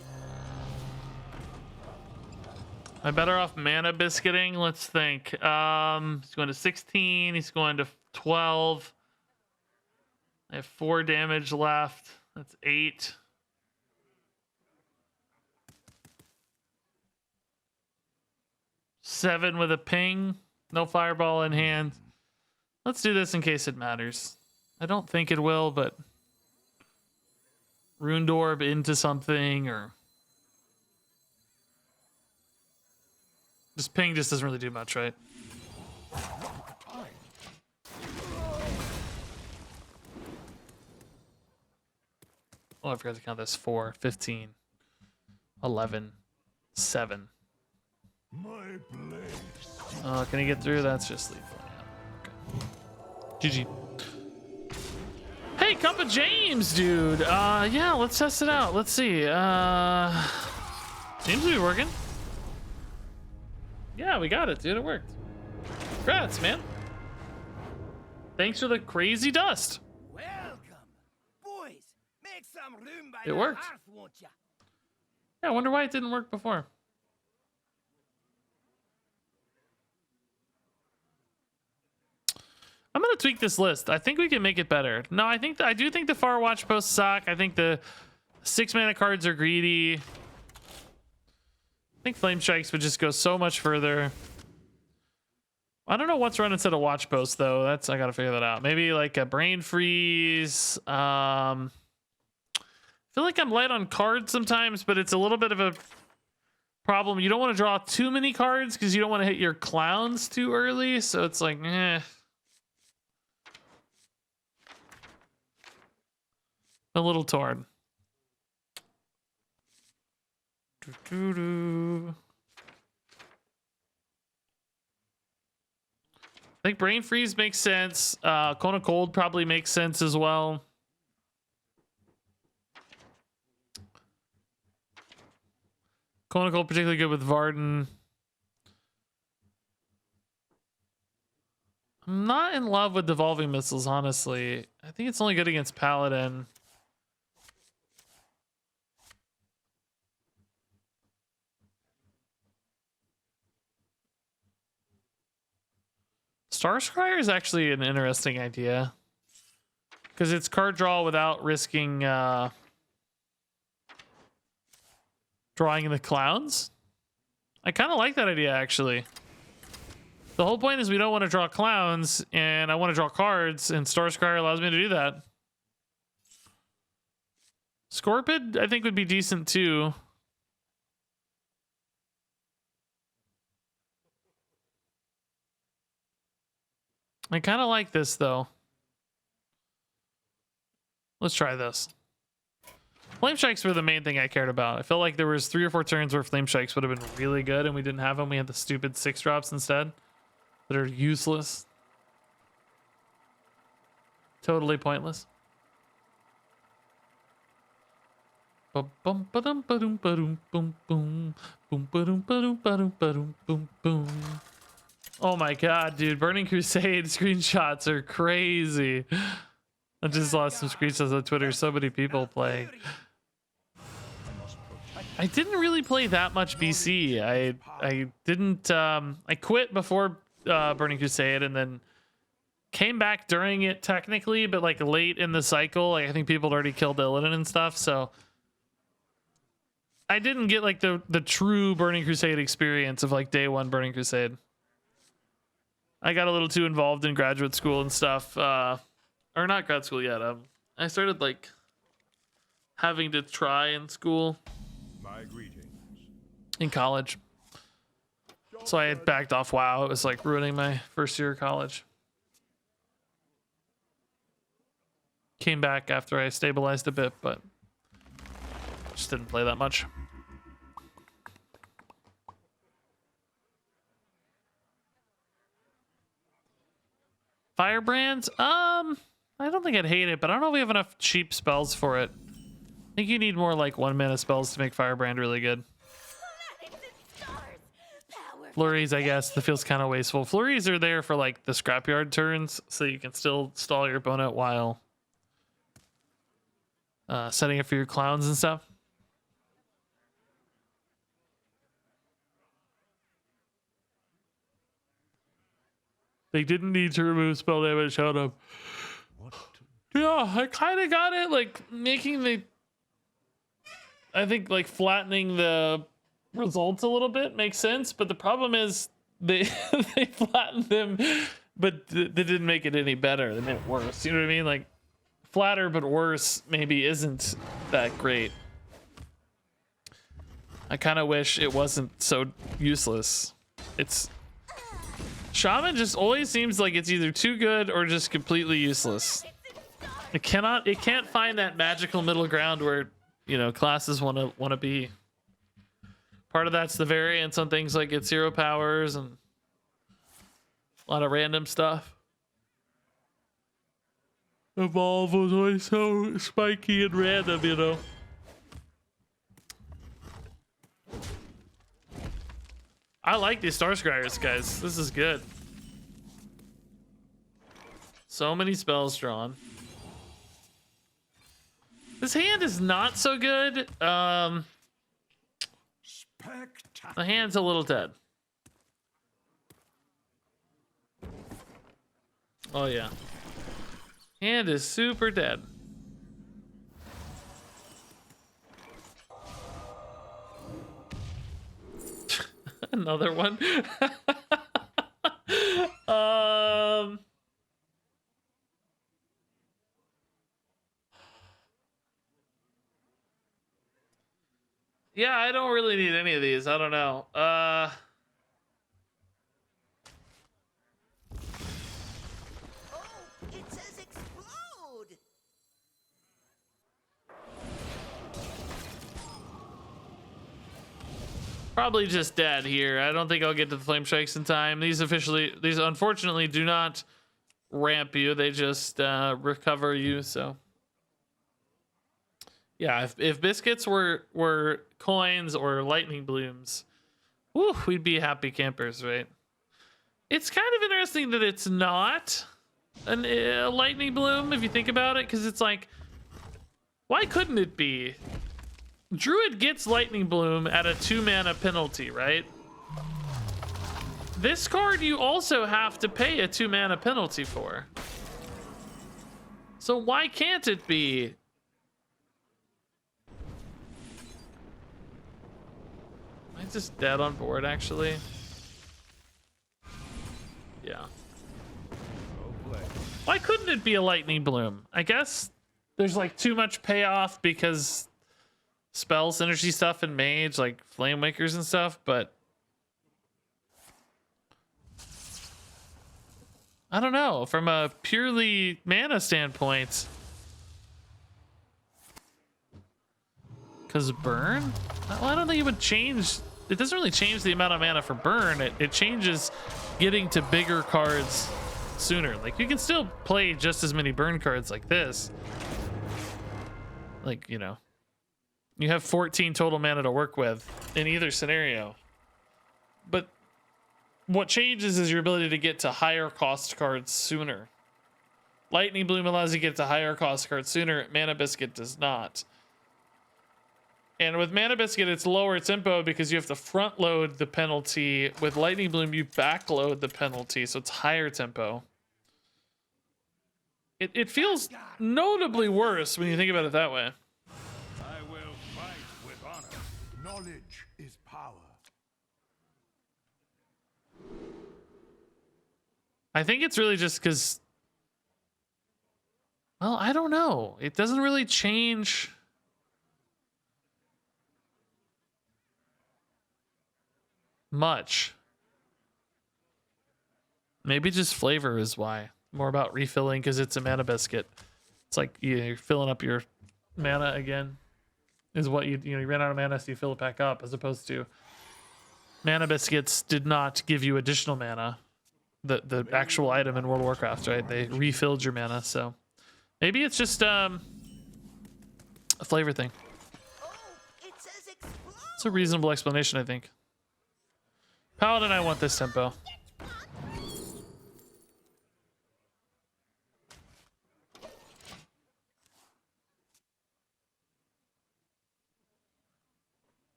Am I better off mana biscuiting? Let's think. He's going to 16. He's going to 12. I have 4 damage left. That's 8. Seven with a ping. No fireball in hand. Let's do this in case it matters. I don't think it will, but Runed Orb into something, or just ping just doesn't really do much, right? Oh, I forgot to count this. 4, 15, 11, 7. My blade. Can he get through? That's just lethal. Yeah. Okay. GG. Hey, Cup of James, dude. Yeah, let's test it out. Let's see. Seems to be working. Yeah, we got it, dude. It worked. Congrats, man. Thanks for the crazy dust. Welcome. Boys, make some room by It the worked. hearth, won't ya? Yeah, I wonder why it didn't work before. I'm gonna tweak this list. I think we can make it better. No, I do think the Far Watch posts suck. I think the 6 mana cards are greedy. I think Flame Strikes would just go so much further. I don't know what's run instead of Watch Post though. I gotta figure that out. Maybe like a Brain Freeze. I feel like I'm light on cards sometimes, but it's a little bit of a problem. You don't want to draw too many cards because you don't want to hit your clowns too early. So it's like, eh. A little torn. I think Brain Freeze makes sense. Cone of Cold probably makes sense as well. Cone of Cold particularly good with Varden. I'm not in love with Devolving Missiles, honestly. I think it's only good against Paladin. Star Scryer is actually an interesting idea because it's card draw without risking drawing the clowns. I kind of like that idea, actually. The whole point is we don't want to draw clowns, and I want to draw cards, and Star Scryer allows me to do that. Scorpid, I think, would be decent too. I kind of like this though. Let's try this. Flame Strikes were the main thing I cared about. I felt like there was 3 or 4 turns where Flame Strikes would have been really good, and we didn't have them. We had the stupid 6 drops instead that are useless. Totally pointless. Bum bum ba-dum ba-dum ba-dum bum boom boom ba-dum ba-dum ba-dum ba-dum boom boom. Oh my god, dude. Burning Crusade screenshots are crazy. I just lost some screenshots on Twitter. So many people playing. I didn't really play that much BC. I didn't I quit before Burning Crusade and then came back during it technically, but like late in the cycle. Like I think people had already killed Illidan and stuff, so I didn't get like the true Burning Crusade experience of like day 1 Burning Crusade. I got a little too involved in graduate school and stuff. Or not grad school yet. I started like having to try in school My greetings. in college. So I had backed off WoW. It was like ruining my first year of college. Came back after I stabilized a bit, but just didn't play that much. Firebrands? I don't think I'd hate it, but I don't know if we have enough cheap spells for it. I think you need more like 1 mana spells to make Firebrand really good. Flurries, I guess, that feels kind of wasteful. Flurries are there for like the scrapyard turns, so you can still stall your opponent while setting up for your clowns and stuff. They didn't need to remove spell damage out of. Yeah, I kind of got it. Like making the, I think like flattening the results a little bit makes sense. But the problem is they they flattened them, but they didn't make it any better. They made it worse. You know what I mean? Like flatter but worse maybe isn't that great. I kind of wish it wasn't so useless. It's Shaman just always seems like it's either too good or just completely useless. It can't find that magical middle ground where, you know, classes want to be. Part of that's the variance on things like its 0 powers and a lot of random stuff. Evolve was always so spiky and random, you know. I like these Star Scryers, guys. This is good. So many spells drawn. This hand is not so good. The hand's a little dead. Oh yeah. Hand is super dead. Another one. Yeah, I don't really need any of these. I don't know. Oh, it says explode. Probably just dead here. I don't think I'll get to the flame strikes in time. These unfortunately do not ramp you. They just recover you. So yeah, if biscuits were coins or lightning blooms, whew, we'd be happy campers, right? It's kind of interesting that it's not a lightning bloom if you think about it, because it's like, why couldn't it be? Druid gets lightning bloom at a 2 mana penalty, right? This card you also have to pay a 2 mana penalty for. So why can't it be? Am I just dead on board actually? Yeah. Why couldn't it be a lightning bloom? I guess there's like too much payoff because spell synergy stuff and mage, like flame wakers and stuff, but I don't know, from a purely mana standpoint, because burn, well, I don't think it would change. It doesn't really change the amount of mana for burn. It changes getting to bigger cards sooner. Like you can still play just as many burn cards like this, like, you know, you have 14 total mana to work with in either scenario. But what changes is your ability to get to higher cost cards sooner. Lightning Bloom allows you to get to higher cost cards sooner. Mana Biscuit does not. And with Mana Biscuit, it's lower tempo because you have to front load the penalty. With Lightning Bloom, you back load the penalty, so it's higher tempo. It feels notably worse when you think about it that way. I will fight with honor. Knowledge is power. I think it's really just because, well, I don't know. It doesn't really change much. Maybe just flavor is why. More about refilling because it's a mana biscuit. It's like you're filling up your mana again. Is what you ran out of mana, so you fill it back up, as opposed to mana biscuits did not give you additional mana. The actual item in World of Warcraft, right? They refilled your mana, so maybe it's just a flavor thing. It's a reasonable explanation, I think. Paladin, I want this tempo.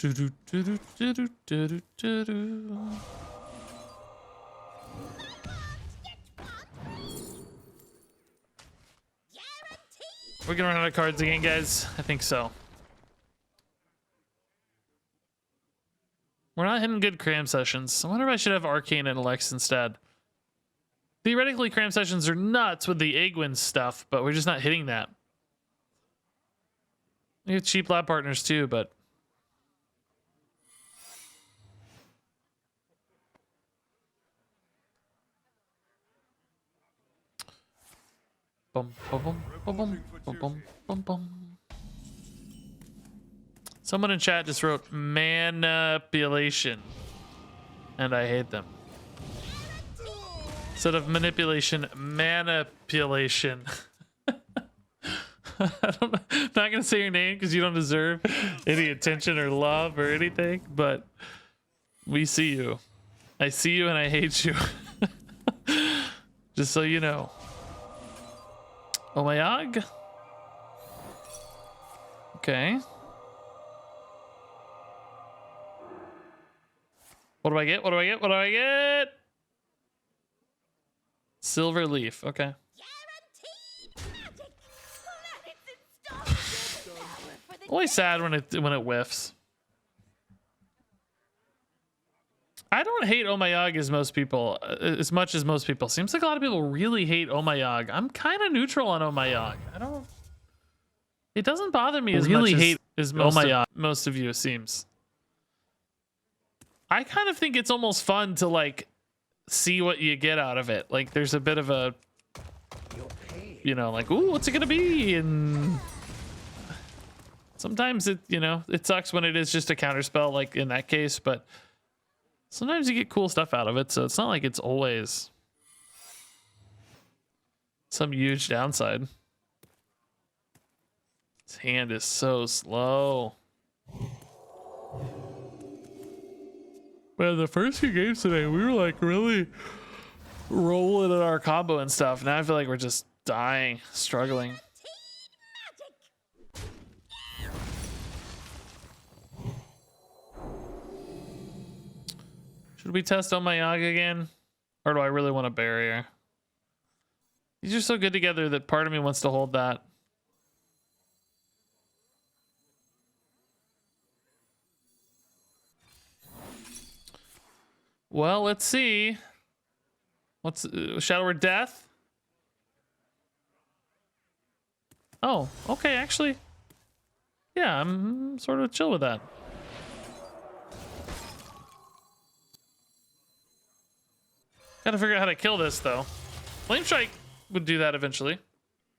We're gonna run out of cards again, guys. I think so. We're not hitting good cram sessions. I wonder if I should have Arcane and Alex instead. Theoretically, cram sessions are nuts with the Aegwynn stuff, but we're just not hitting that. We have cheap lab partners too, but bum bum bum bum bum bum bum bum bum. Someone in chat just wrote manipulation, and I hate them. Instead of manipulation, manipulation. I'm not gonna say your name because you don't deserve any attention or love or anything, but we see you. I see you and I hate you. Just so you know. Oh my god. Okay. What do I get? What do I get? What do I get? Silver leaf. Okay. Always sad when it whiffs. I don't hate Oh My Yog as much as most people. Seems like a lot of people really hate Oh My Yog. I'm kind of neutral on Oh My Yog. It doesn't bother me as much as most of you, it seems. I kind of think it's almost fun to like see what you get out of it. Like there's a bit of a, like, ooh, what's it gonna be? And sometimes it sucks when it is just a counter spell, like in that case, but sometimes you get cool stuff out of it, so it's not like it's always some huge downside. His hand is so slow. Man, the first few games today, we were like really rolling in our combo and stuff. Now I feel like we're just dying, struggling. Should we test on my Yog again? Or do I really want a barrier? These are so good together that part of me wants to hold that. Well, let's see. What's Shadow Word Death? Oh, okay, actually. Yeah, I'm sort of chill with that. Gotta figure out how to kill this, though. Flame Strike would do that eventually.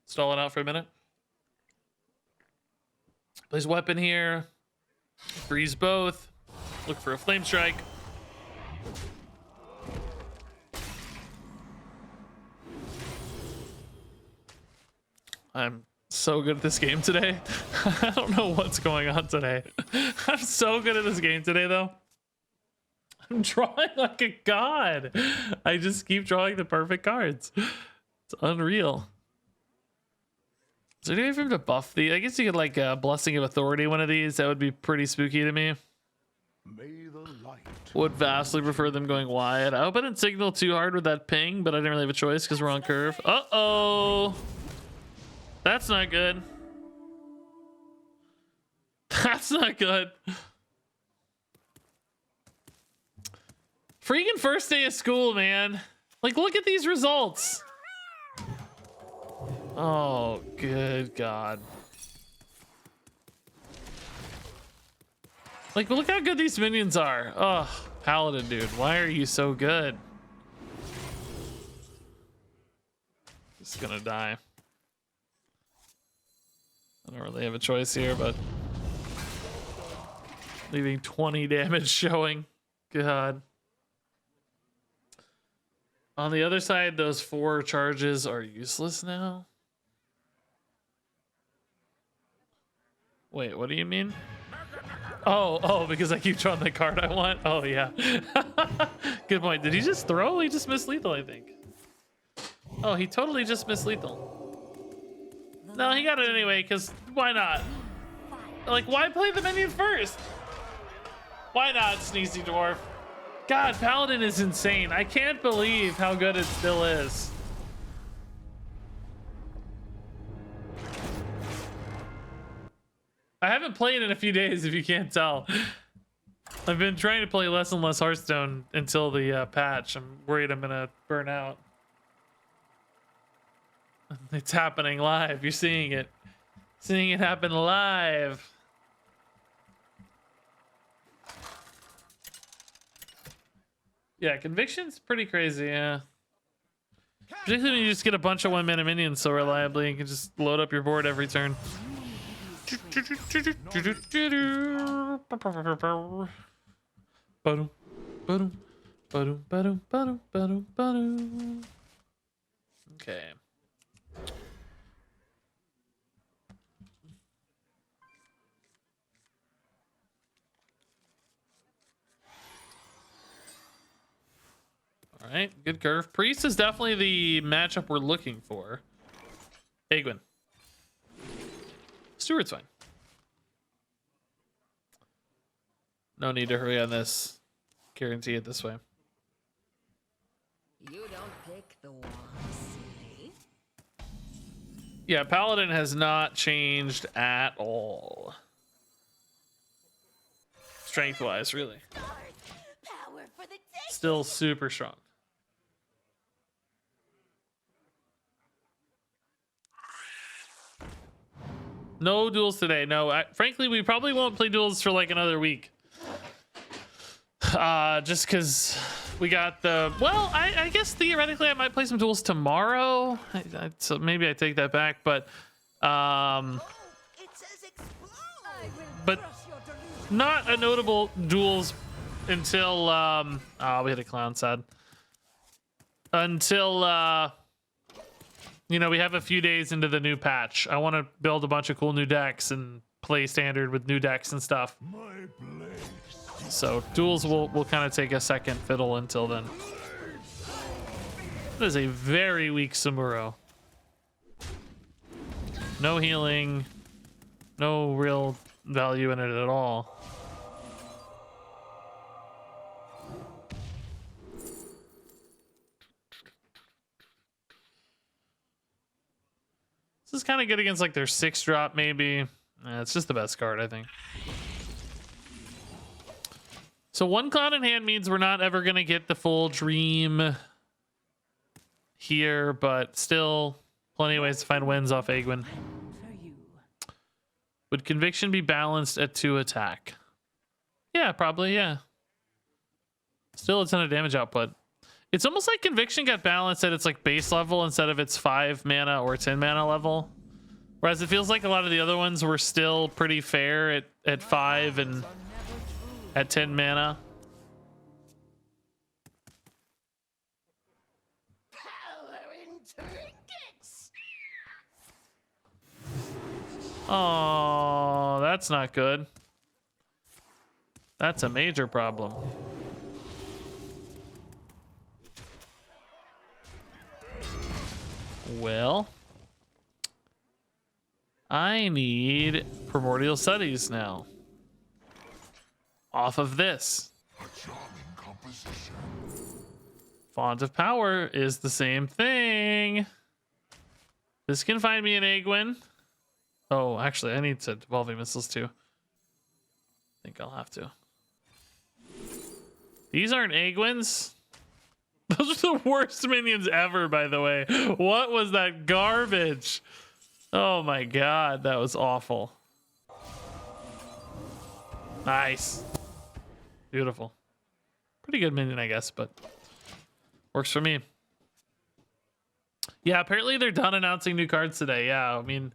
Stall it out for a minute. Place weapon here. Freeze both. Look for a Flame Strike. I'm so good at this game today. I don't know what's going on today. I'm so good at this game today, though. I'm drawing like a god. I just keep drawing the perfect cards. It's unreal. Is there any way for him to buff the? I guess you could like Blessing of Authority one of these. That would be pretty spooky to me. May the light. Would vastly prefer them going wide. I hope I didn't signal too hard with that ping, but I didn't really have a choice because we're on curve. Uh-oh. That's not good. That's not good. Freaking first day of school, man. Like, look at these results. Oh, good God. Like, look how good these minions are. Oh, Paladin, dude. Why are you so good? Just gonna die. I don't really have a choice here, but leaving 20 damage showing. God. On the other side, those 4 charges are useless now. Wait, what do you mean? Oh, because I keep drawing the card I want? Oh, yeah. Good point. Did he just throw? He just missed lethal, I think. Oh, he totally just missed lethal. No, he got it anyway, because why not? Like, why play the minion first? Why not, Sneezy Dwarf? God, Paladin is insane. I can't believe how good it still is. I haven't played in a few days, if you can't tell. I've been trying to play less and less Hearthstone until the patch. I'm worried I'm gonna burn out. It's happening live. You're seeing it. Seeing it happen live. Yeah, Conviction's pretty crazy, yeah. Particularly when you just get a bunch of 1-mana minions so reliably, you can just load up your board every turn. Okay. All right, good curve. Priest is definitely the matchup we're looking for. Aegwynn. Steward's fine. No need to hurry on this. Guarantee it this way. You don't pick the one, silly. Yeah, Paladin has not changed at all. Strength-wise, really. Power for the day. Still super strong. No duels today. No, frankly, we probably won't play duels for like another week. Just because we got the... Well, I guess theoretically I might play some duels tomorrow. So maybe I take that back, but... Oh, it says explode. But not a notable duels until... Oh, we had a clown sad. Until... You know, we have a few days into the new patch. I want to build a bunch of cool new decks and play standard with new decks and stuff. So duels will kind of take a second fiddle until then. That is a very weak Samuro. No healing. No real value in it at all. This is kind of good against like their 6-drop maybe. It's just the best card, I think. So 1 cloud in hand means we're not ever going to get the full dream here, but still plenty of ways to find wins off Aegwynn. Would Conviction be balanced at 2 attack? Yeah, probably, yeah. Still a ton of damage output. It's almost like Conviction got balanced at its like base level instead of its 5 mana or 10 mana level. Whereas it feels like a lot of the other ones were still pretty fair at 5 and at 10 mana. Oh, that's not good. That's a major problem. Well, I need Primordial Studies now. Off of this. Font of Power is the same thing. This can find me an Aegwynn. Oh, actually, I need to Evolving Missiles too. think I'll have to. These aren't Aegwynns. Those are the worst minions ever, by the way. What was that garbage? Oh my god, that was awful. Nice. Beautiful. Pretty good minion, I guess, but works for me. Yeah, apparently they're done announcing new cards today. Yeah, I mean,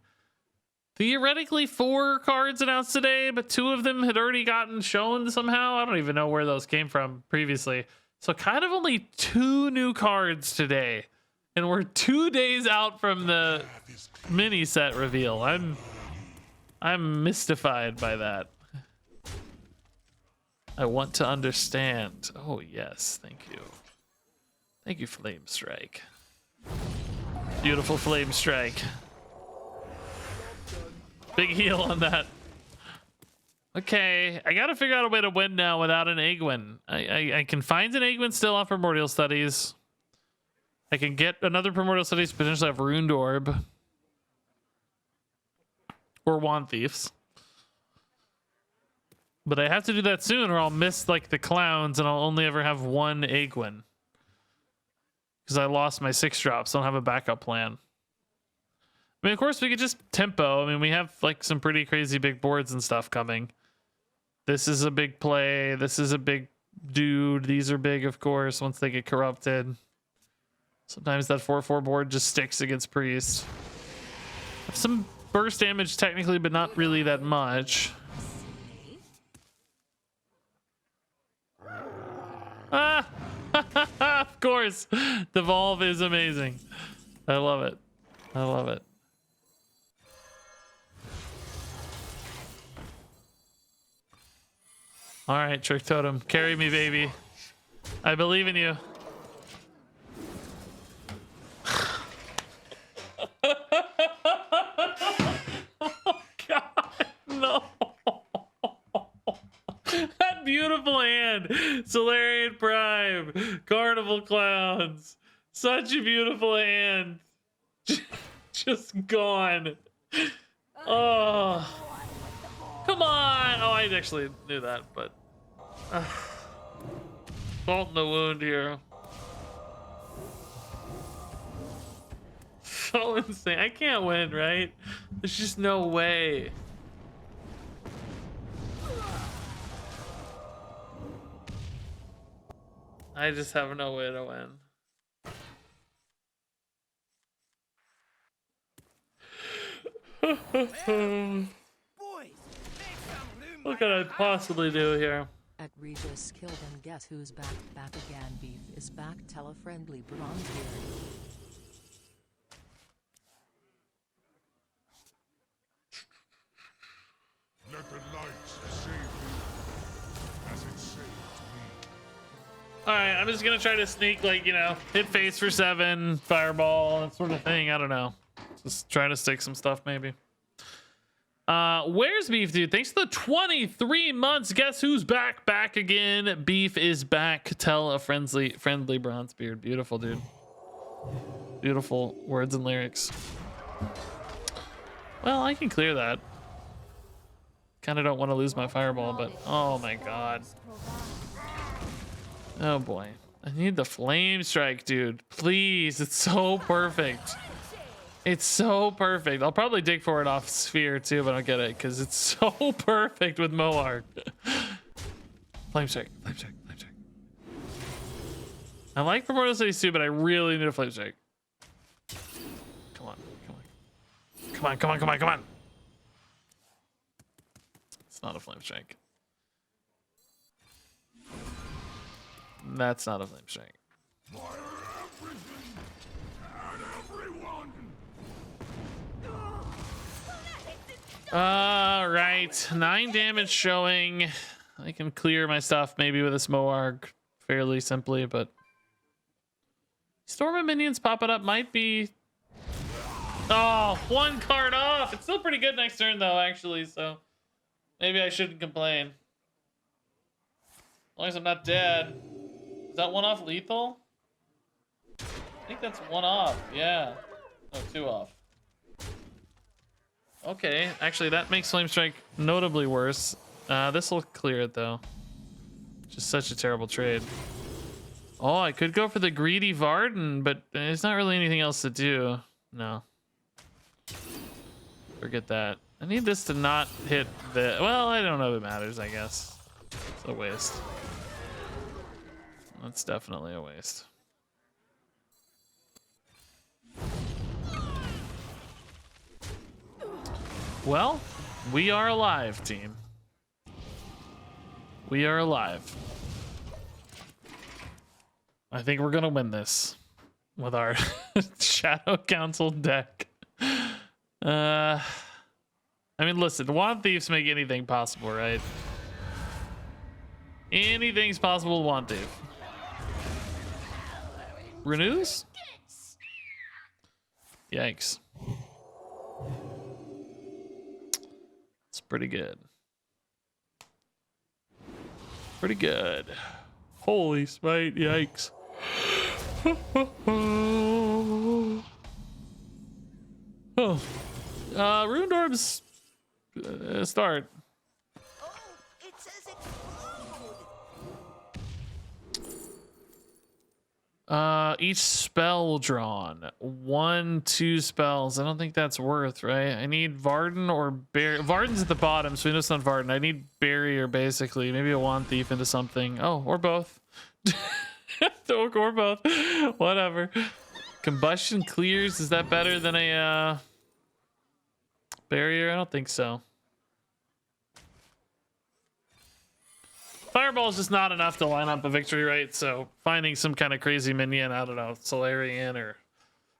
theoretically 4 cards announced today, but 2 of them had already gotten shown somehow. I don't even know where those came from previously. So kind of only 2 new cards today. And we're 2 days out from the mini set reveal. I'm mystified by that. I want to understand. Oh yes, thank you. Thank you, Flame Strike. Beautiful Flame Strike. Big heal on that. Okay, I gotta figure out a way to win now without an Aegwynn. I can find an Aegwynn still on Primordial Studies. I can get another Primordial Studies, potentially have Ruined Orb. Or Wand Thieves. But I have to do that soon or I'll miss like the clowns and I'll only ever have 1 Aegwynn. Because I lost my 6 drops. I don't have a backup plan. I mean, of course, we could just tempo. I mean, we have like some pretty crazy big boards and stuff coming. This is a big play. This is a big dude. These are big, of course, once they get corrupted. Sometimes that 4/4 board just sticks against Priest. Have some burst damage technically, but not really that much. Ah! Of course, Devolve is amazing. I love it. I love it. All right, Trick Totem, carry me, baby. I believe in you. Oh God, no. That beautiful hand. Solarian Prime. Carnival Clowns. Such a beautiful hand. Just gone. Oh. Come on. Oh, I actually knew that, but salt in the wound here. So insane. I can't win, right? There's just no way. I just have no way to win. Boys, make some room What by could I the hearth. possibly do here? At RegisKillbin, guess who's back? Back again. Beef is back. Tell a friendly Bronzebeard. Let the light save you as it saved me. All right, I'm just gonna try to sneak, like, you know, hit face for 7, fireball, that sort of thing. I don't know. Just trying to stick some stuff, maybe. Where's Beef, dude? Thanks for the 23 months. Guess who's back? Back again. Beef is back. Tell a friendly Bronzebeard. Beautiful, dude. Beautiful words and lyrics. Well, I can clear that. Kind of don't want to lose my fireball, but oh my God. Oh boy. I need the flame strike, dude. Please. It's so perfect. It's so perfect. I'll probably dig for it off sphere too if I don't get it, because it's so perfect with Moarg. Flame strike, flame strike, flame strike. I like Primordial Cities too, but I really need a flame strike. Come on, come on. Come on, come on, come on, come on. It's not a flame strike. That's not a flame strike. All right, 9 damage showing. I can clear my stuff maybe with a Moarg fairly simply, but Storm of Minions popping up might be. Oh, 1 card off. It's still pretty good next turn though, actually, so maybe I shouldn't complain. As long as I'm not dead. Is that 1 off lethal? I think that's 1 off. Yeah. No, 2 off. Okay, actually that makes Flame Strike notably worse. This will clear it though. Just such a terrible trade. Oh, I could go for the greedy Varden, but there's not really anything else to do. No. Forget that. I need this to not hit the... Well, I don't know if it matters, I guess. It's a waste. That's definitely a waste. Well, we are alive, team. We are alive. I think we're gonna win this with our Shadow Council deck. I mean, listen, Wand Thieves make anything possible, right? Anything's possible with Wand Thief. Renews? Yikes. It's pretty good. Pretty good. Holy smite, yikes. Oh. Ruined Orbs start. Oh, it says explode. Each spell drawn. 1, 2 spells. I don't think that's worth, right? I need Varden or Barrier. Varden's at the bottom, so we know it's not Varden. I need Barrier, basically. Maybe a Wand Thief into something. Oh, or both. Or both. Whatever. Combustion clears. Is that better than a Barrier? I don't think so. Fireball is just not enough to line up a victory, right? So finding some kind of crazy minion, I don't know, Solarian or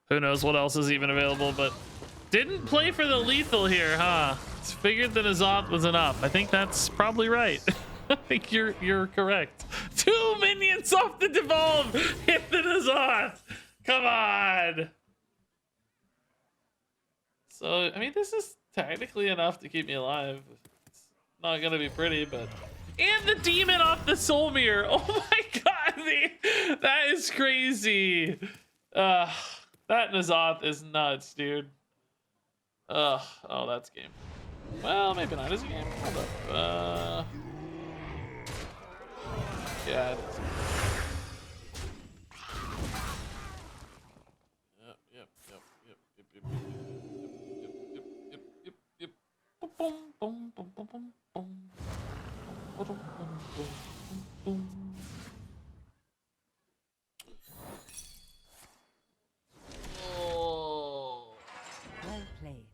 who knows what else is even available, but didn't play for the lethal here, huh? Figured that Azoth was enough. I think that's probably right. I think you're correct. 2 minions off the devolve hit the Azoth. Come on. So I mean, this is technically enough to keep me alive. It's not gonna be pretty, but. And the demon off the soul mirror. Oh my god, that is crazy. That Nazoth is nuts, dude. Oh, that's game. Well, maybe not. Is it game? Hold up. Yeah. It is. Yep. Boom, boom, boom, boom, boom, boom. Well played.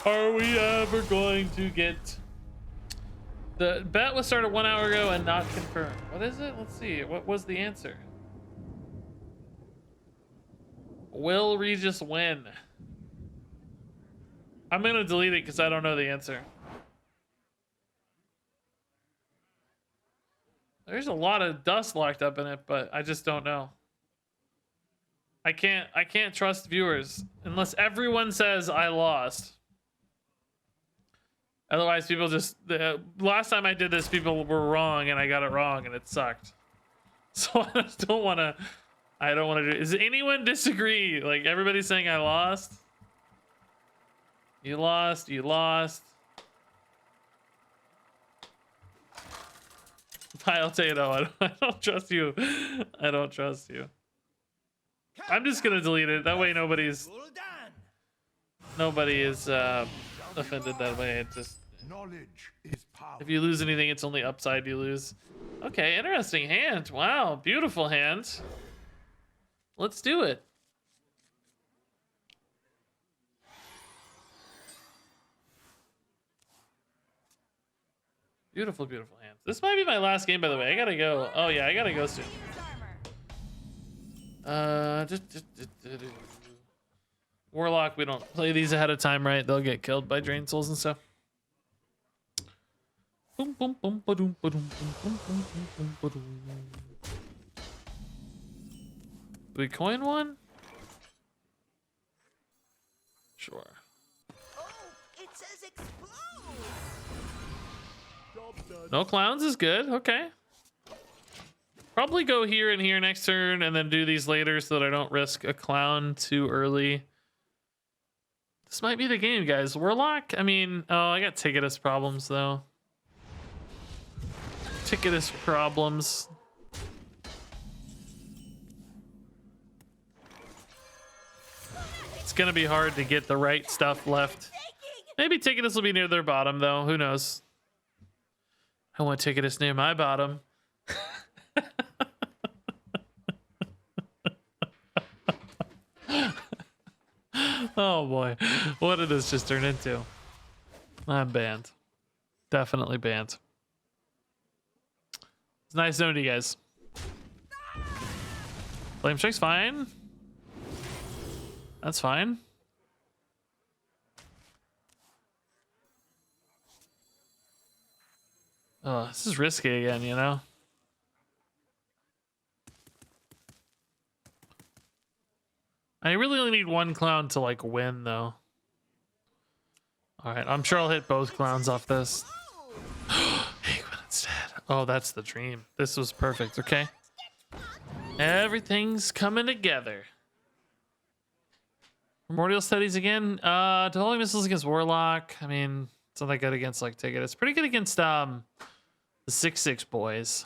Are we ever going to get... The bet was started 1 hour ago and not confirmed. What is it? Let's see. What was the answer? Will Regis win? I'm gonna delete it because I don't know the answer. There's a lot of dust locked up in it, but I just don't know. I can't trust viewers unless everyone says I lost. Otherwise, people just last time I did this, people were wrong and I got it wrong and it sucked. So I just don't want to. I don't want to do. Does anyone disagree? Like everybody's saying I lost. You lost. You lost. Pile Tato, I don't trust you. I don't trust you. I'm just gonna delete it. That way nobody is offended that way. It just Knowledge is power. if you lose anything, it's only upside you lose. Okay, interesting hand. Wow, beautiful hand. Let's do it. Beautiful, beautiful hands. This might be my last game, by the way. I gotta go. Oh yeah, I gotta go soon. Warlock, we don't play these ahead of time, right? They'll get killed by drain souls and stuff. Boom, boom, boom, ba-doom, ba-doom, boom, boom, boom, boom, ba-doom. Do we coin one? Sure. Oh, it says explode. No clowns is good. Okay. Probably go here and here next turn and then do these later so that I don't risk a clown too early. This might be the game, guys. Warlock, I mean, oh, I got Ticketus problems, though. Ticketus problems. It's gonna be hard to get the right stuff left. Maybe Ticketus will be near their bottom, though. Who knows? I want Ticketus near my bottom. Oh boy, what did this just turn into? I'm banned. Definitely banned. It's nice knowing you guys. Flame Strike's fine. That's fine. Oh, this is risky again, you know? I really only need one clown to like win though. All right, I'm sure I'll hit both clowns off this. Aegwynn instead. Oh, that's the dream. This was perfect. Okay. Everything's coming together. Primordial studies again. Developing missiles against Warlock. I mean, it's not that good against like Ticket. It's pretty good against the 6/6 boys.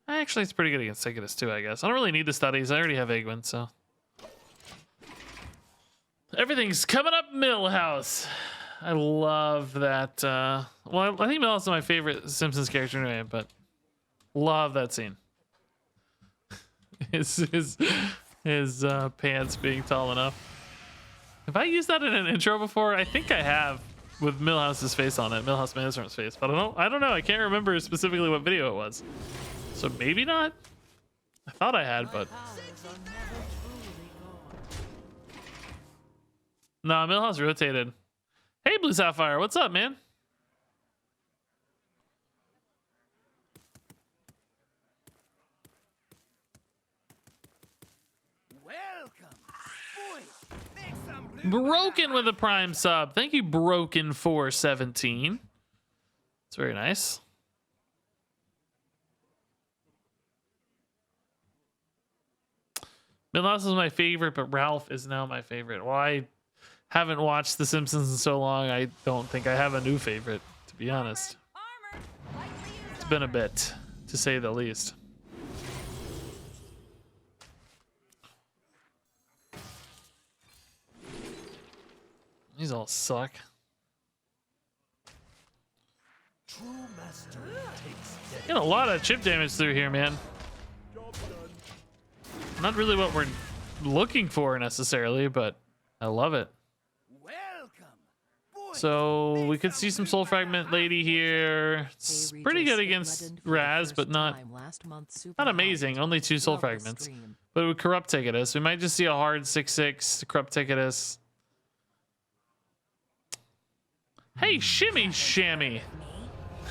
Actually, it's pretty good against Ticketus too, I guess. I don't really need the studies. I already have Aegwynn, so. Everything's coming up Millhouse. I love that. Well, I think Millhouse is my favorite Simpsons character anyway, but love that scene. his pants being tall enough. Have I used that in an intro before? I think I have, with Millhouse's face on it, Millhouse Management's face, but I don't know. I can't remember specifically what video it was. So maybe not. I thought I had, but no, Millhouse rotated. Hey, Blue Sapphire, what's up, man? Welcome. Boys, make some room by the Broken with a prime sub. Thank you, Broken 417. It's very nice. Millhouse is my favorite, but Ralph is now my favorite. Well, I haven't watched The Simpsons in so long, I don't think I have a new favorite, to be honest. It's been a bit, to say the least. These all suck. Get a lot of chip damage through here, man. Not really what we're looking for necessarily, but I love it. welcome. Boys, So we could see some Soul Fragment Lady here. It's pretty good against Raz, but not amazing. Only 2 Soul Fragments. But it would corrupt Ticketus. We might just see a hard 6/6 to corrupt Ticketus. Hey, Shimmy Shammy.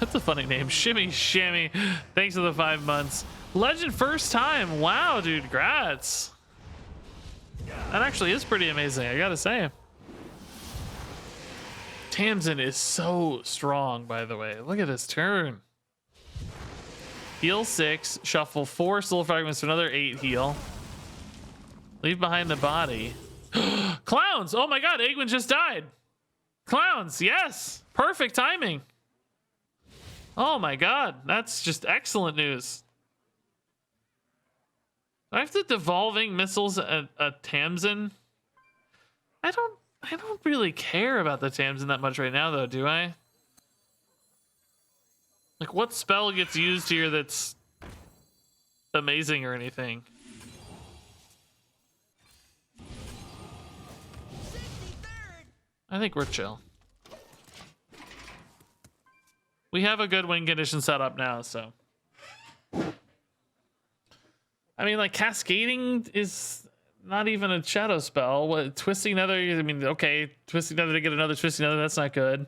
That's a funny name. Shimmy Shammy. Thanks for the 5 months. Legend first time. Wow, dude. Grats. That actually is pretty amazing, I gotta say. Tamsin is so strong, by the way. Look at this turn. Heal 6, shuffle 4 soul fragments to another 8 heal. Leave behind the body. Clowns! Oh my god, Aegwynn just died. Clowns, yes! Perfect timing. Oh my god, that's just excellent news. Do I have to devolving missiles a Tamsin? I don't really care about the Tamsin that much right now, though, do I? Like, what spell gets used here that's amazing or anything? I think we're chill. We have a good win condition set up now, so. I mean, like, Cascading is not even a shadow spell. What, Twisting Nether, I mean, okay, Twisting Nether to get another Twisting Nether, that's not good.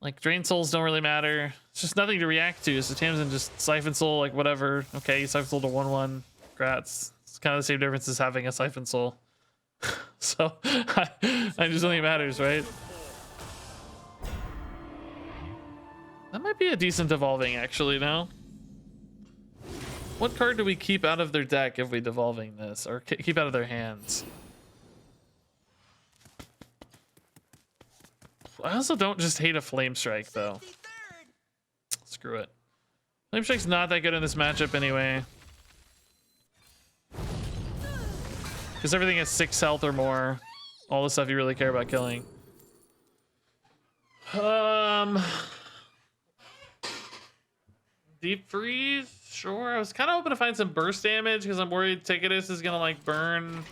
Like, Drain Souls don't really matter. It's just nothing to react to, so Tamsin just Siphon Soul, like, whatever. Okay, Siphon Soul to 1/1. Grats. It's kind of the same difference as having a Siphon Soul. So, I just don't think it matters, right? That might be a decent evolving, actually, now. What card do we keep out of their deck if we devolving this? Or keep out of their hands? I also don't just hate a Flame Strike, though. Screw it. Flame Strike's not that good in this matchup anyway. Because everything has 6 health or more. All the stuff you really care about killing. Deep Freeze? Sure. I was kind of hoping to find some burst damage because I'm worried Ticketus is going to like burn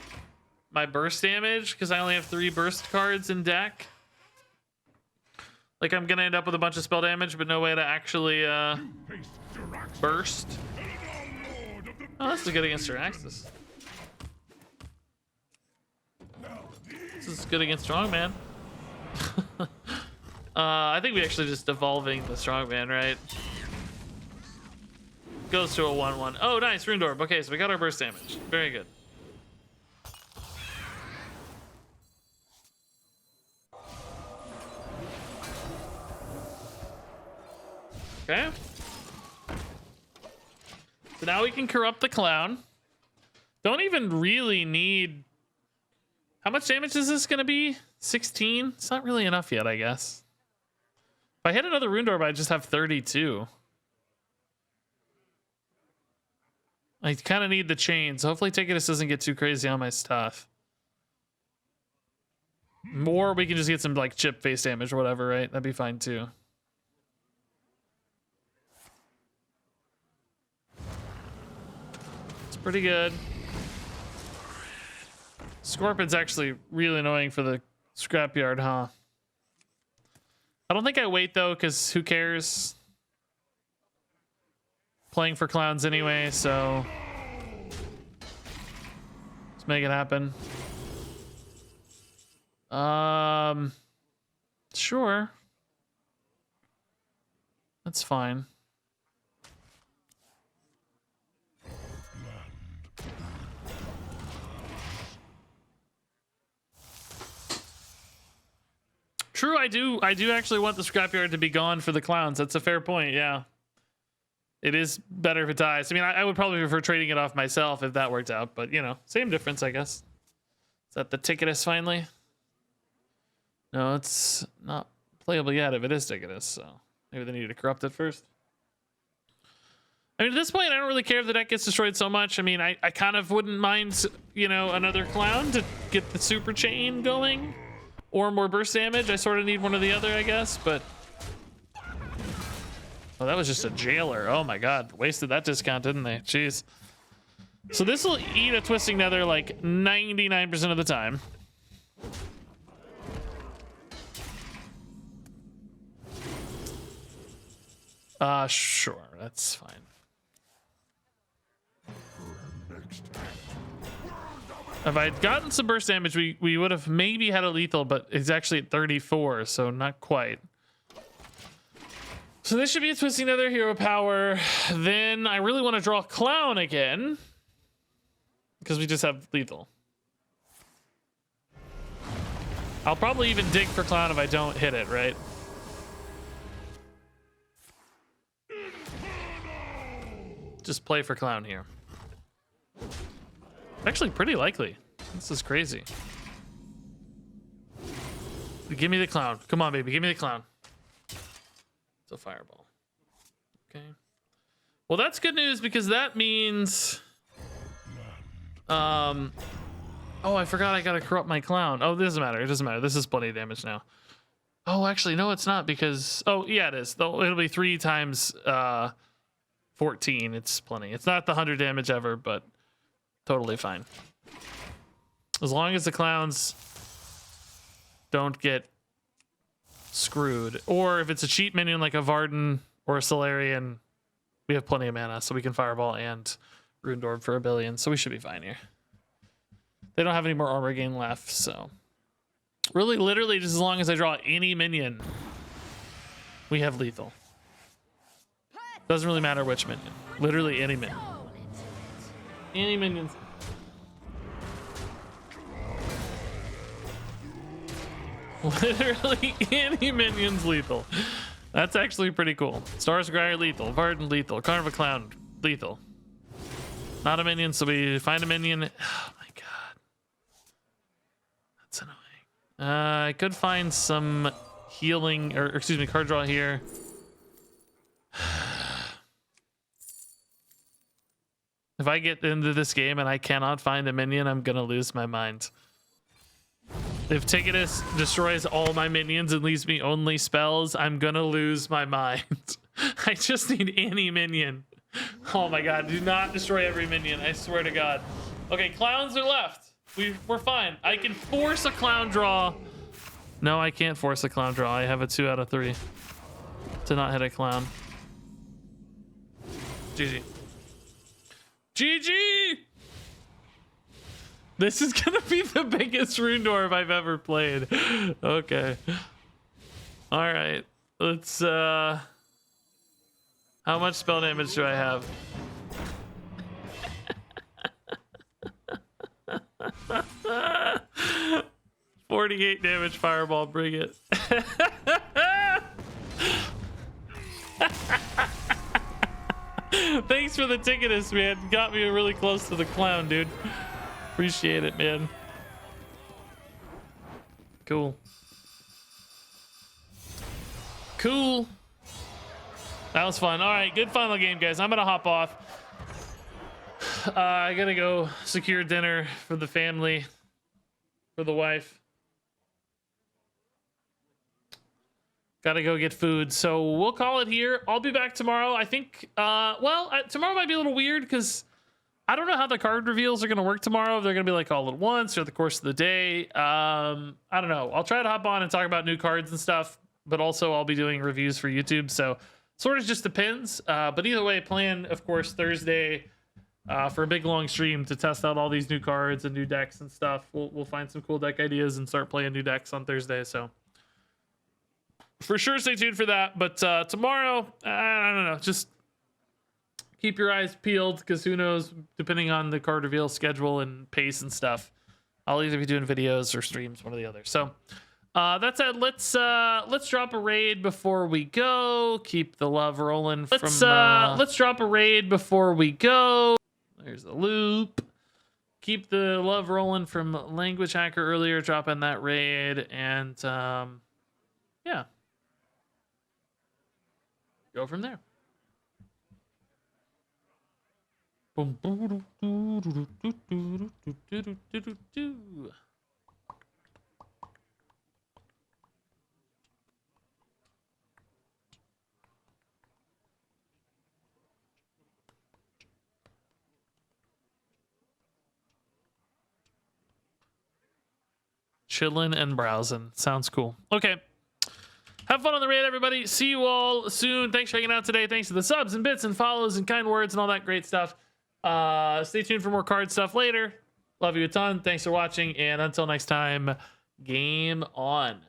my burst damage because I only have 3 burst cards in deck. Like I'm going to end up with a bunch of spell damage but no way to actually burst. Oh, this is good against Jiraxis. This is good against Strongman. I think we actually just evolving the Strongman, right? Goes to a 1/1. Oh, nice, Rune Orb. Okay, so we got our burst damage. Very good. Okay. So now we can corrupt the clown. Don't even really need... How much damage is this going to be? 16? It's not really enough yet, I guess. If I hit another Rune Orb, I just have 32. I kind of need the chains. Hopefully Ticketus doesn't get too crazy on my stuff. More, we can just get some like chip face damage or whatever, right? That'd be fine too. It's pretty good. Scorpion's actually really annoying for the scrapyard, huh? I don't think I wait though, because who cares? Playing for clowns anyway, so let's make it happen. Sure. That's fine. True, I do actually want the scrapyard to be gone for the clowns. That's a fair point, yeah. It is better if it dies. I mean, I would probably prefer trading it off myself if that worked out, but you know, same difference, I guess. Is that the Ticketus finally? No, it's not playable yet if it is Ticketus, so maybe they need to corrupt it first. I mean, at this point, I don't really care if the deck gets destroyed so much. I mean, I kind of wouldn't mind, you know, another clown to get the super chain going or more burst damage. I sort of need one or the other, I guess, but... Oh, that was just a jailer. Oh my god. Wasted that discount, didn't they? Jeez. So this will eat a Twisting Nether like 99% of the time. Sure. That's fine. If I'd gotten some burst damage, we would have maybe had a lethal, but it's actually at 34, so not quite. So this should be a Twisting Nether, hero power. Then I really want to draw clown again because we just have lethal. I'll probably even dig for clown if I don't hit it, right? Just play for clown here. Actually pretty likely. This is crazy. Give me the clown. Come on, baby. Give me the clown. It's a fireball. Okay. Well, that's good news because that means... Oh, I forgot I gotta corrupt my clown. Oh, it doesn't matter. It doesn't matter. This is plenty of damage now. Oh, actually, no, it's not because... Oh, yeah, it is. It'll be 3 times 14. It's plenty. It's not the 100 damage ever, but totally fine. As long as the clowns don't get screwed, or if it's a cheap minion like a Varden or a Solarian, we have plenty of mana, so we can Fireball and Rune Orb for 1 billion, so we should be fine here. They don't have any more armor gain left, so really, literally, just as long as I draw any minion, we have lethal. Doesn't really matter which minion. Literally any minion. Any minions. Literally any minion's lethal. That's actually pretty cool. Star Scryer lethal. Varden lethal. Carnival Clown lethal. Not a minion, so we find a minion. Oh my god. That's annoying. I could find some healing, or excuse me, card draw here. If I get into this game and I cannot find a minion, I'm gonna lose my mind. If Ticketus destroys all my minions and leaves me only spells, I'm gonna lose my mind. I just need any minion. Oh my god, do not destroy every minion, I swear to god. Okay, clowns are left. We're fine. I can force a clown draw. No, I can't force a clown draw. I have a 2 out of 3 to not hit a clown. GG. GG! This is gonna be the biggest rune dwarf I've ever played. Okay. All right. Let's how much spell damage do I have? $48 damage fireball, bring it. Thanks for the ticketus, man. Got me really close to the clown, dude. Appreciate it, man. Cool. Cool. That was fun. All right, good final game, guys. I'm gonna hop off. I gotta go secure dinner for the family, for the wife. Gotta go get food. So we'll call it here. I'll be back tomorrow. I think, tomorrow might be a little weird because I don't know how the card reveals are going to work tomorrow. If they're going to be like all at once or the course of the day. I don't know. I'll try to hop on and talk about new cards and stuff, but also I'll be doing reviews for YouTube. So sort of just depends. But either way, plan, of course, Thursday for a big long stream to test out all these new cards and new decks and stuff. We'll find some cool deck ideas and start playing new decks on Thursday. So for sure, stay tuned for that. But tomorrow, I don't know. Just keep your eyes peeled because who knows, depending on the card reveal schedule and pace and stuff, I'll either be doing videos or streams, one or the other. So that's it. Let's drop a raid before we go. Keep the love rolling. Let's drop a raid before we go. There's the loop. Keep the love rolling from Language Hacker earlier, dropping that raid, and yeah, go from there. Chilling and browsing. Sounds cool. Okay. Have fun on the raid, everybody. See you all soon. Thanks for hanging out today. Thanks for the subs and bits and follows and kind words and all that great stuff. Stay tuned for more card stuff later. Love you a ton. Thanks for watching. And until next time, game on.